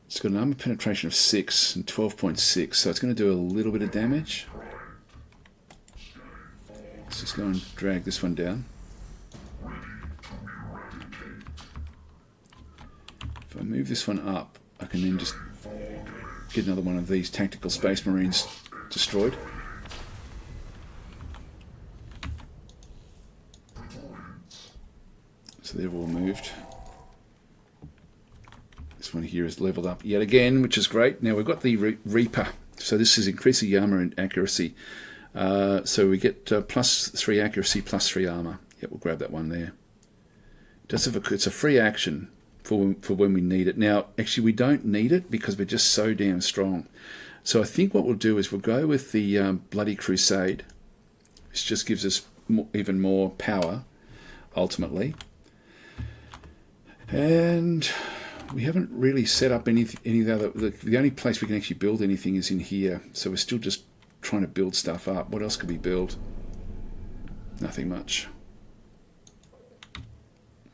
S1: It's got an armor penetration of 6 and 12.6, so it's going to do a little bit of damage. Let's just go and drag this one down. If I move this one up, I can then just get another one of these tactical space marines destroyed. So they've all moved. This one here is leveled up yet again, which is great. Now we've got the Reaper. So this is increasing the armor and accuracy. So we get +3 accuracy, +3 armor. Yep, we'll grab that one there. It's a free action for when we need it. Now, actually, we don't need it because we're just so damn strong. So I think what we'll do is we'll go with the Bloody Crusade, which just gives us even more power, ultimately. And we haven't really set up any of the other. The only place we can actually build anything is in here. So we're still just trying to build stuff up. What else could we build? Nothing much.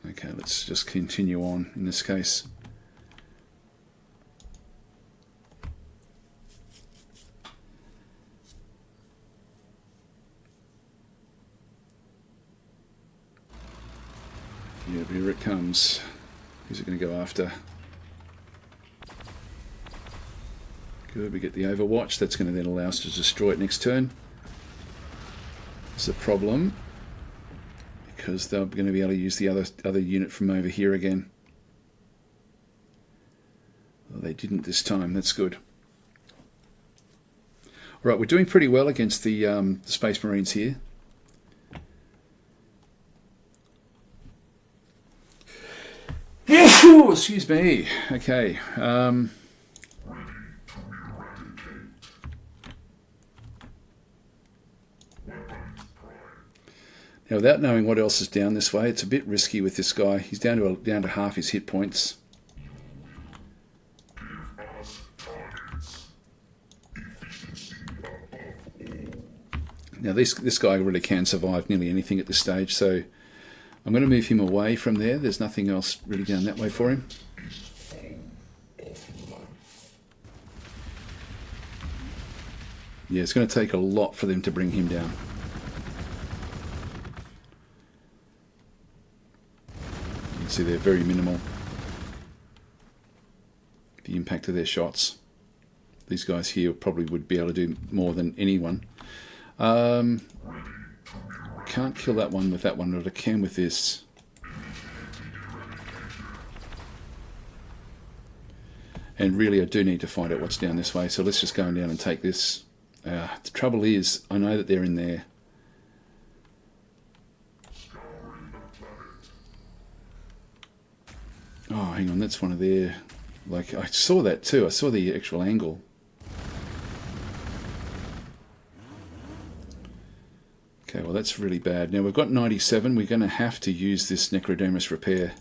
S1: Okay, let's just continue on in this case. Yeah, here it comes. Who's it going to go after? Good, we get the Overwatch. That's going to then allow us to destroy it next turn. It's a problem because they're going to be able to use the other unit from over here again. Well, they didn't this time. That's good. All right, we're doing pretty well against the Space Marines here. Excuse me. Okay. Now, without knowing what else is down this way, it's a bit risky with this guy. He's down to half his hit points. Now this guy really can survive nearly anything at this stage, so I'm going to move him away from there. There's nothing else really down that way for him. Yeah, it's going to take a lot for them to bring him down. You can see they're very minimal. The impact of their shots. These guys here probably would be able to do more than anyone. Can't kill that one with that one, but I can with this. And really I do need to find out what's down this way, so let's just go down and take this. The trouble is, I know that they're in there. Oh, hang on, that's one of their... Like, I saw that too. I saw the actual angle. Okay, well that's really bad. Now we've got 97. We're going to have to use this Necrodermis repair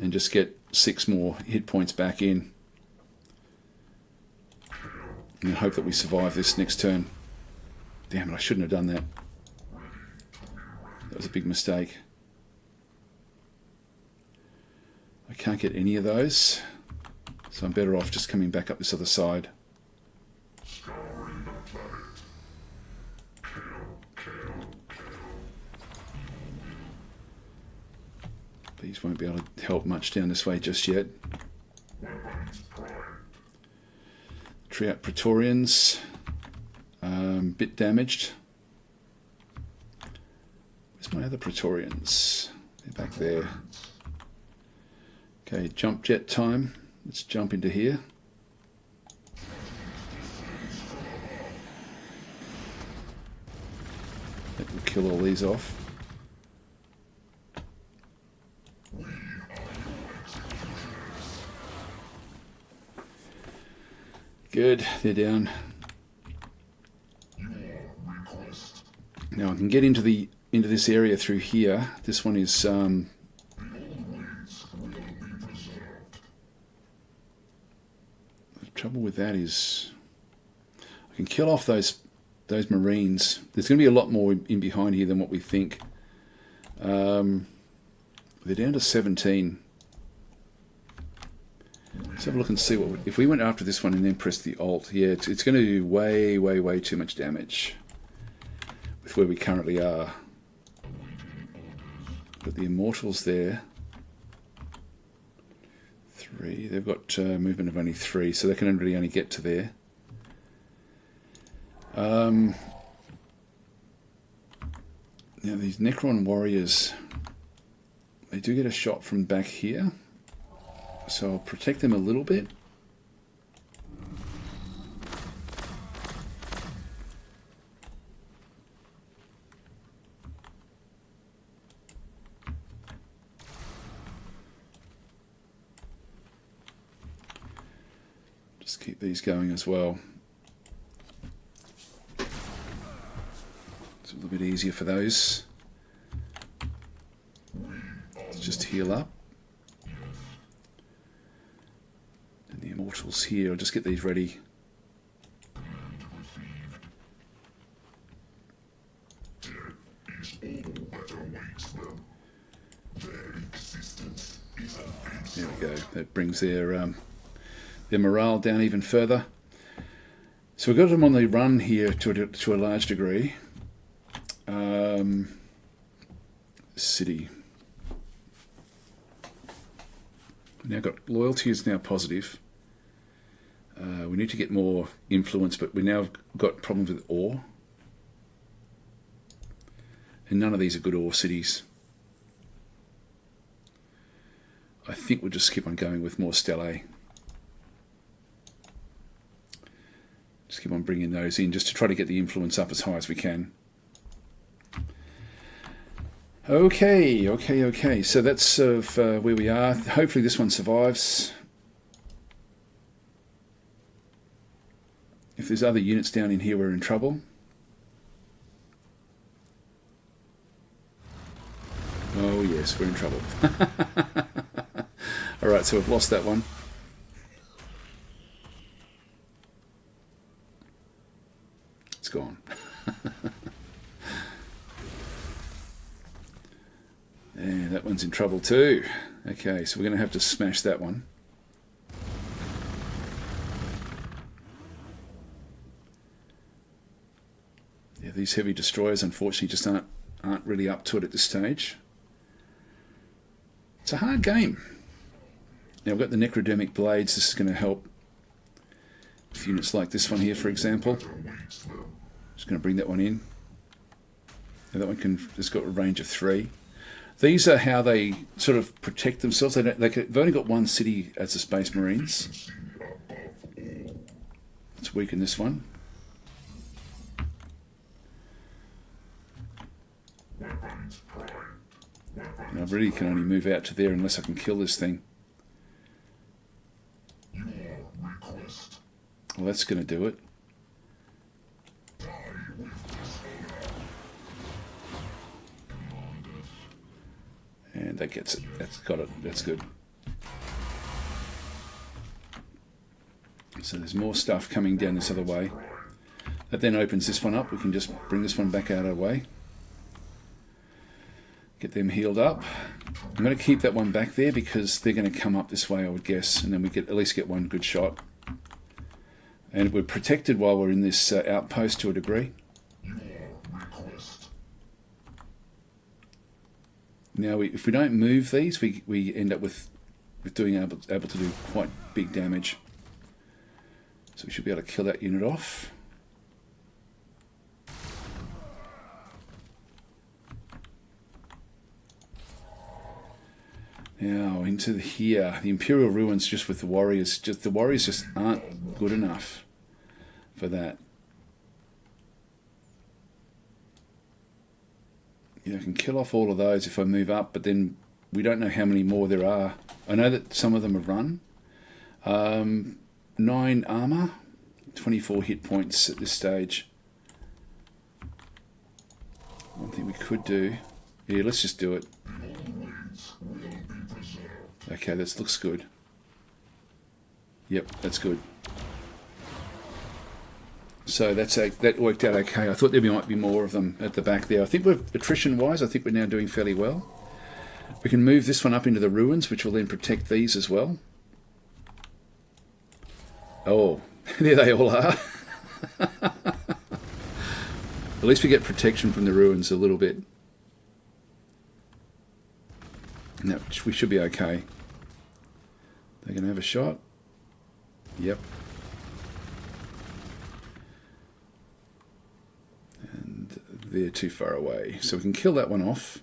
S1: and just get 6 more hit points back in. And hope that we survive this next turn. Damn it, I shouldn't have done that. That was a big mistake. I can't get any of those, so I'm better off just coming back up this other side. These won't be able to help much down this way just yet. Triat Praetorians, bit damaged. Where's my other Praetorians? They're back there. Okay, jump jet time. Let's jump into here. That will kill all these off. Good, they're down. Now I can get into this area through here. This one is the trouble with that is I can kill off those Marines. There's going to be a lot more in behind here than what we think. They're down to 17. Let's have a look and see what if we went after this one and then pressed the Alt. Yeah, it's going to do way too much damage with where we currently are. But the Immortals there, 3. They've got movement of only 3, so they can really only get to there. Now these Necron warriors, they do get a shot from back here. So I'll protect them a little bit. Just keep these going as well. It's a little bit easier for those. Let's just heal up. The Immortals here, I'll just get these ready. There we go, that brings their morale down even further. So we've got them on the run here to a large degree. City. We've now got loyalty is now positive. We need to get more influence, but we now got problems with ore. And none of these are good ore cities. I think we'll just keep on going with more stellae. Just keep on bringing those in, just to try to get the influence up as high as we can. Okay. So that's sort of where we are. Hopefully this one survives. If there's other units down in here, we're in trouble. Oh yes, we're in trouble. Alright, so we've lost that one. It's gone. Yeah, that one's in trouble too. Okay, so we're going to have to smash that one. Yeah, these heavy destroyers unfortunately just aren't really up to it at this stage. It's a hard game. Now, I've got the necrodermic blades. This is going to help with units like this one here, for example. Just going to bring that one in. Now that one has got a range of 3. These are how they sort of protect themselves. They've only got one city as the Space Marines. Let's weaken this one. And I really can only move out to there unless I can kill this thing. Well, that's going to do it. And that gets it. That's got it. That's good. So there's more stuff coming down this other way. That then opens this one up. We can just bring this one back out of the way. Get them healed up. I'm going to keep that one back there because they're going to come up this way, I would guess, and then we get at least get one good shot. And we're protected while we're in this outpost to a degree. Now, if we don't move these, we end up with doing able to do quite big damage. So we should be able to kill that unit off. Now into here, the Imperial Ruins just with the warriors. The warriors just aren't good enough for that. Yeah, I can kill off all of those if I move up, but then we don't know how many more there are. I know that some of them have run. 9 armor, 24 hit points at this stage. One thing we could do... Yeah, let's just do it. Okay, that looks good. Yep, that's good. So that worked out okay. I thought there might be more of them at the back there. I think attrition-wise, I think we're now doing fairly well. We can move this one up into the ruins, which will then protect these as well. Oh, there they all are. At least we get protection from the ruins a little bit. No, we should be okay. They're going to have a shot. Yep. And they're too far away. So we can kill that one off.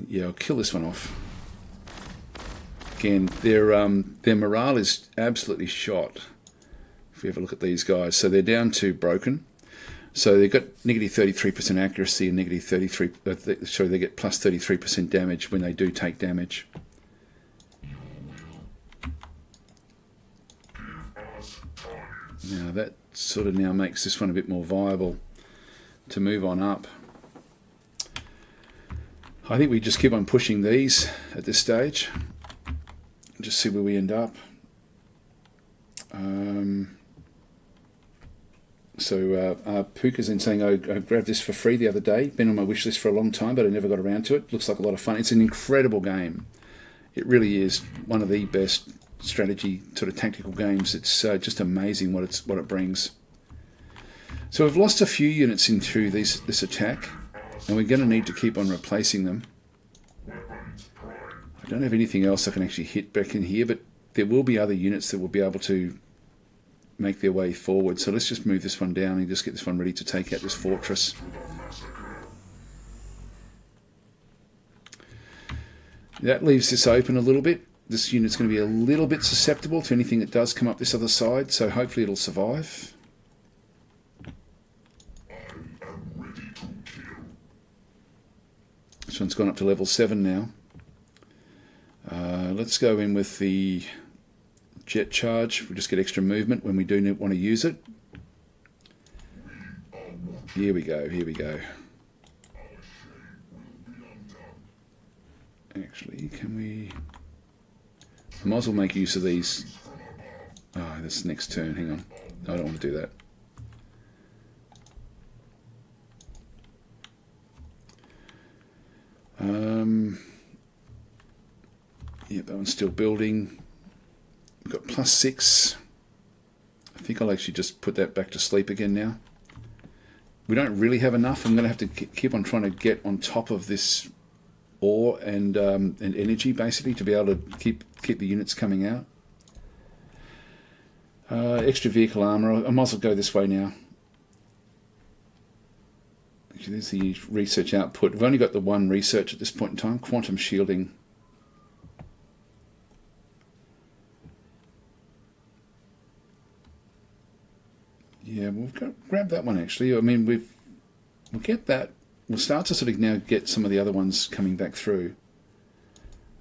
S1: Yeah, I'll kill this one off. Again, their morale is absolutely shot. If we have a look at these guys. So they're down to broken. So they've got negative 33% accuracy and negative 33... sorry, they get plus 33% damage when they do take damage. Now that sort of now makes this one a bit more viable to move on up. I think we just keep on pushing these at this stage. Just see where we end up. Puka's in saying, I grabbed this for free the other day. Been on my wish list for a long time, but I never got around to it. Looks like a lot of fun. It's an incredible game. It really is one of the best strategy sort of tactical games. It's just amazing what it brings. So we've lost a few units in through this attack, and we're going to need to keep on replacing them. I don't have anything else I can actually hit back in here, but there will be other units that will be able to make their way forward. So let's just move this one down and just get this one ready to take out this fortress. That leaves this open a little bit. This unit's going to be a little bit susceptible to anything that does come up this other side, so hopefully it'll survive. This one's gone up to level 7 now. Let's go in with the jet charge. We'll just get extra movement when we do want to use it. Here we go, here we go. Actually, can we... I might as well make use of these. Oh, that's next turn, hang on. No, I don't want to do that. Yeah, that one's still building. We've got +6. I think I'll actually just put that back to sleep again now. We don't really have enough. I'm going to have to keep on trying to get on top of this ore and energy, basically, to be able to keep the units coming out. Extra vehicle armor. I might as well go this way now. Actually, there's the research output. We've only got the one research at this point in time. Quantum shielding. Yeah, we'll grab that one actually. I mean, we'll get that. We'll start to sort of now get some of the other ones coming back through.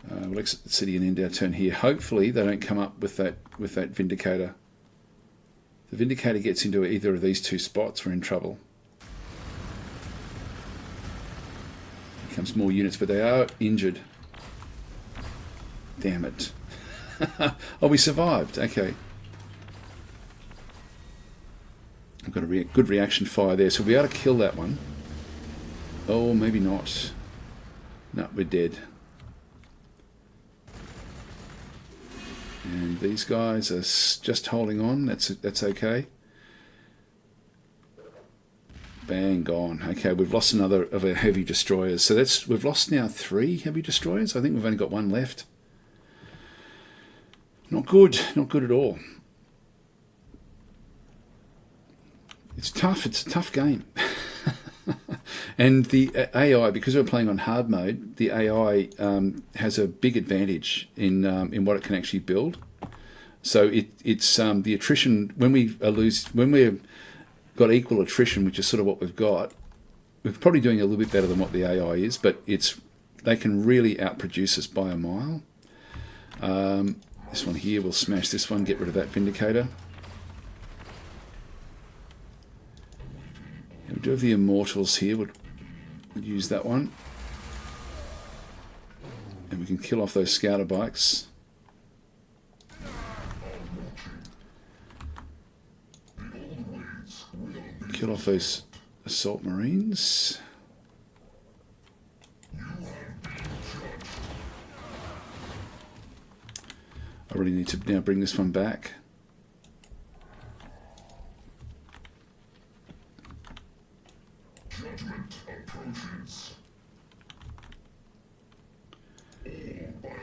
S1: We'll exit the city and end our turn here. Hopefully they don't come up with that Vindicator. If the Vindicator gets into either of these two spots, we're in trouble. Here comes more units, but they are injured. Damn it. Oh, we survived. Okay. I've got a good reaction fire there, so we'll be able to kill that one. Oh, maybe not. No, we're dead. And these guys are just holding on. That's okay. Bang, gone. Okay, we've lost another of our heavy destroyers. So we've lost now 3 heavy destroyers. I think we've only got 1 left. Not good. Not good at all. It's tough. It's a tough game. And the AI, because we're playing on hard mode, the AI has a big advantage in what it can actually build. So it's the attrition when we've got equal attrition, which is sort of what we've got. We're probably doing a little bit better than what the AI is, but they can really outproduce us by a mile. This one here, we'll smash this one, get rid of that Vindicator. We do have the Immortals here. We'll use that one. And we can kill off those scouter bikes. Kill off those assault marines. I really need to now bring this one back.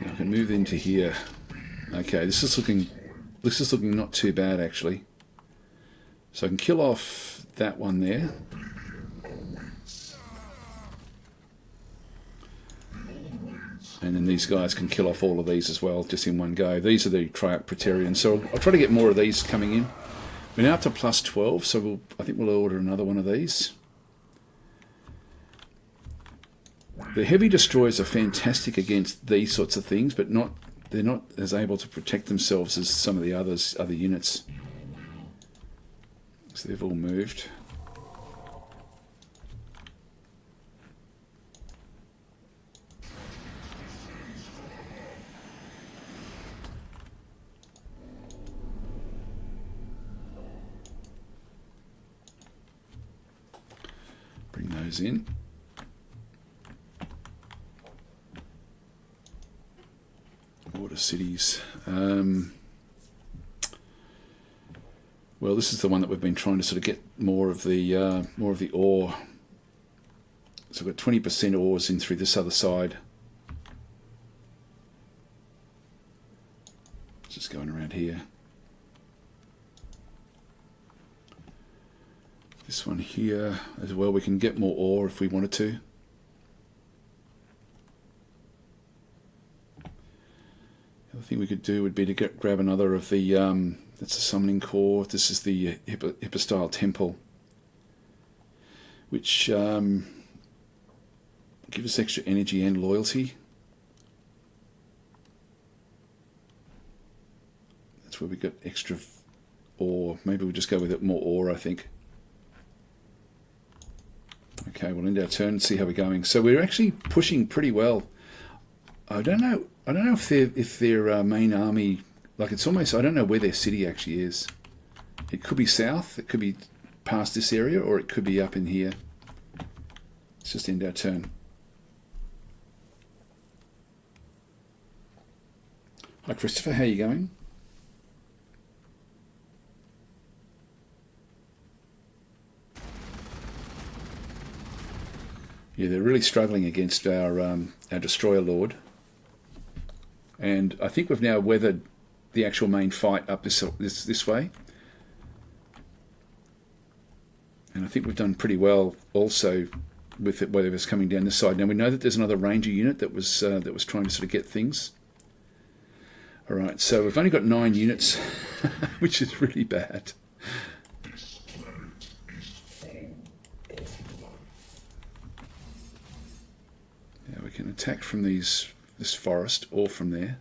S1: Now I can move into here. Okay, this is looking not too bad actually. So I can kill off that one there. And then these guys can kill off all of these as well, just in one go. These are the Triarch Praetorians, so I'll try to get more of these coming in. We're now up to +12, so I think we'll order another one of these. The heavy destroyers are fantastic against these sorts of things, but they're not as able to protect themselves as some of the other units. So they've all moved. Bring those in. Water cities. Well, this is the one that we've been trying to sort of get more of the ore. So we've got 20% ores in through this other side. Just going around here. This one here as well. We can get more ore if we wanted to. The other thing we could do would be to grab another of the, that's a summoning core. This is the Hypostyle Temple, which gives us extra energy and loyalty. That's where we got extra ore. Maybe we'll just go with it more ore, I think. Okay, we'll end our turn and see how we're going. So we're actually pushing pretty well. I don't know if their main army, like it's almost, I don't know where their city actually is. It could be south, it could be past this area, or it could be up in here. Let's just end our turn. Hi Christopher, how are you going? Yeah, they're really struggling against our Destroyer Lord. And I think we've now weathered the actual main fight up this way. And I think we've done pretty well also with it, whatever's coming down this side. Now we know that there's another Ranger unit that was trying to sort of get things. All right, so we've only got 9 units, which is really bad. Yeah, we can attack from this forest or from there.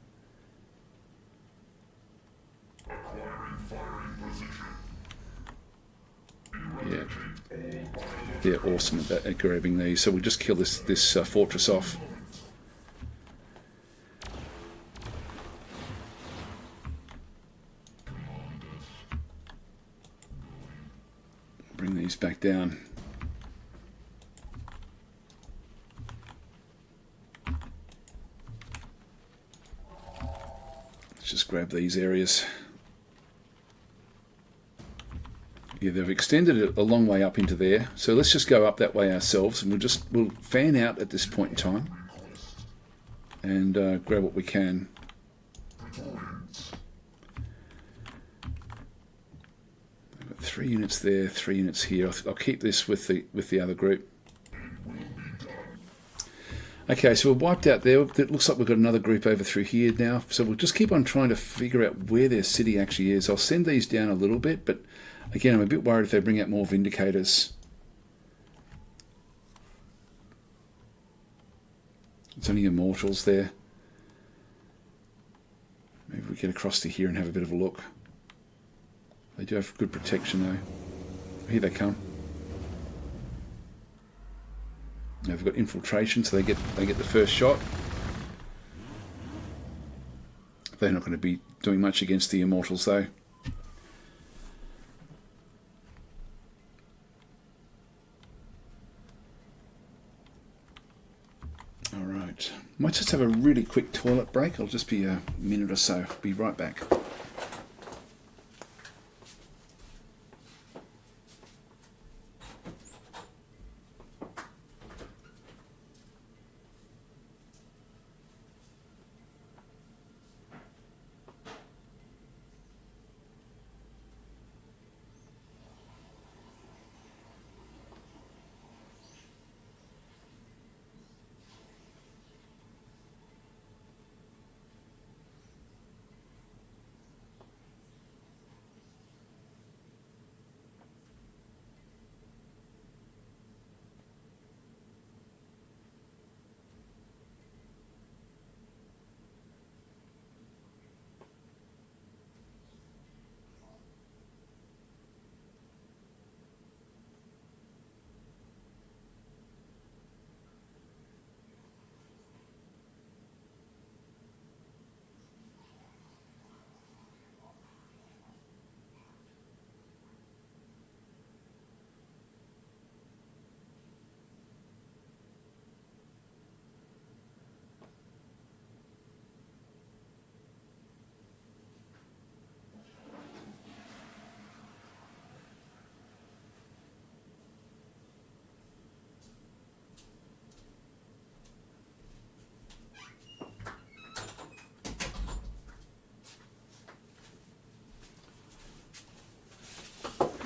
S1: Yeah, they're awesome at grabbing these. So we'll just kill this fortress off. Bring these back down. Let's just grab these areas. Yeah, they've extended it a long way up into there. So let's just go up that way ourselves, and we'll fan out at this point in time and grab what we can. I've got 3 units there, 3 units here. I'll keep this with the other group. Okay, so we've wiped out there. It looks like we've got another group over through here now. So we'll just keep on trying to figure out where their city actually is. I'll send these down a little bit, but again, I'm a bit worried if they bring out more Vindicators. It's only Immortals there. Maybe we get across to here and have a bit of a look. They do have good protection though. Here they come. They've got infiltration, so they get the first shot. They're not going to be doing much against the Immortals though. Alright, might just have a really quick toilet break. I'll just be a minute or so. Be right back.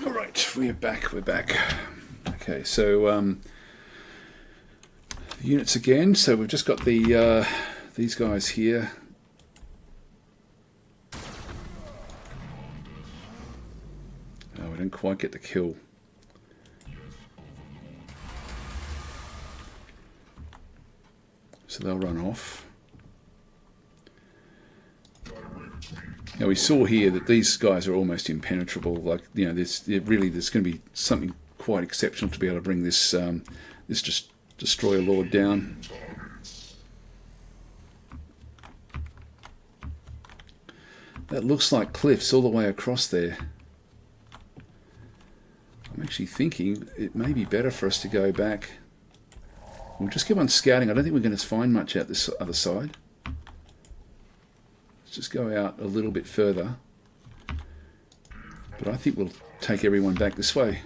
S1: Alright, we're back. Okay, so units again. So we've just got these guys here. Oh, we didn't quite get the kill. So they'll run off. Now we saw here that these guys are almost impenetrable. Like, you know, there's going to be something quite exceptional to be able to bring this this Destroyer Lord down. That looks like cliffs all the way across there. I'm actually thinking it may be better for us to go back. We'll just keep on scouting. I don't think we're going to find much out this other side. just go out a little bit further. But I think we'll take everyone back this way.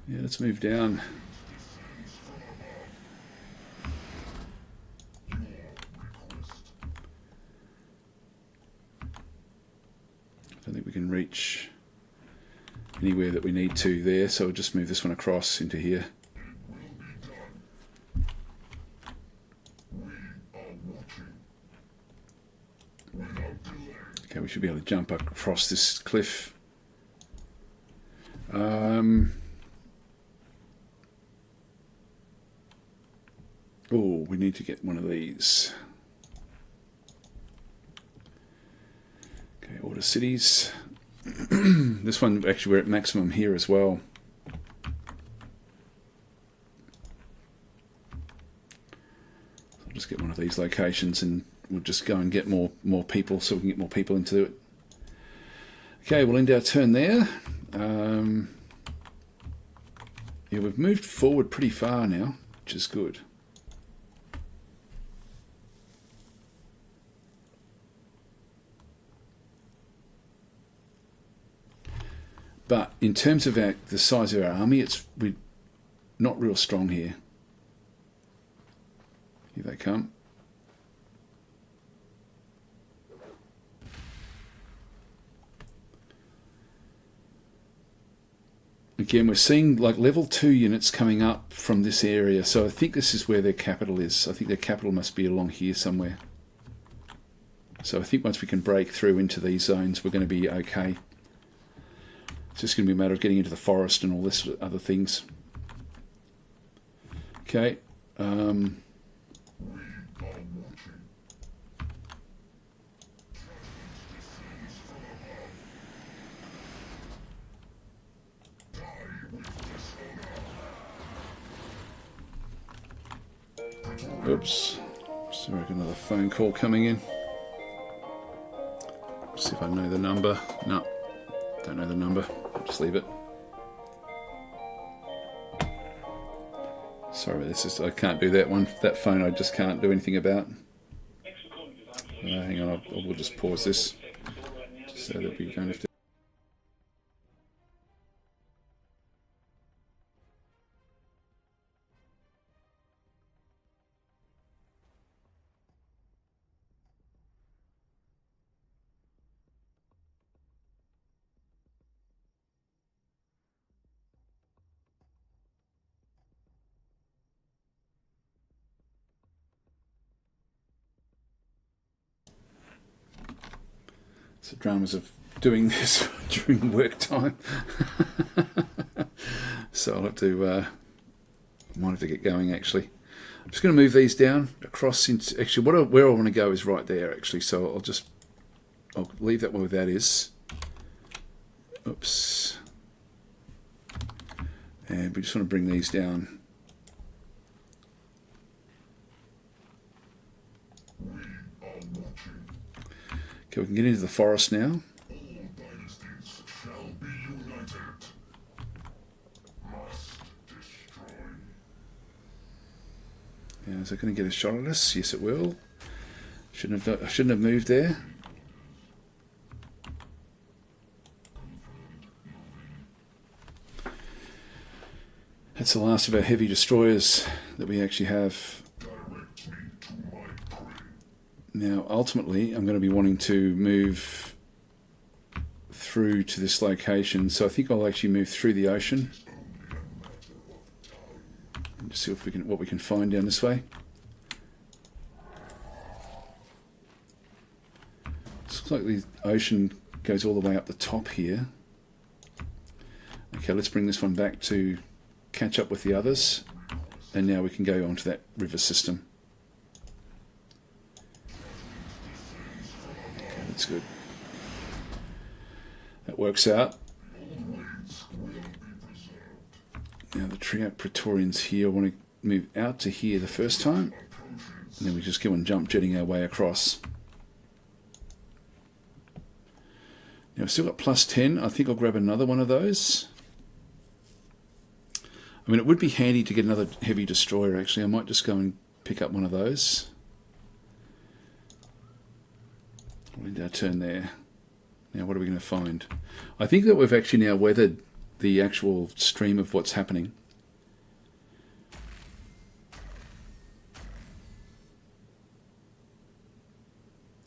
S1: Yeah, let's move down. I don't think we can reach anywhere that we need to there, so we'll just move this one across into here. Okay, we should be able to jump across this cliff. Oh, we need to get one of these. Okay, order cities. This one, actually, we're at maximum here as well. I'll just get one of these locations and we'll just go and get more people so we can get more people into it. Okay, we'll end our turn there. Yeah, we've moved forward pretty far now, which is good. But in terms of the size of our army, we're not real strong here. Here they come. Again, we're seeing like level 2 units coming up from this area, so I think this is where their capital is. I think their capital must be along here somewhere. So I think once we can break through into these zones, we're going to be okay. It's just going to be a matter of getting into the forest and all this other things. Okay. Oops. Sorry, I've got another phone call coming in. See if I know the number. No, don't know the number. I'll just leave it. Sorry, I can't do that one. That phone I just can't do anything about. Hang on, we'll just pause this. Just so that we don't have to. It's the dramas of doing this during work time. So I'll have to, might have to get going actually. I'm just going to move these down across into, actually where I want to go is right there actually, so I'll leave that where that is. Oops. And we just want to bring these down. Okay, we can get into the forest now. Yeah, is it going to get a shot at us? Yes, it will. I shouldn't have moved there. That's the last of our heavy destroyers that we actually have. Now, ultimately, I'm going to be wanting to move through to this location, so I think I'll actually move through the ocean and just see if what we can find down this way. Looks like the ocean goes all the way up the top here. Okay, let's bring this one back to catch up with the others, and now we can go onto that river system. That's good. That works out. Now the Triac Praetorians here, I want to move out to here the first time, and then we just go and jump jetting our way across. Now I've still got plus 10. I think I'll grab another one of those. I mean, it would be handy to get another heavy destroyer, actually. I might just go and pick up one of those. We'll end our turn there. Now, what are we going to find? I think that we've actually now weathered the actual stream of what's happening.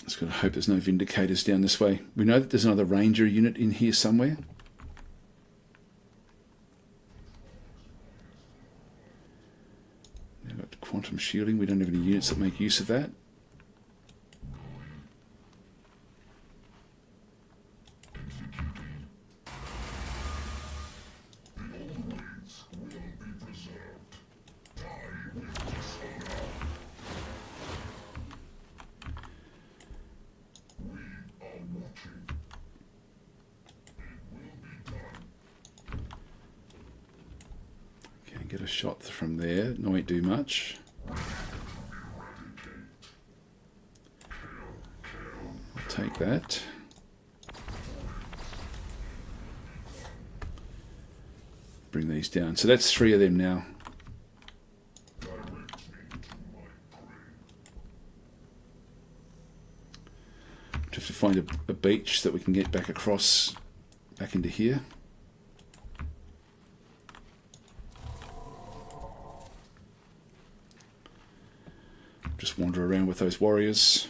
S1: Just got to hope there's no Vindicators down this way. We know that there's another Ranger unit in here somewhere. We've got quantum shielding. We don't have any units that make use of that. Get a shot from there. No, won't do much. I'll take that. Bring these down. So that's 3 of them now. Just have to find a beach that we can get back across, back into here. Just wander around with those warriors.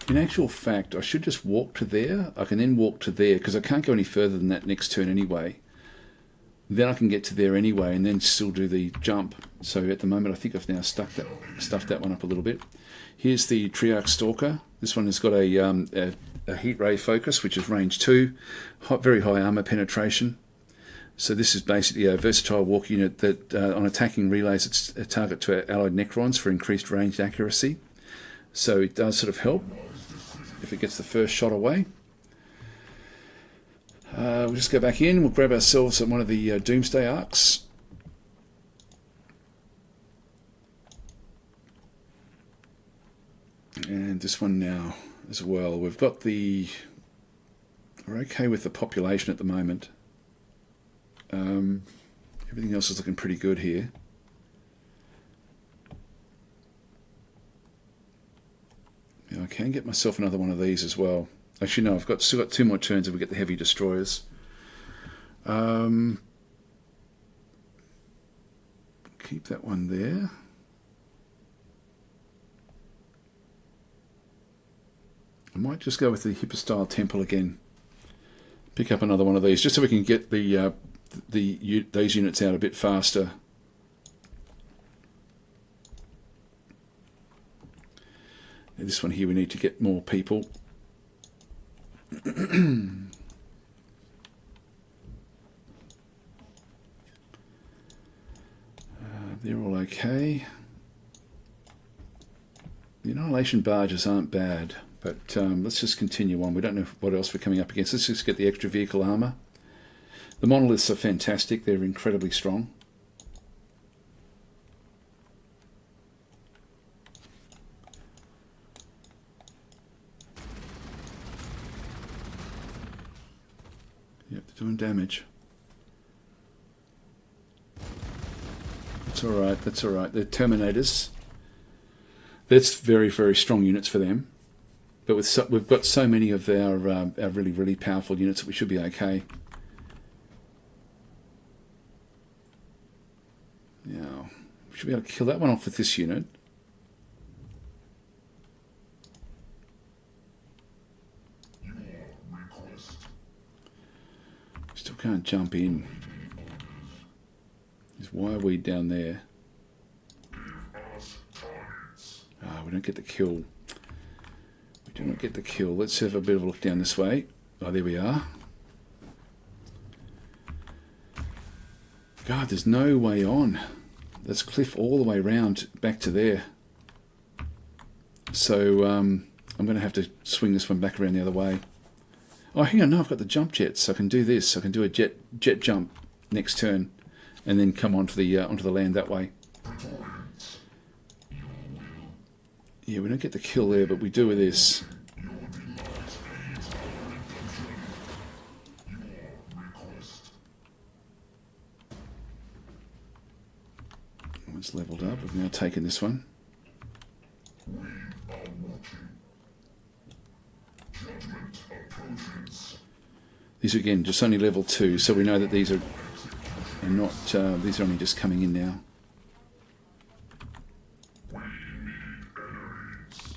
S1: In actual fact, I should just walk to there. I can then walk to there because I can't go any further than that next turn anyway. Then I can get to there anyway and then still do the jump. So at the moment I think I've now stuffed that one up a little bit. Here's the Triarch Stalker. This one has got a heat ray focus, which is range 2, very high armor penetration. So this is basically a versatile walk unit that on attacking relays it's a target to allied Necrons for increased ranged accuracy. So it does sort of help if it gets the first shot away. We'll just go back in, we'll grab ourselves one of the Doomsday Arcs. And this one now as well. We've got the... We're okay with the population at the moment. Everything else is looking pretty good here. Yeah, I can get myself another one of these as well. Actually, no, still got 2 more turns if we get the heavy destroyers. Keep that one there. I might just go with the Hyperstyle Temple again. Pick up another one of these, just so we can get these units out a bit faster. And this one here, we need to get more people. They're all okay. The Annihilation barges aren't bad, but let's just continue on. We don't know what else we're coming up against. Let's just get the extra vehicle armor. The monoliths are fantastic. They're incredibly strong. Yep, they're doing damage. That's alright, that's alright. They're Terminators. That's very, very strong units for them. But we've got so many of our really, really powerful units that we should be okay. Now, we should be able to kill that one off with this unit. Still can't jump in. There's wireweed down there. Ah, we don't get the kill. We do not get the kill. Let's have a bit of a look down this way. Oh, there we are. God, there's no way on. That's cliff all the way round back to there. So I'm going to have to swing this one back around the other way. Oh, hang on, no, I've got the jump jets. I can do this. I can do a jet jump. next turn, and then come onto the land that way. Yeah, we don't get the kill there, but we do with this. It's leveled up. We've now taken this one. These are again just only level 2, so we know that these are not. These are only just coming in now.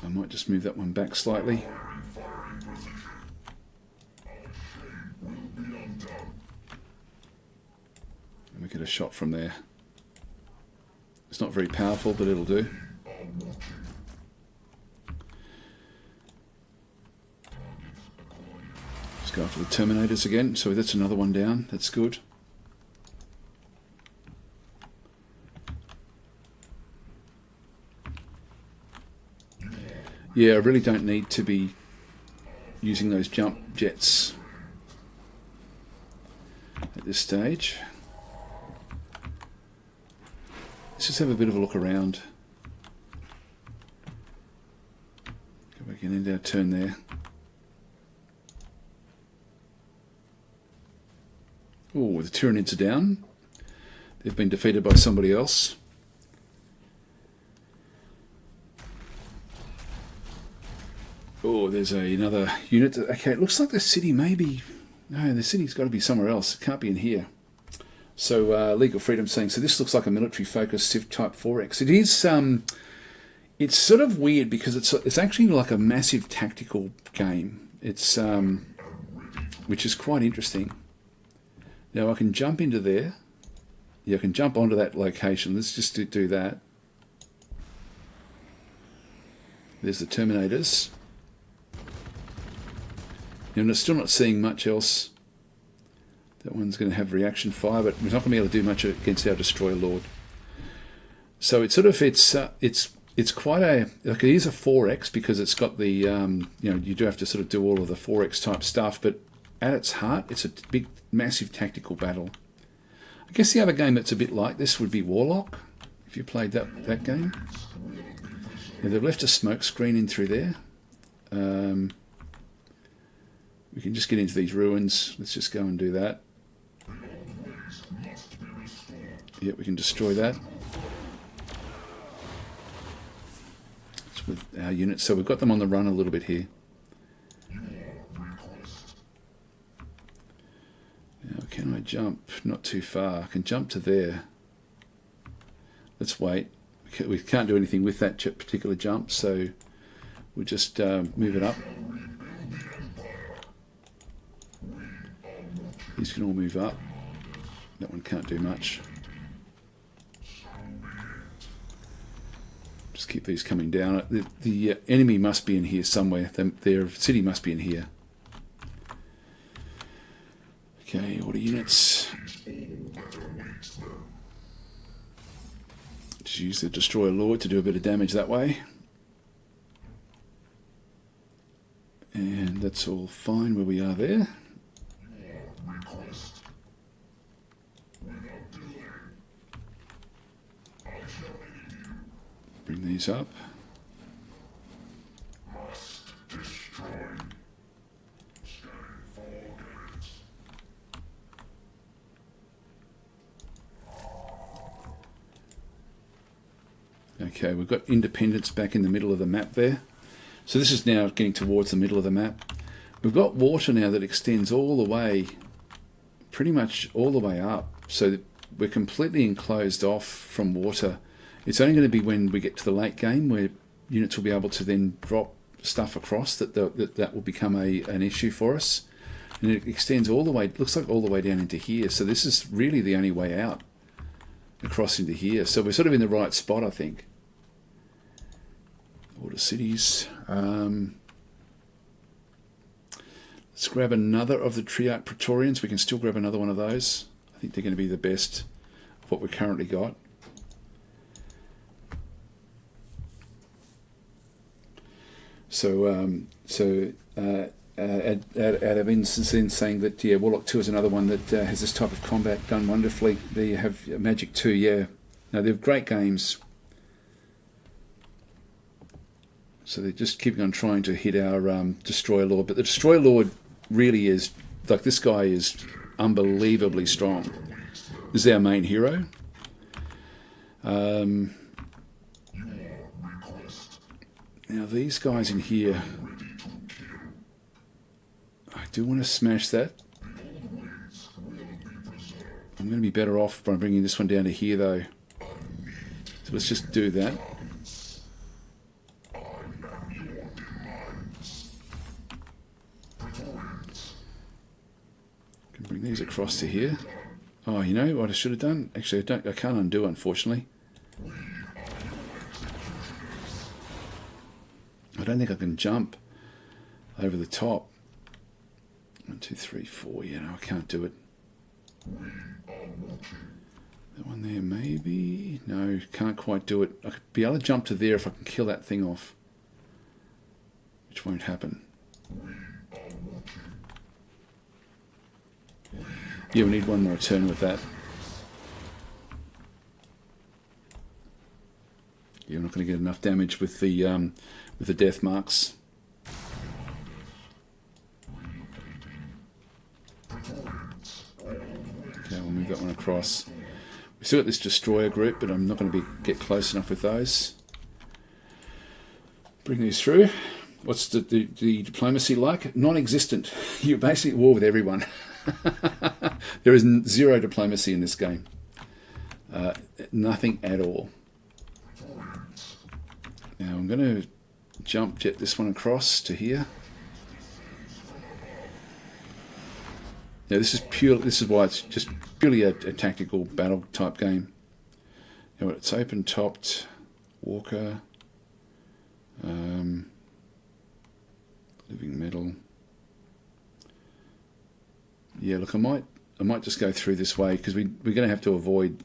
S1: I might just move that one back slightly. And we get a shot from there. It's not very powerful, but it'll do. Let's go after the Terminators again. So that's another one down. That's good. Yeah, I really don't need to be using those jump jets at this stage. Let's just have a bit of a look around. Go back and end our turn there. Oh, the Tyranids are down. They've been defeated by somebody else. Oh, there's another unit. Okay, it looks like the city maybe... No, the city's got to be somewhere else. It can't be in here. So League of Freedom saying, so this looks like a military-focused Civ Type 4X. It is, it's sort of weird because it's actually like a massive tactical game. It's, which is quite interesting. Now I can jump into there. Yeah, I can jump onto that location. Let's just do that. There's the Terminators. And I'm still not seeing much else. That one's going to have reaction fire, but we're not going to be able to do much against our Destroyer Lord. So it's sort of it's quite a like it is a 4X because it's got the you do have to sort of do all of the 4X type stuff, but at its heart it's a big massive tactical battle. I guess the other game that's a bit like this would be Warlock, if you played that game. Yeah, they've left a smoke screen in through there. We can just get into these ruins. Let's just go and do that. Yep, we can destroy that. It's with our units. So we've got them on the run a little bit here. Now, can I jump? Not too far. I can jump to there. Let's wait. We can't do anything with that particular jump, so we'll just move it up. These can all move up. That one can't do much. Just keep these coming down. The enemy must be in here somewhere. Their city must be in here. Okay, order units. Just use the Destroyer Lord to do a bit of damage that way. And that's all fine where we are there. Bring these up. Okay, we've got Independence back in the middle of the map there. So this is now getting towards the middle of the map. We've got water now that extends all the way, pretty much all the way up. So we're completely enclosed off from water. It's only going to be when we get to the late game where units will be able to then drop stuff across that will become an issue for us. And it extends all the way, it looks like all the way down into here. So this is really the only way out across into here. So we're sort of in the right spot, I think. Order cities. Let's grab another of the Triarch Praetorians. We can still grab another one of those. I think they're going to be the best of what we've currently got. So out of instance in saying that, yeah, Warlock 2 is another one that has this type of combat done wonderfully. There you have Magic 2, yeah. No, they're great games. So they're just keeping on trying to hit our Destroyer Lord. But the Destroyer Lord really is, like, this guy is unbelievably strong. This is our main hero. Now these guys in here, I do want to smash that. I'm going to be better off by bringing this one down to here though. So let's just do that. Can bring these across to here. Oh, you know what I should have done? Actually, I can't undo, unfortunately. I don't think I can jump over the top. 1, 2, 3, 4. Yeah, no, I can't do it. That one there, maybe. No, can't quite do it. I could be able to jump to there if I can kill that thing off, which won't happen. Yeah, we need one more turn with that. Yeah, we're not going to get enough damage with the death marks. Okay, we'll move that one across. We've still got this destroyer group, but I'm not going to get close enough with those. Bring these through. What's the diplomacy like? Non-existent. You're basically at war with everyone. There is 0 diplomacy in this game. Nothing at all. Now I'm going to jump jet this one across to here. Now this is why it's just purely a tactical battle type game. Now it's open topped, Walker, living metal. Yeah, look, I might just go through this way because we're going to have to avoid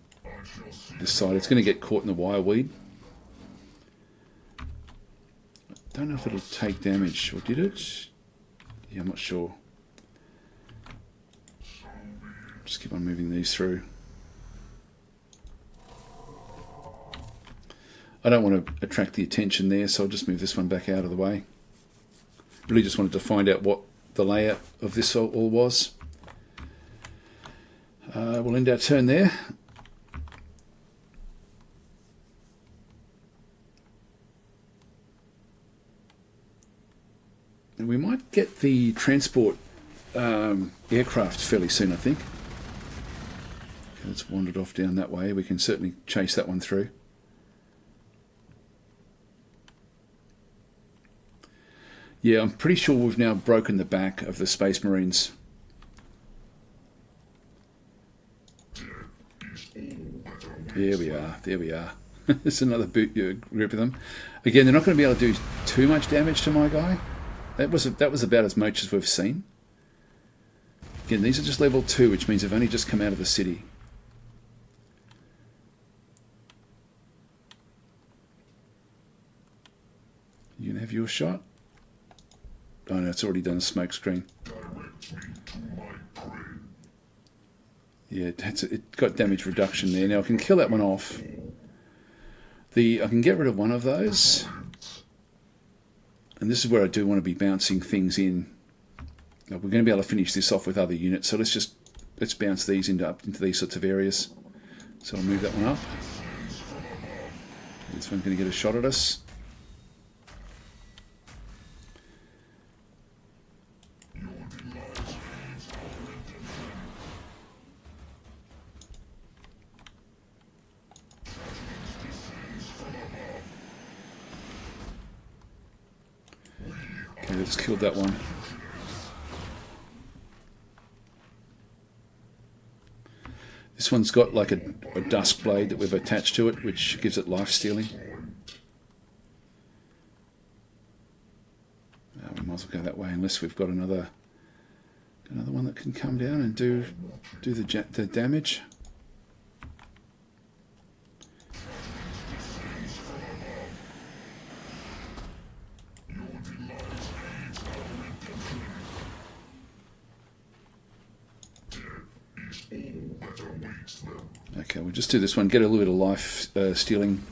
S1: this side. It's going to get caught in the wireweed. I don't know if it'll take damage, or did it? Yeah, I'm not sure. Just keep on moving these through. I don't want to attract the attention there, so I'll just move this one back out of the way. Really just wanted to find out what the layout of this all was. We'll end our turn there. And we might get the transport aircraft fairly soon, I think. Okay, it's wandered off down that way. We can certainly chase that one through. Yeah, I'm pretty sure we've now broken the back of the Space Marines. There we are. There we are. There's another group of them. Again, they're not going to be able to do too much damage to my guy. That was about as much as we've seen. Again, these are just level 2, which means they've only just come out of the city. You gonna have your shot? Oh no, it's already done a smoke screen. Yeah, it got damage reduction there. Now I can kill that one off. I can get rid of one of those. And this is where I do want to be bouncing things in. We're going to be able to finish this off with other units, so let's bounce these up into these sorts of areas. So I'll move that one up. This one's going to get a shot at us. Okay, let's kill that one. This one's got like a dusk blade that we've attached to it, which gives it life stealing. We might as well go that way unless we've got another one that can come down and do the damage. Okay, we'll just do this one. Get a little bit of life stealing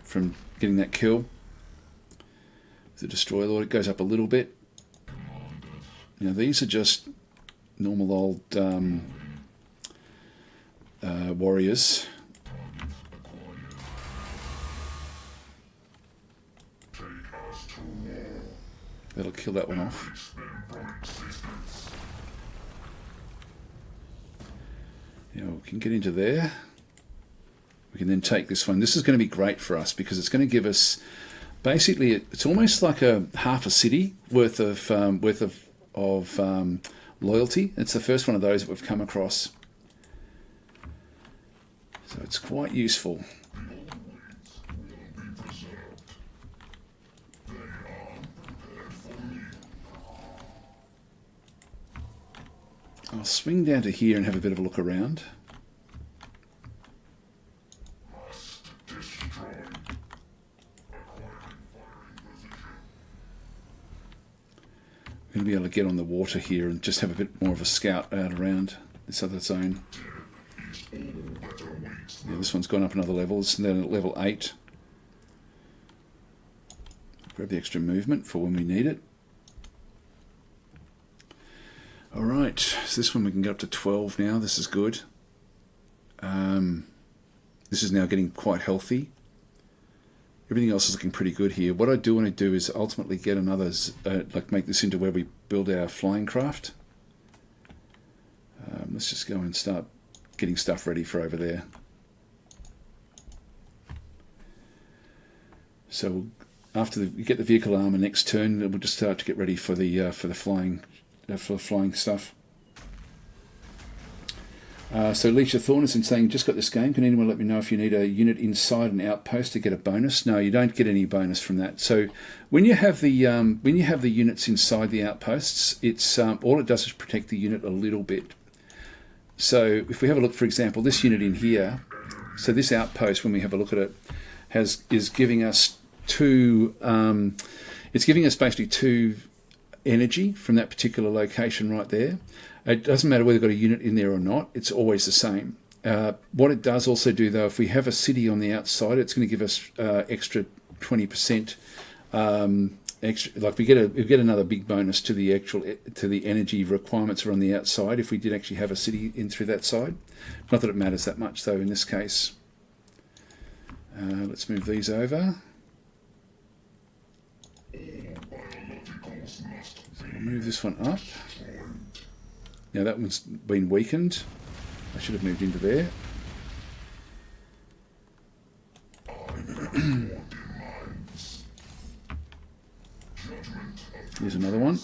S1: from getting that kill. The Destroyer Lord, it goes up a little bit. Now these are just normal old warriors. That'll kill that one off. Yeah, we can get into there. We can then take this one. This is going to be great for us because it's going to give us basically it's almost like a half a city worth of loyalty. It's the first one of those that we've come across, so it's quite useful. I'll swing down to here and have a bit of a look around. We're going to be able to get on the water here and just have a bit more of a scout out around this other zone. Yeah, this one's gone up another level. It's then at level 8. Grab the extra movement for when we need it. Alright, so this one we can get up to 12 now. This is good. This is now getting quite healthy. Everything else is looking pretty good here. What I do want to do is ultimately get another, like make this into where we build our flying craft. Let's just go and start getting stuff ready for over there. So after we get the vehicle armor next turn, we'll just start to get ready for the flying stuff. So Leisha Thorn is saying, just got this game. Can anyone let me know if you need a unit inside an outpost to get a bonus? No, you don't get any bonus from that. So when you have the units inside the outposts, it's all it does is protect the unit a little bit. So if we have a look, for example, this unit in here. So this outpost, when we have a look at it, is giving us two. It's giving us basically 2 energy from that particular location right there. It doesn't matter whether we've got a unit in there or not, it's always the same. What it does also do, though, if we have a city on the outside, it's going to give us extra 20%. Extra, like we get another big bonus to the energy requirements are on the outside if we did actually have a city in through that side. Not that it matters that much, though, in this case. Let's move these over. So we'll move this one up. Now that one's been weakened. I should have moved into there. Here's another one.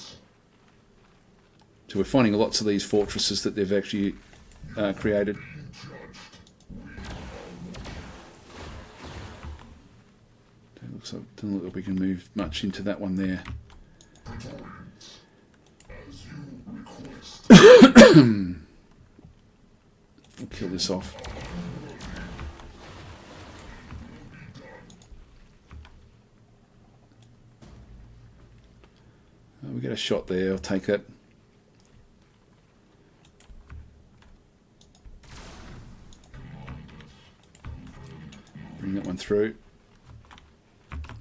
S1: So we're finding lots of these fortresses that they've actually created. Doesn't look like we can move much into that one there. We'll kill this off. We get a shot there, I'll take it. Bring that one through.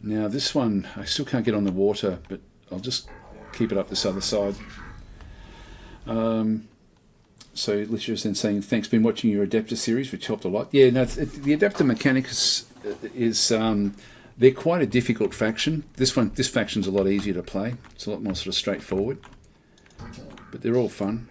S1: Now this one, I still can't get on the water, but I'll just keep it up this other side. So Lich's then saying, thanks, been watching your Adeptor series, which helped a lot. Yeah, no, the Adeptor mechanics is they're quite a difficult faction. This faction's a lot easier to play. It's a lot more sort of straightforward, but they're all fun.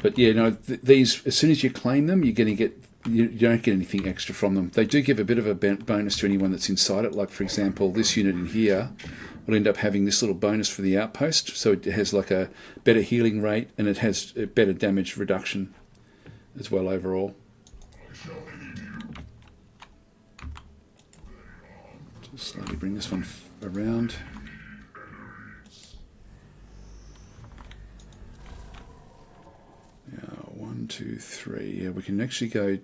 S1: But yeah, no, these, as soon as you claim them, you're going to get, you don't get anything extra from them. They do give a bit of a bonus to anyone that's inside it. Like, for example, this unit in here will end up having this little bonus for the outpost. So it has like a better healing rate, and it has a better damage reduction as well overall. Just slowly bring this one around. Now, 1, 2, 3. Yeah, we can actually go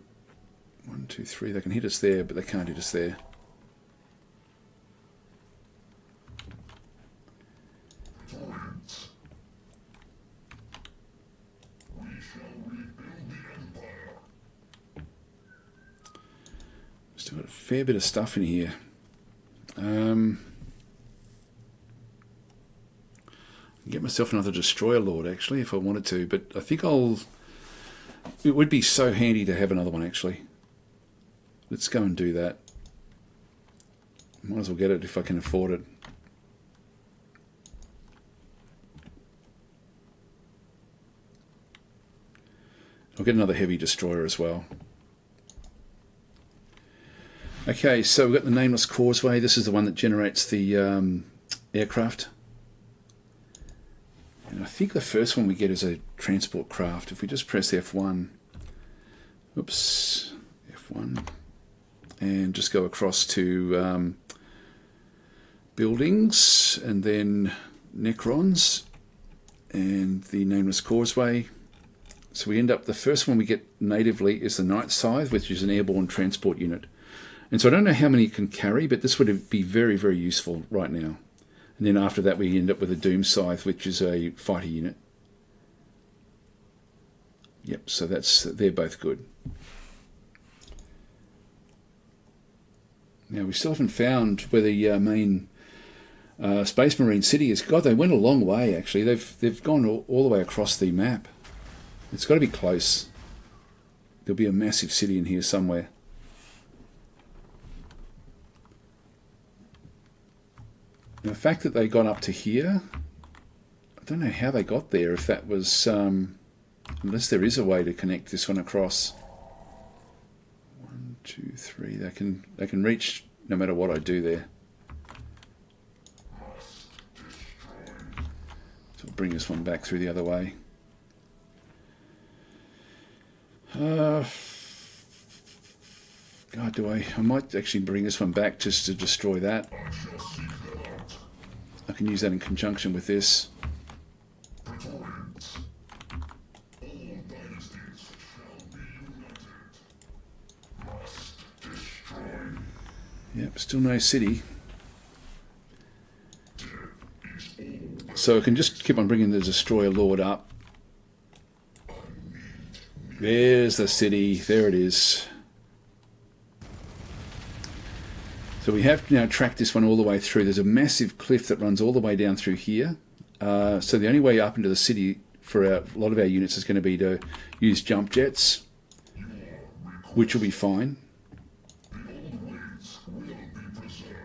S1: 1, 2, 3. They can hit us there, but they can't hit us there. Still got a fair bit of stuff in here. Get myself another destroyer lord actually if I wanted to, but I think it would be so handy to have another one actually. Let's go and do that. Might as well get it if I can afford it. I'll get another heavy destroyer as well. Okay, so we've got the Nameless Causeway. This is the one that generates the aircraft. And I think the first one we get is a transport craft. If we just press F1, oops, F1, and just go across to buildings, and then Necrons, and the Nameless Causeway. So we end up, the first one we get natively is the Night Scythe, which is an airborne transport unit. And so I don't know how many it can carry, but this would be very, very useful right now. And then after that we end up with a Doom Scythe, which is a fighter unit. Yep, so they're both good. Now we still haven't found where the main Space Marine city is. God, they went a long way actually. They've gone all the way across the map. It's got to be close. There'll be a massive city in here somewhere. Now, the fact that they got up to here, I don't know how they got there, if that was, unless there is a way to connect this one across. 1, 2, 3, they can reach no matter what I do there. So I'll bring this one back through the other way. God, I might actually bring this one back just to destroy that. I can use that in conjunction with this. Yep, still no city. So I can just keep on bringing the Destroyer Lord up. There's the city. There it is. So we have now tracked this one all the way through. There's a massive cliff that runs all the way down through here. So the only way up into the city for a lot of our units is going to be to use jump jets, which will be fine.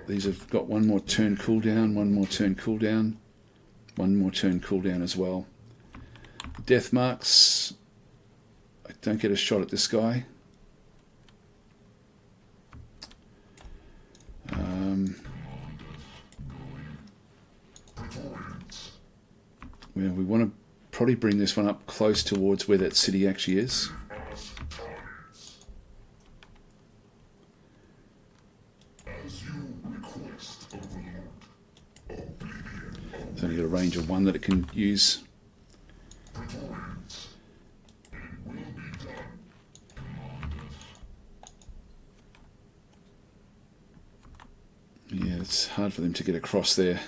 S1: These have got one more turn cooldown, one more turn cooldown, one more turn cooldown as well. Death marks. I don't get a shot at this guy. Well, we want to probably bring this one up close towards where that city actually is. It's only got a range of 1 that it can use. Yeah, it's hard for them to get across there.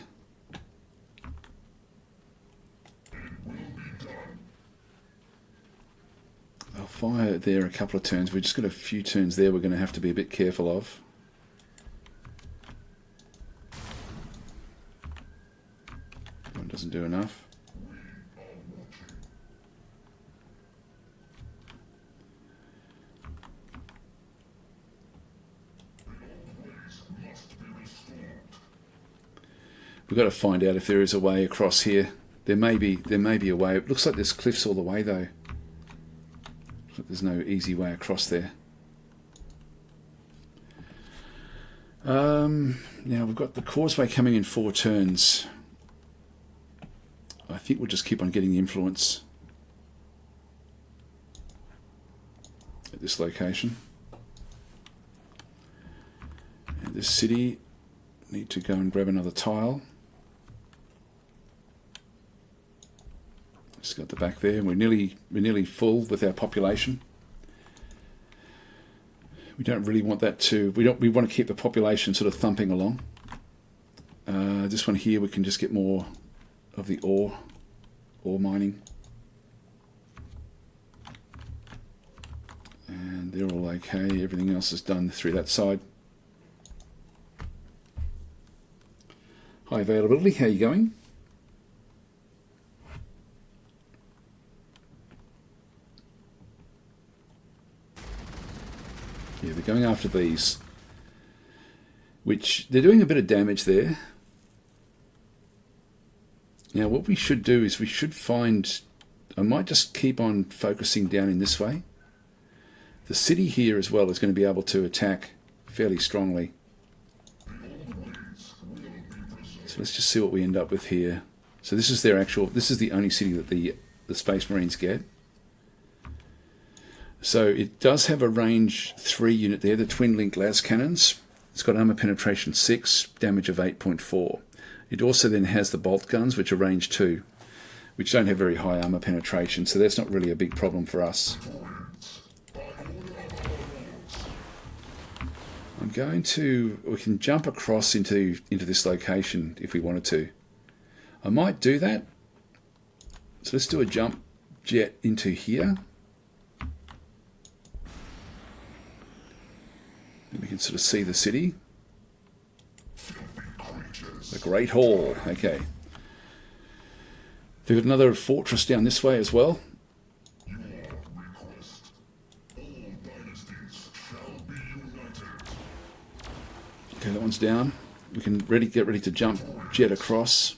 S1: They'll fire there a couple of turns. We've just got a few turns there we're going to have to be a bit careful of. One doesn't do enough. We've got to find out if there is a way across here. There may be a way. It looks like there's cliffs all the way though. Looks like there's no easy way across there. Now we've got the causeway coming in 4 turns. I think we'll just keep on getting the influence at this location. And this city, need to go and grab another tile. Just got the back there. We're nearly full with our population. We don't really want that to. We want to keep the population sort of thumping along. This one here, we can just get more of the ore mining. And they're all okay. Everything else is done through that side. High availability, how are you going? Yeah, they're going after these, which they're doing a bit of damage there. Now what we should do is we should find, I might just keep on focusing down in this way. The city here as well is going to be able to attack fairly strongly. So let's just see what we end up with here. So this is their actual, this is the only city that the Space Marines get. So it does have a range 3 unit there, the twin link las cannons. It's got armor penetration 6, damage of 8.4. It also then has the bolt guns, which are range 2, which don't have very high armor penetration, so that's not really a big problem for us. I'm going to, we can jump across into this location if we wanted to. I might do that. So let's do a jump jet into here. And we can sort of see the city. The Great Hall, okay. We've got another fortress down this way as well. Okay, that one's down. We can get ready to jump jet across.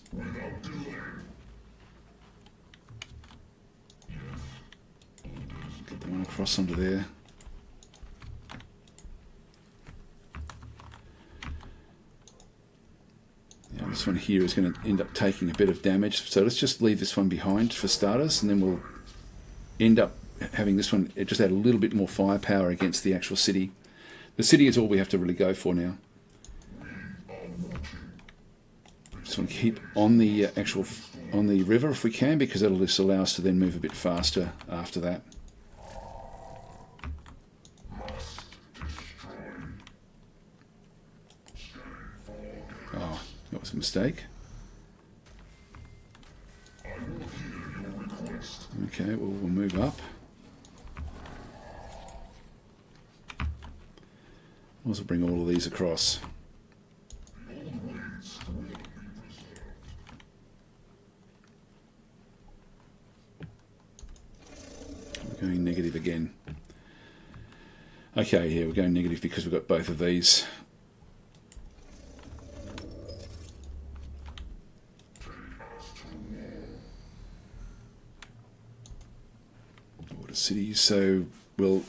S1: Get the one across onto there. Yeah, this one here is going to end up taking a bit of damage. So let's just leave this one behind for starters, and then we'll end up having this one just add a little bit more firepower against the actual city. The city is all we have to really go for now. Just want to keep on the on the river if we can, because that'll just allow us to then move a bit faster after that. Oh, that was a mistake. Okay, well, we'll move up. We'll also bring all of these across. We're going negative again. Okay, yeah, we're going negative because we've got both of these. Water cities, so we'll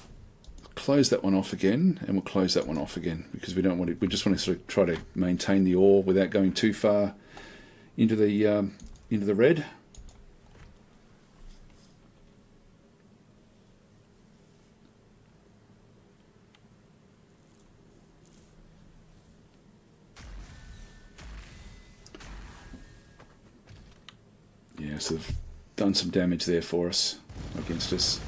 S1: close that one off again, and we'll close that one off again because we don't want it. We just want to sort of try to maintain the ore without going too far into the red. Yeah, so they've done some damage there for us, against us.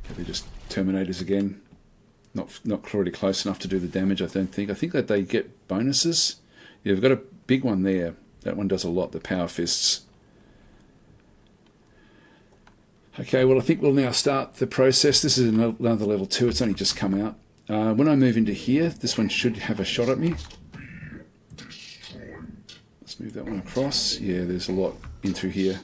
S1: Okay, they're just Terminators again. Not already close enough to do the damage, I don't think. I think that they get bonuses. Yeah, we've got a big one there. That one does a lot, the Power Fists. Okay, well I think we'll now start the process. This is another level 2, it's only just come out. When I move into here, this one should have a shot at me. Let's move that one across. Yeah, there's a lot in through here.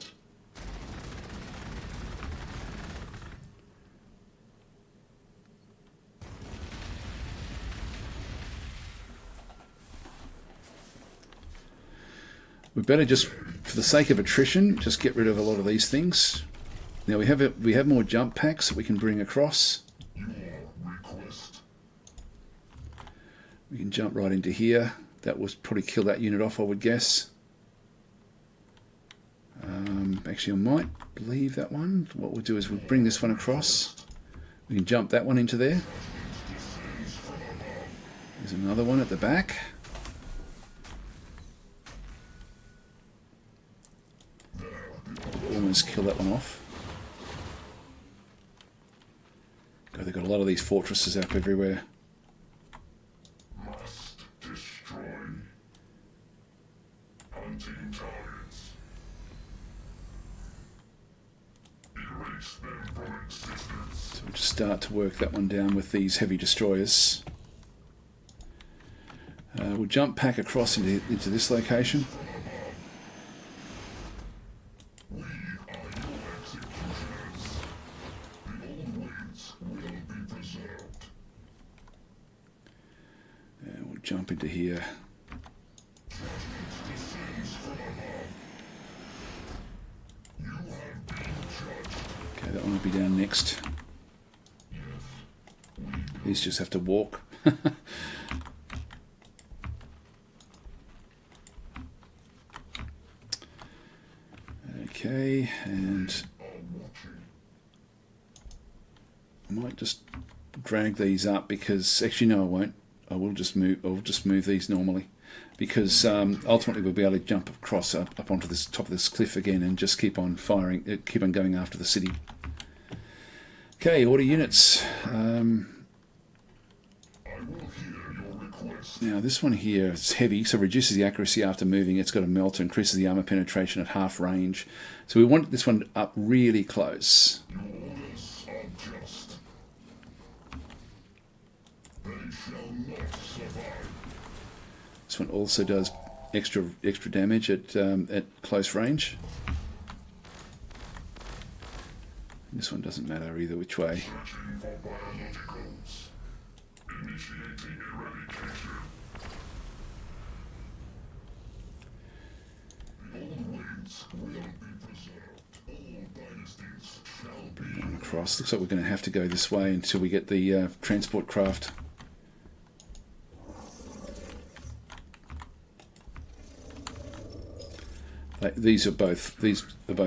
S1: We better just, for the sake of attrition, just get rid of a lot of these things. Now we have more jump packs that we can bring across. We can jump right into here. That will probably kill that unit off, I would guess. Actually, I might leave that one. What we'll do is we'll bring this one across. We can jump that one into there. There's another one at the back. Almost kill that one off. God, they've got a lot of these fortresses up everywhere. So We'll just start to work that one down with these heavy destroyers. We'll jump pack across into this location. And we'll jump into here. Okay, that one will be down next. These just have to walk. Okay, and I might just drag these up because actually no, I won't. I will just move. I'll just move these normally because ultimately we'll be able to jump across up onto this top of this cliff again and just keep on firing, keep on going after the city. Okay, order units. Now this one here is heavy, so reduces the accuracy after moving. It's got a melt, increases the armor penetration at half range. So we want this one up really close. This one also does extra damage at close range. This one doesn't matter either which way. Bring that one across. Looks like we're going to have to go this way until we get the transport craft. These are both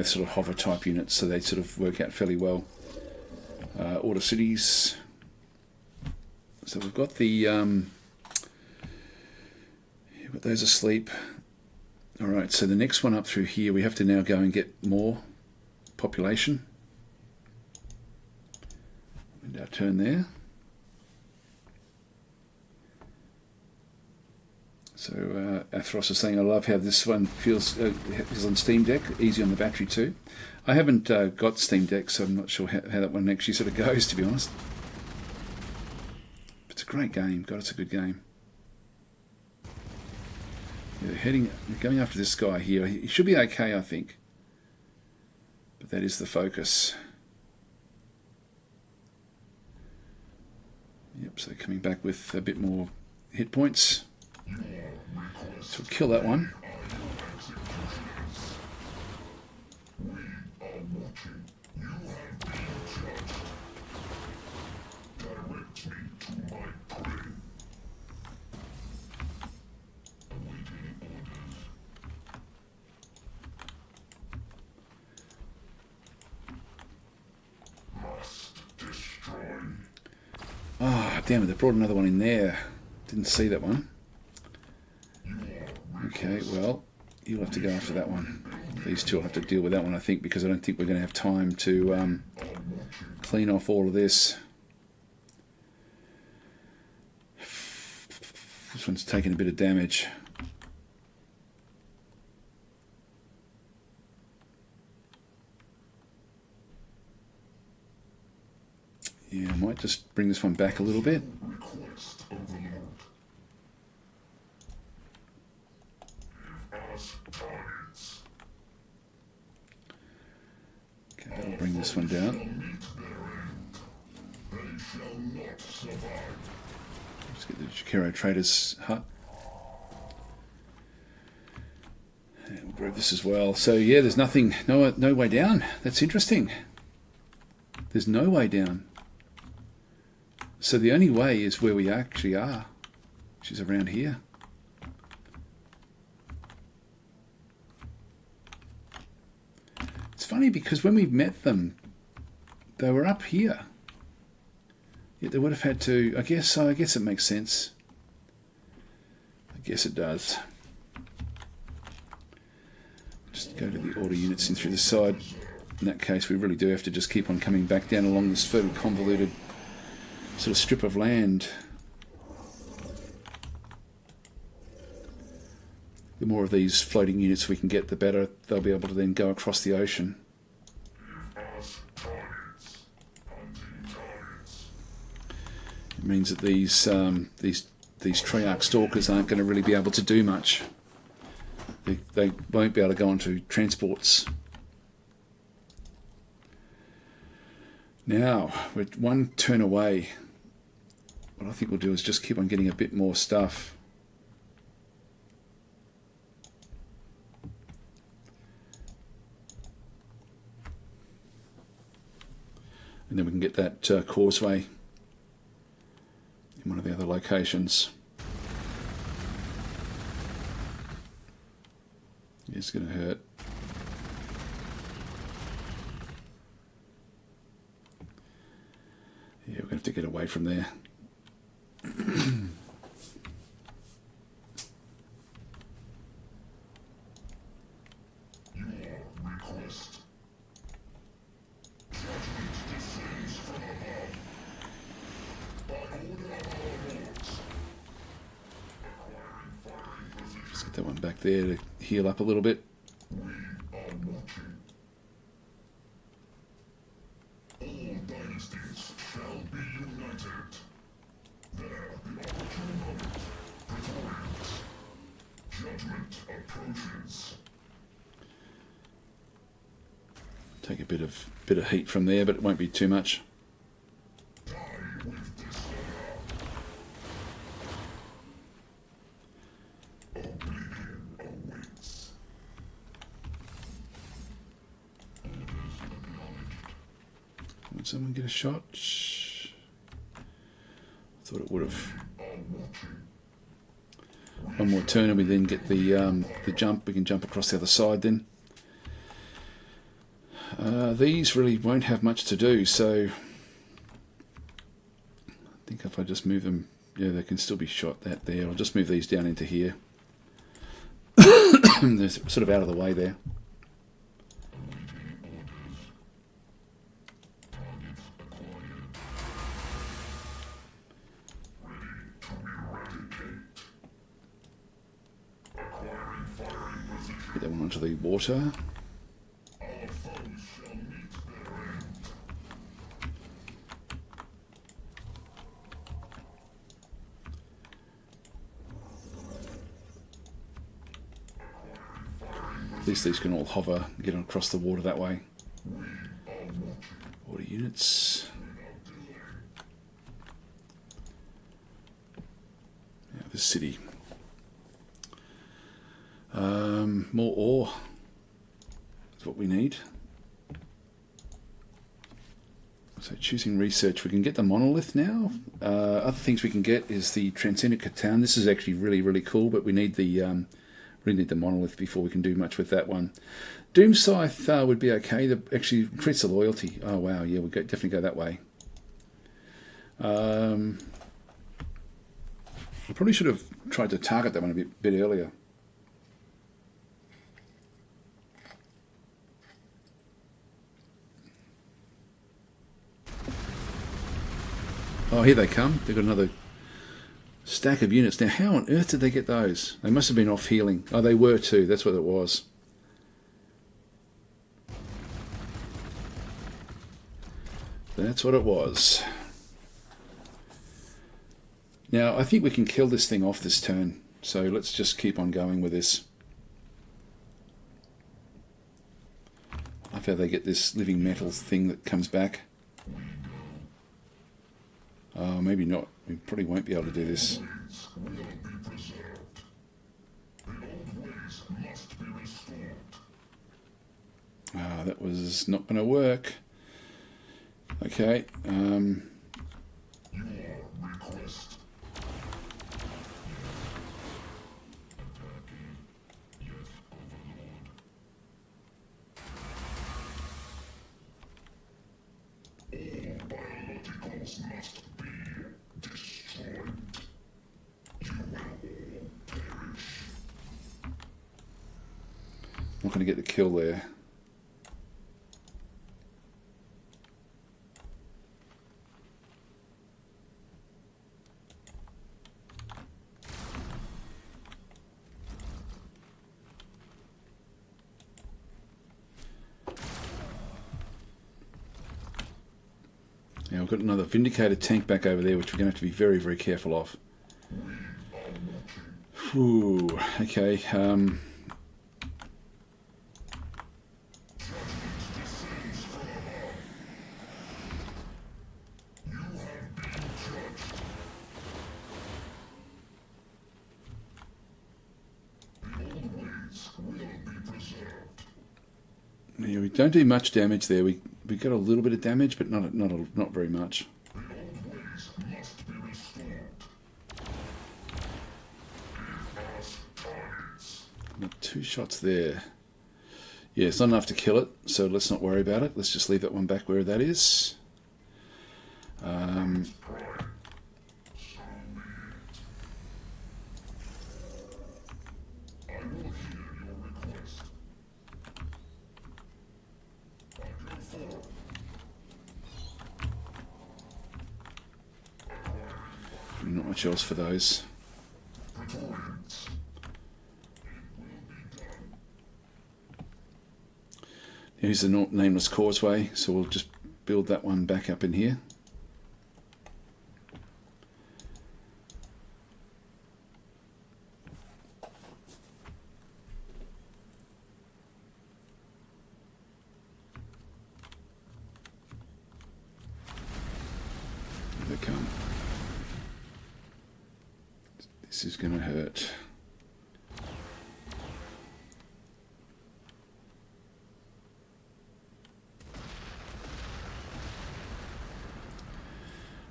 S1: sort of hover type units, so they sort of work out fairly well. Order cities. So we've got those asleep. All right, so the next one up through here, we have to now go and get more population. And our turn there. So Athros is saying, I love how this one feels on Steam Deck, easy on the battery too. I haven't got Steam Deck, so I'm not sure how that one actually sort of goes, to be honest. But it's a great game. God, it's a good game. Yeah, going after this guy here. He should be okay, I think. But that is the focus. Yep, so coming back with a bit more hit points. So we'll kill that one. Ah, damn it, they brought another one in there. Didn't see that one. Okay, well, you'll have to go after that one. These two will have to deal with that one, I think, because I don't think we're going to have time to clean off all of this. This one's taking a bit of damage. Yeah, I might just bring this one back a little bit. Okay, that'll bring this one down. Let's get the Jakiro Trader's hut. And we'll grab this as well. So yeah, there's nothing, no way down. That's interesting. There's no way down. So the only way is where we actually are, which is around here. It's funny because when we met them, they were up here. Yet they would have had to, I guess it makes sense. I guess it does. Just go to the order units in through the side. In that case, we really do have to just keep on coming back down along this fairly convoluted sort of strip of land. The more of these floating units we can get, the better. They'll be able to then go across the ocean. means that these Treyarch stalkers aren't going to really be able to do much. They won't be able to go onto transports. Now, we're one turn away. What I think we'll do is just keep on getting a bit more stuff. And then we can get that causeway in one of the other locations. It's going to hurt. Yeah, we're going to have to get away from there. Just get that one back there to heal up a little bit. Take a bit of heat from there, but it won't be too much. Would someone get a shot? I thought it would have. One more turn and we then get the jump. We can jump across the other side then. These really won't have much to do, so I think if I just move them, yeah, they can still be shot that there. I'll just move these down into here. They're sort of out of the way there. Get that one onto the water. At least these can all hover and get across the water that way. Water units. Now the city. More ore is what we need. So choosing research, we can get the monolith now. Other things we can get is the Transcendent Town. This is actually really, really cool, but we need the monolith before we can do much with that one. Doom Scythe would be okay. Actually increase the loyalty. Oh wow, yeah, we'll definitely go that way. I probably should have tried to target that one a bit earlier. Oh, here they come. They've got another stack of units. Now, how on earth did they get those? They must have been off healing. Oh, they were too. That's what it was. That's what it was. Now, I think we can kill this thing off this turn. So let's just keep on going with this. I love how they get this living metal thing that comes back. Oh, maybe not. We probably won't be able to do this. Ah, that was not going to work. Okay. Not going to get the kill there. I've got another Vindicator tank back over there, which we're going to have to be very, very careful of. Ooh, okay. Yeah, we don't do much damage there. We got a little bit of damage, but not very much. Got 2 shots there. Yeah, it's not enough to kill it, so let's not worry about it. Let's just leave that one back where that is. Not much else for those. Here's the nameless causeway, so we'll just build that one back up in here. Here they come. This is going to hurt.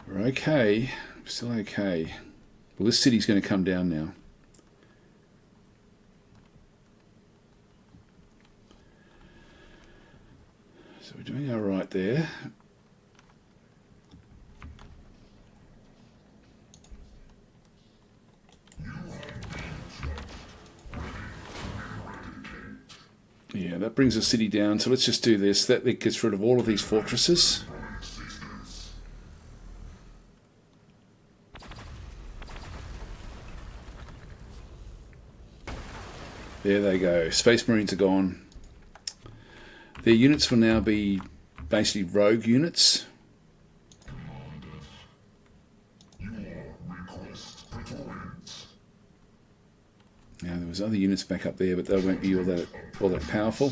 S1: We're okay. Still okay. Well, this city's going to come down now. So we're doing all right there. Yeah, that brings the city down. So let's just do this. That gets rid of all of these fortresses. There they go. Space Marines are gone. Their units will now be basically rogue units. Now there was other units back up there, but they won't be all that powerful.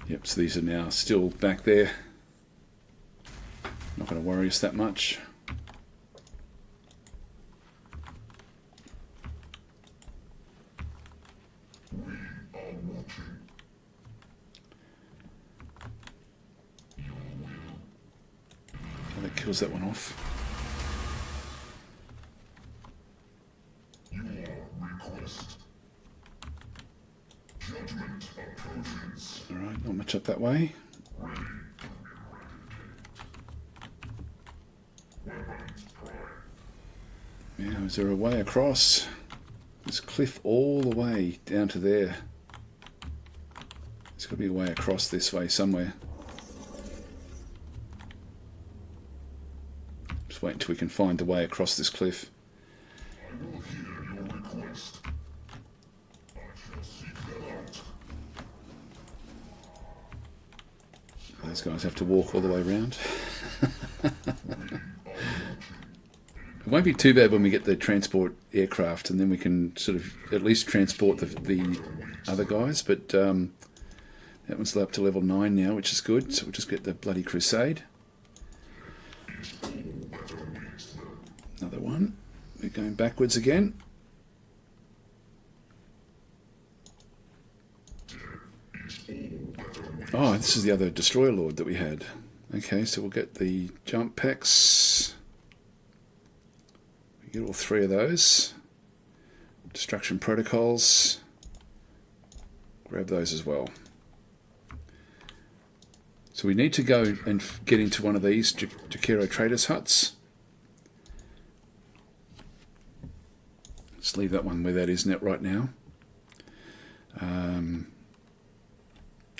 S1: Yep, so these are now still back there. Not going to worry us that much. That kills that one off. Alright, not much up that way. Now, is there a way across? This cliff all the way down to there. There's got to be a way across this way somewhere. Just wait until we can find the way across this cliff. Those guys have to walk all the way around. It won't be too bad when we get the transport aircraft, and then we can sort of at least transport the other guys, but that one's up to level 9 now, which is good, so we'll just get the bloody Crusade. Another one. We're going backwards again. Oh, this is the other Destroyer Lord that we had. Okay, so we'll get the jump packs. We get all 3 of those. Destruction protocols. Grab those as well. So we need to go and get into one of these Jakiro traders' huts. Let's leave that one where that is net right now.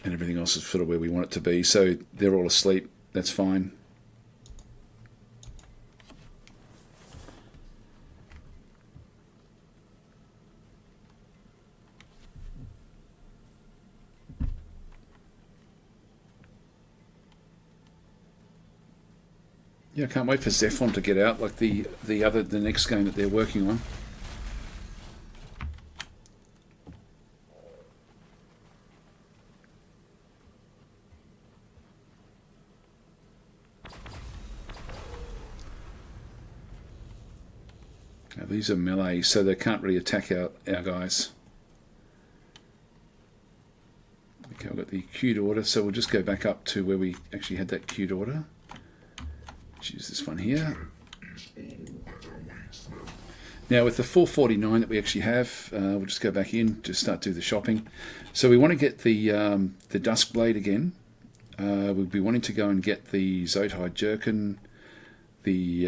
S1: And everything else is sort of where we want it to be. So they're all asleep. That's fine. Yeah, I can't wait for Zephon to get out, like the next game that they're working on. Now, these are melee, so they can't really attack our guys. Okay, I've got the queued order, so we'll just go back up to where we actually had that queued order. Choose this one here. Now with the 449 that we actually have, we'll just go back in to start do the shopping. So we want to get the Duskblade again. We'll be wanting to go and get the Zothide Jerkin, the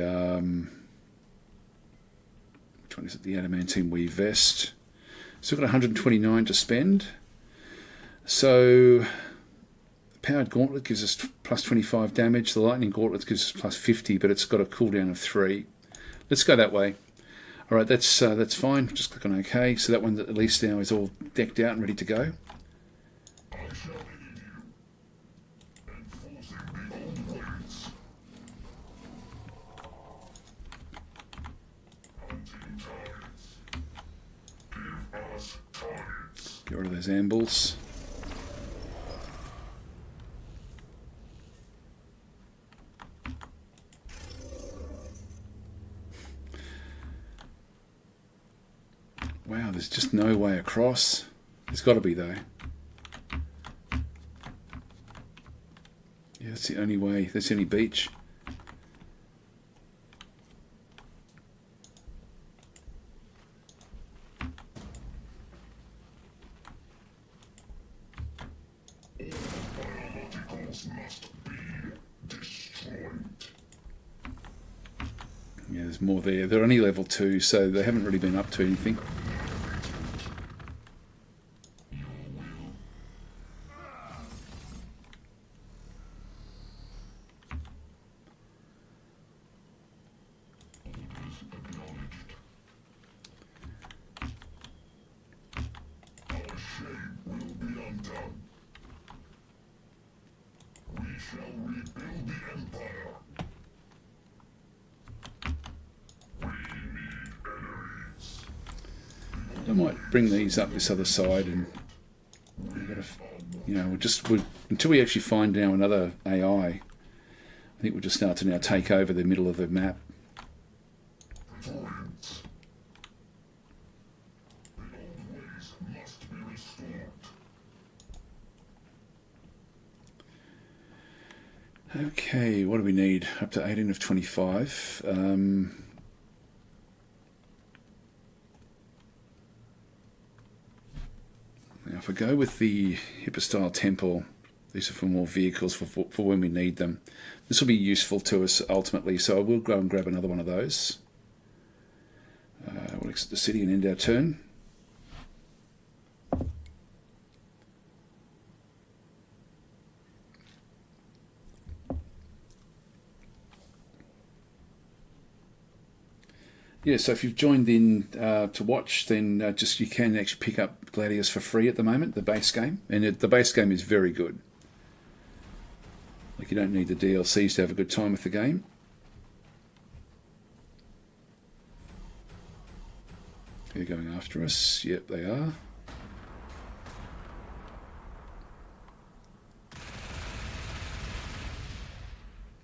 S1: which one is it? The Adamantine Weave Vest. So we've got 129 to spend. So Powered Gauntlet gives us plus 25 damage. The Lightning Gauntlet gives us plus 50, but it's got a cooldown of 3. Let's go that way. All right, that's fine. Just click on OK. So that one at least now is all decked out and ready to go. Get rid of those ambles. Wow, there's just no way across. There's got to be though. Yeah, that's the only way. That's the only beach. Yeah, there's more there. They're only level 2, so they haven't really been up to anything. I might bring these up this other side, and you know, until we actually find now another AI. I think we'll just start to now take over the middle of the map. Okay, what do we need? Up to 18 of 25. Now if I go with the Hypostyle Temple, these are for more vehicles for when we need them. This will be useful to us ultimately, so I will go and grab another one of those. We'll exit the city and end our turn. Yeah, so if you've joined in to watch, then just you can actually pick up Gladius for free at the moment, the base game. And the base game is very good. Like, you don't need the DLCs to have a good time with the game. They're going after us. Yep, they are.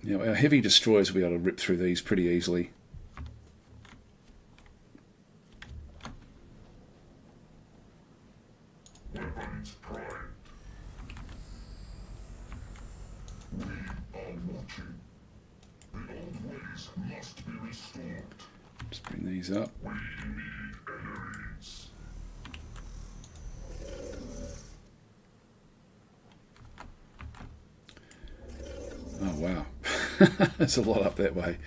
S1: Now, our heavy destroyers will be able to rip through these pretty easily. Just bring these up. Oh wow, there's a lot up that way.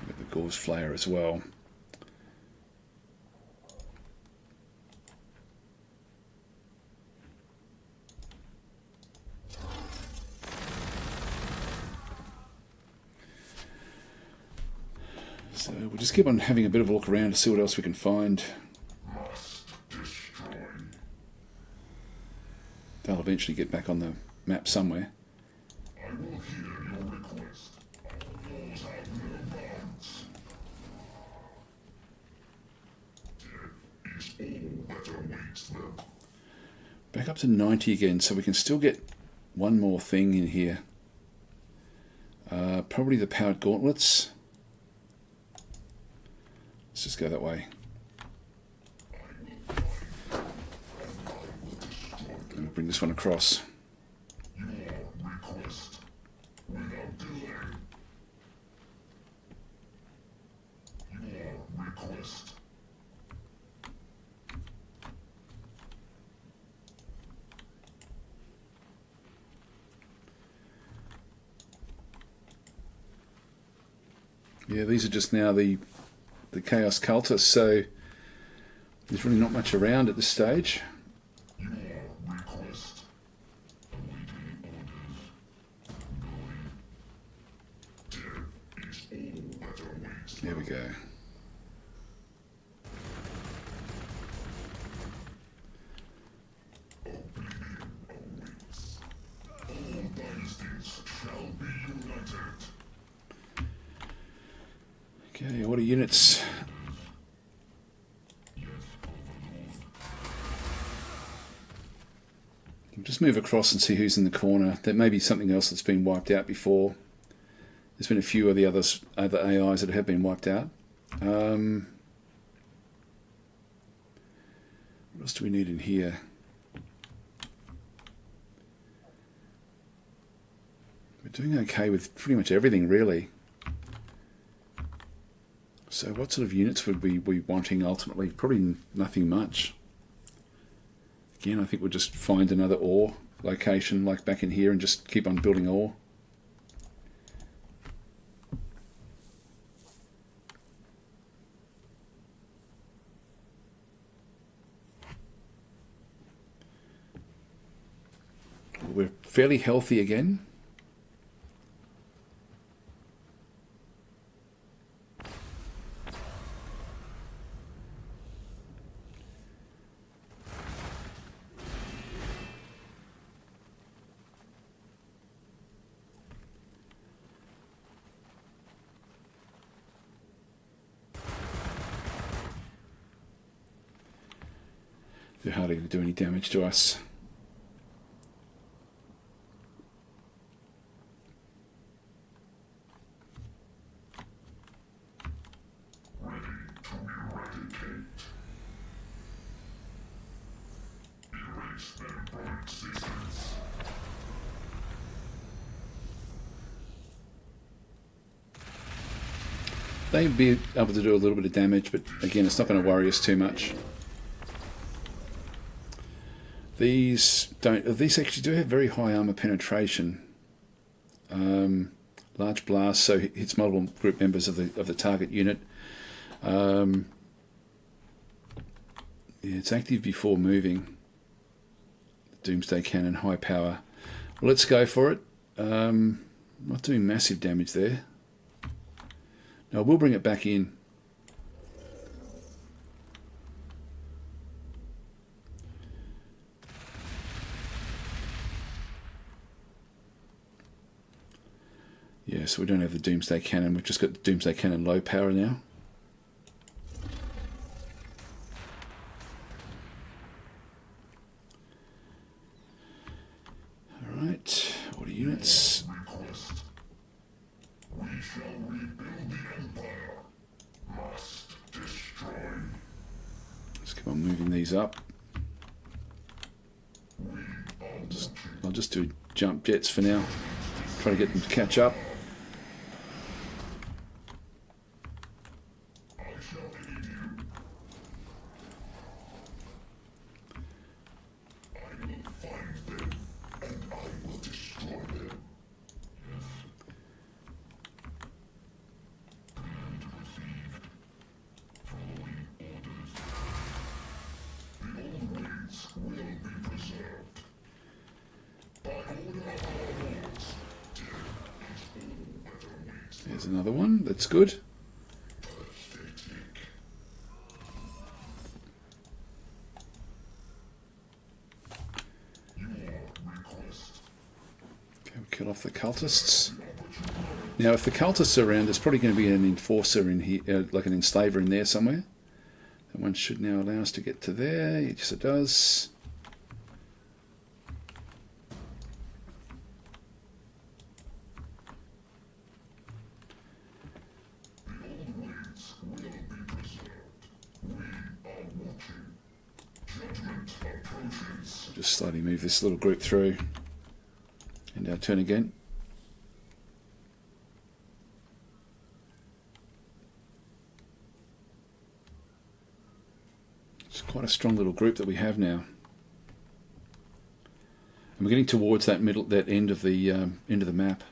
S1: Got the Gauze Flayer as well. So we'll just keep on having a bit of a look around to see what else we can find. They'll eventually get back on the map somewhere.
S2: I will hear your request. Those have no bounds. Death is all that awaits them.
S1: Back up to 90 again, so we can still get one more thing in here. Probably the powered gauntlets. Let's just go that way. And we'll bring this one across.
S2: Your request without delay. Your request.
S1: Yeah, these are just now the Chaos Cultists, so there's really not much around at this stage.
S2: Your request. Awaiting orders. Death is all that awaits them.
S1: There we go.
S2: All dynasties shall be united.
S1: Okay, order units. We'll just move across and see who's in the corner. There may be something else that's been wiped out before. There's been a few of the other AIs that have been wiped out. What else do we need in here? We're doing okay with pretty much everything, really. So what sort of units would we be wanting ultimately? Probably nothing much. Again, I think we'll just find another ore location like back in here and just keep on building ore. We're fairly healthy again. They're hardly going to do any damage to us.
S2: Ready to eradicate. Erase them from existence.
S1: They'd be able to do a little bit of damage, but again, it's not going to worry us too much. These don't. These actually do have very high armor penetration. Large blast, so it hits multiple group members of the target unit. Yeah, it's active before moving. Doomsday Cannon, high power. Well, let's go for it. Not doing massive damage there. No, we'll bring it back in. Yeah, so we don't have the Doomsday Cannon. We've just got the Doomsday Cannon low power now. Alright, order units.
S2: Request. We shall rebuild the Empire. Must destroy.
S1: Let's keep on moving these up. I'll just do jump jets for now. Try to get them to catch up.
S2: I shall aid you. I will find them, and I will destroy them. Command received. Following orders. The old ways will be preserved. By order of our lords, death is all that awaits.
S1: There's another one. That's good.
S2: Pathetic. Your
S1: off the cultists. Now, if the cultists are around, there's probably going to be an enforcer in here, like an enslaver in there somewhere. That one should now allow us to get to there. Yes, it does. Just slowly move this little group through. And our turn again. It's quite a strong little group that we have now. And we're getting towards that end of the map.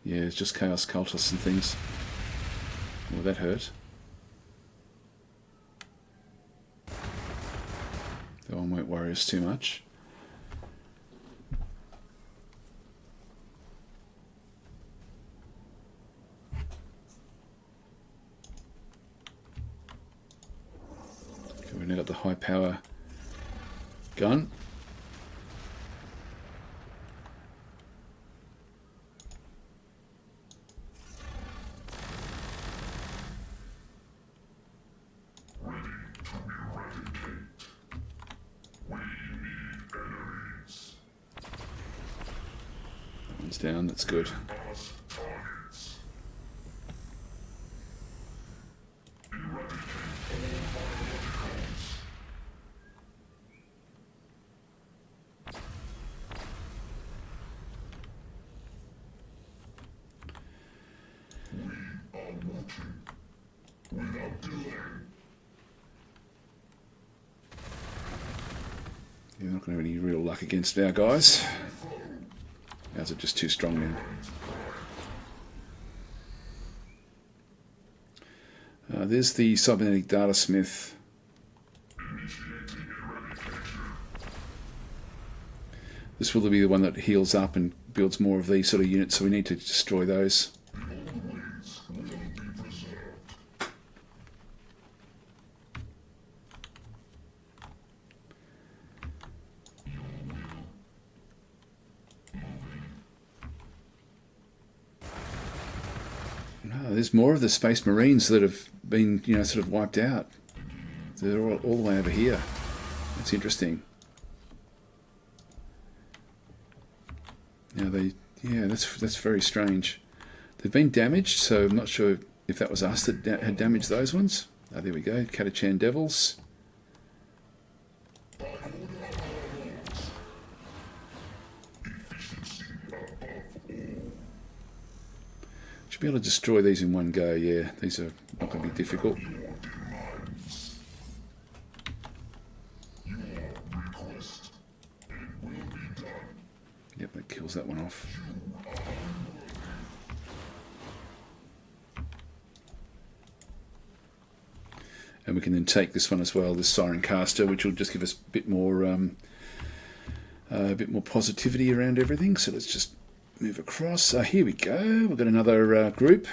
S1: Yeah, it's just chaos cultists and things. Oh, that hurt. That one won't worry us too much. Okay, we've now got the high power gun. Down, that's good. You're not going to have any real luck against our guys. Ours are just too strong now. There's the cybernetic data smith. This will be the one that heals up and builds more of these sort of units, so we need to destroy those. There's more of the Space Marines that have been, sort of wiped out. They're all the way over here. That's interesting. Now that's very strange. They've been damaged, so I'm not sure if that was us that had damaged those ones. Oh, there we go, Catachan Devils. Should be able to destroy these in one go, yeah. These are not going to be difficult. Yep, that kills that one off. And we can then take this one as well, this Siren Caster, which will just give us a bit more positivity around everything. So let's just move across. Here we go. We've got another group.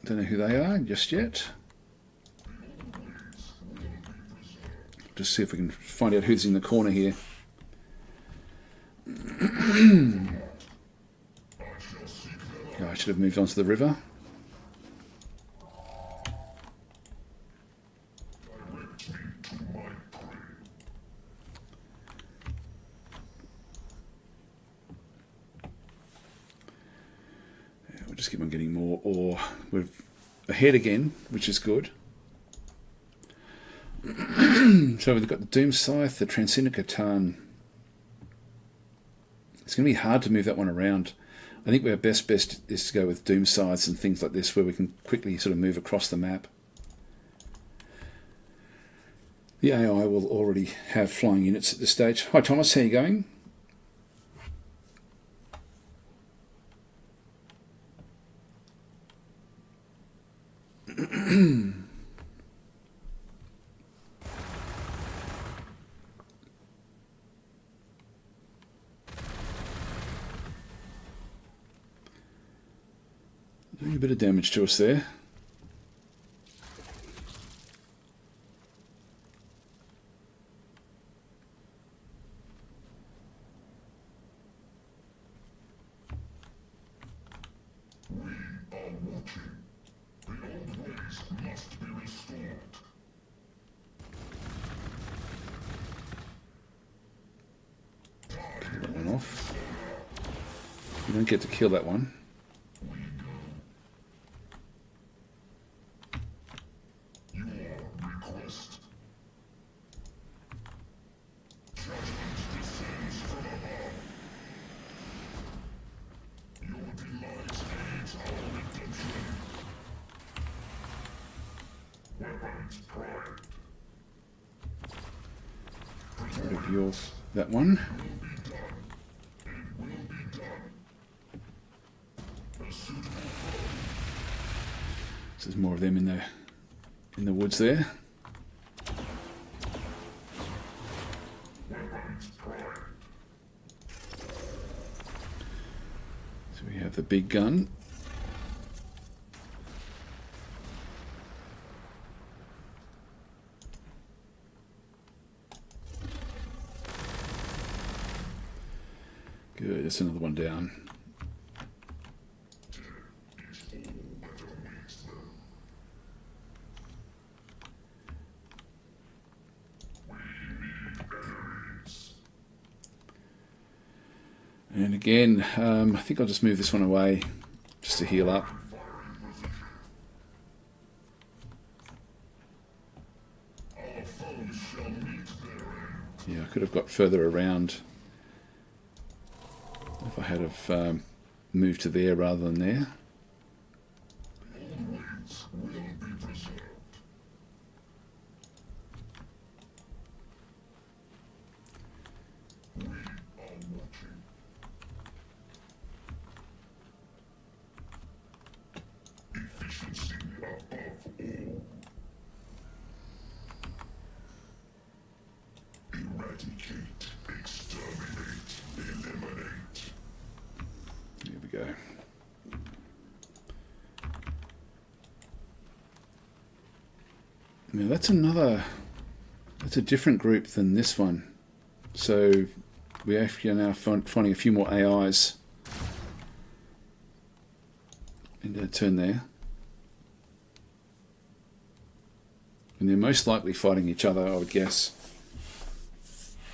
S1: Don't know who they are just yet. Just see if we can find out who's in the corner here. Oh, I should have moved on to the river. Just keep on getting more ore. We're ahead again, which is good. So we've got the Doom Scythe, the Transcendent Catan. It's going to be hard to move that one around. I think our best is to go with Doom Scythes and things like this, where we can quickly sort of move across the map. The AI will already have flying units at this stage. Hi Thomas, how are you going? Doing a bit of damage to us there. You don't get to kill that one. Rid of yours, that one. So there's more of them in the woods there. So we have the big gun. Good, that's another one down. And again, I think I'll just move this one away just to heal up. Yeah, I could have got further around if I had have moved to there rather than there. Go. Now that's a different group than this one. So we actually are now finding a few more AIs into a turn there. And they're most likely fighting each other, I would guess.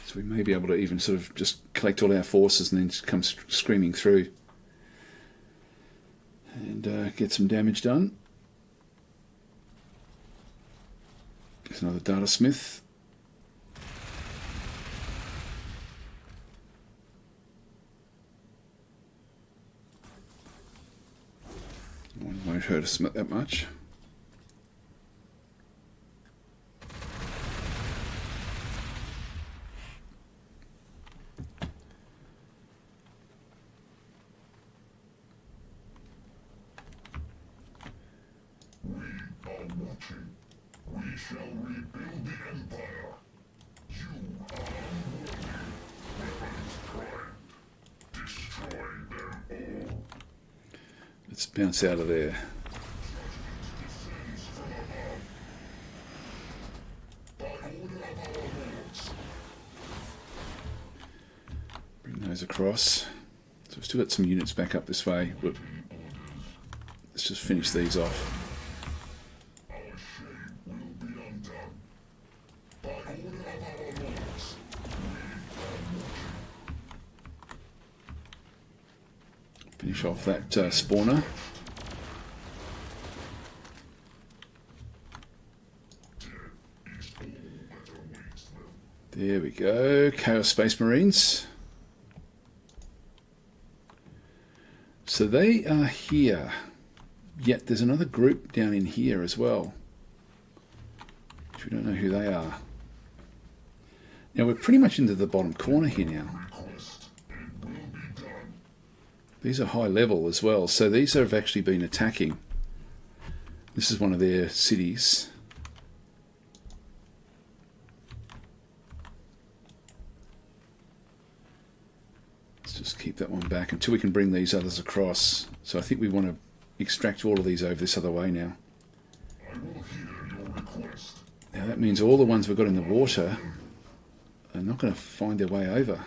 S1: So we may be able to even sort of just collect all our forces and then just come screaming through. And get some damage done. There's another data smith. One won't hurt us that much.
S2: We shall rebuild the Empire. You are weapons primed. Destroy them all.
S1: Let's bounce out of there. Bring those across. So we've still got some units back up this way, but let's just finish these off. Finish off that spawner. There we go, Chaos Space Marines. So they are here, yet there's another group down in here as well, which we don't know who they are. Now we're pretty much into the bottom corner here now. These are high level as well, so these have actually been attacking. This is one of their cities. Let's just keep that one back until we can bring these others across. So I think we want to extract all of these over this other way now. Now that means all the ones we've got in the water are not going to find their way over.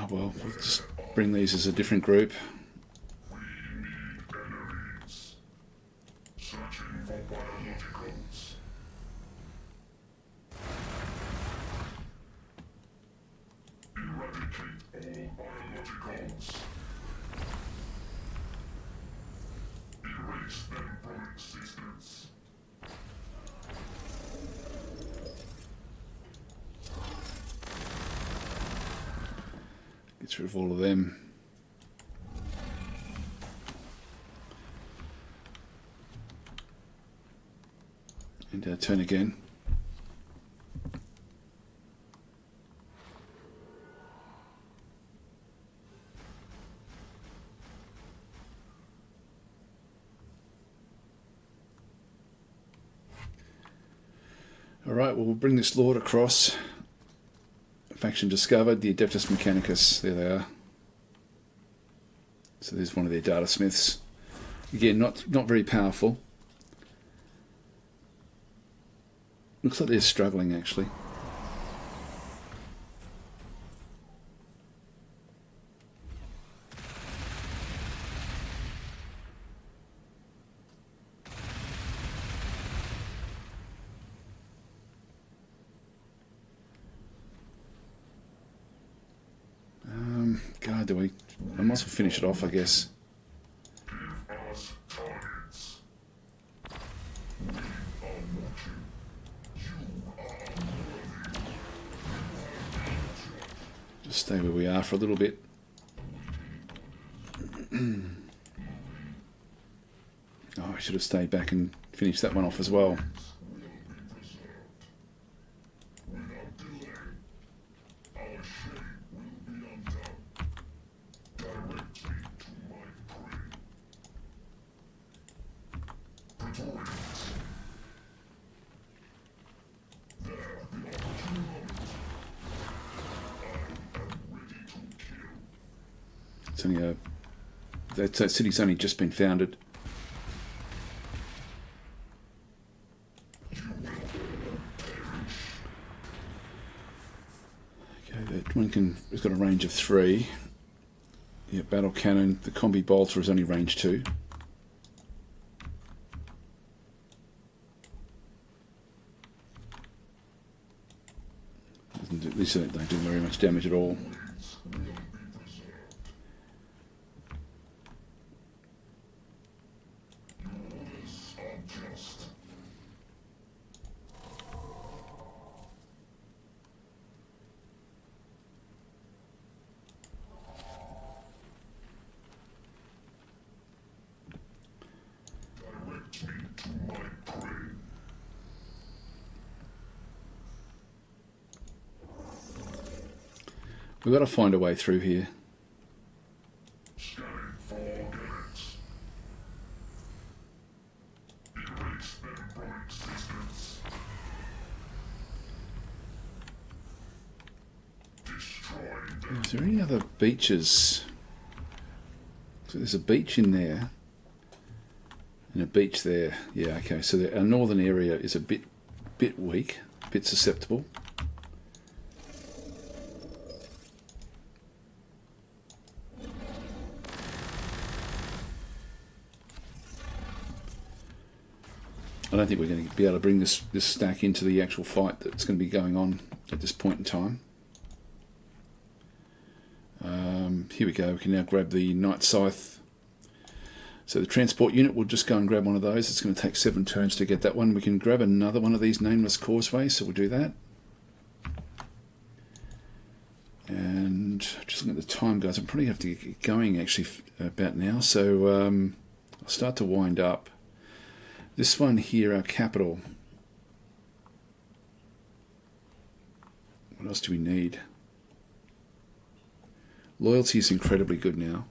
S1: Well, we'll just bring these as a different group.
S2: biologicals. Eradicate all biologicals. Erase them from existence.
S1: Gets rid of all of them. And turn again. Alright, well, we'll bring this Lord across. Faction discovered, the Adeptus Mechanicus. There they are. So there's one of their data smiths. Again, not very powerful. Looks like they're struggling, actually. God, do we? I might as well finish it off, I guess. Just stay where we are for a little bit. Oh, I should have stayed back and finished that one off as well. It's only that city's only just been founded. Okay, that one has got a range of 3. Yeah, battle cannon. The combi bolter is only range 2. At least they don't do very much damage at all. We've got to find a way through here. Is there any other beaches? So there's a beach in there and a beach there. Yeah, okay. So our northern area is a bit weak, a bit susceptible. I don't think we're going to be able to bring this stack into the actual fight that's going to be going on at this point in time. Here we go. We can now grab the Knight Scythe. So the transport unit will just go and grab one of those. It's going to take 7 turns to get that one. We can grab another one of these Nameless Causeways, so we'll do that. And just looking at the time, guys, I'm probably going to have to get going actually about now. So I'll start to wind up. This one here, our capital. What else do we need? Loyalty is incredibly good now.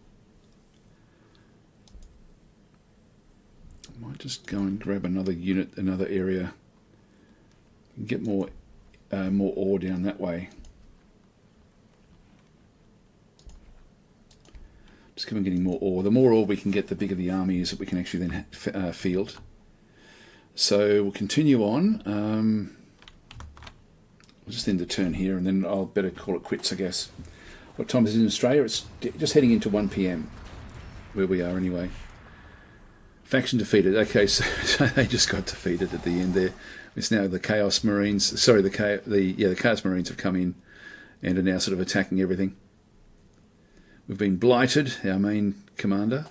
S1: I might just go and grab another unit, another area, and get more ore down that way. Just keep on getting more ore. The more ore we can get, the bigger the army is that we can actually then field. So we'll continue on. We'll just end the turn here, and then I'll better call it quits, I guess. What time is it in Australia? It's just heading into 1 PM, where we are anyway. Faction defeated. Okay, so they just got defeated at the end there. It's now the Chaos Marines. Sorry, the Chaos Marines have come in and are now sort of attacking everything. We've been blighted, our main commander.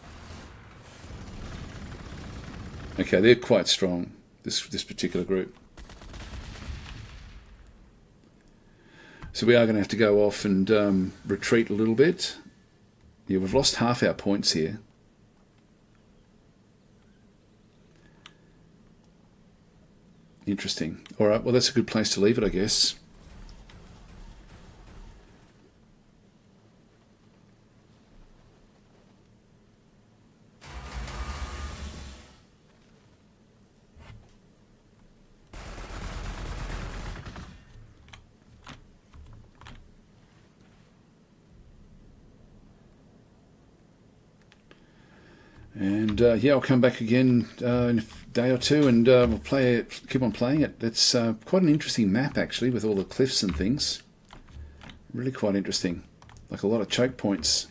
S1: Okay, they're quite strong, this particular group. So we are going to have to go off and retreat a little bit. Yeah, we've lost half our points here. Interesting. All right, well, that's a good place to leave it, I guess. And yeah, I'll come back again in a day or two, and we'll play it, keep on playing it. It's quite an interesting map, actually, with all the cliffs and things. Really quite interesting, like a lot of choke points.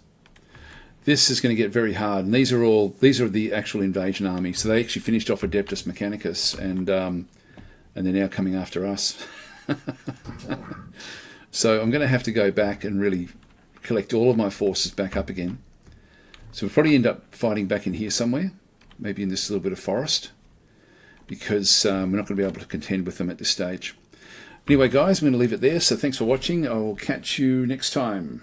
S1: This is going to get very hard, and these are the actual invasion army. So they actually finished off Adeptus Mechanicus, and they're now coming after us. So I'm going to have to go back and really collect all of my forces back up again. So we'll probably end up fighting back in here somewhere, maybe in this little bit of forest, because we're not going to be able to contend with them at this stage. Anyway, guys, I'm going to leave it there. So thanks for watching. I will catch you next time.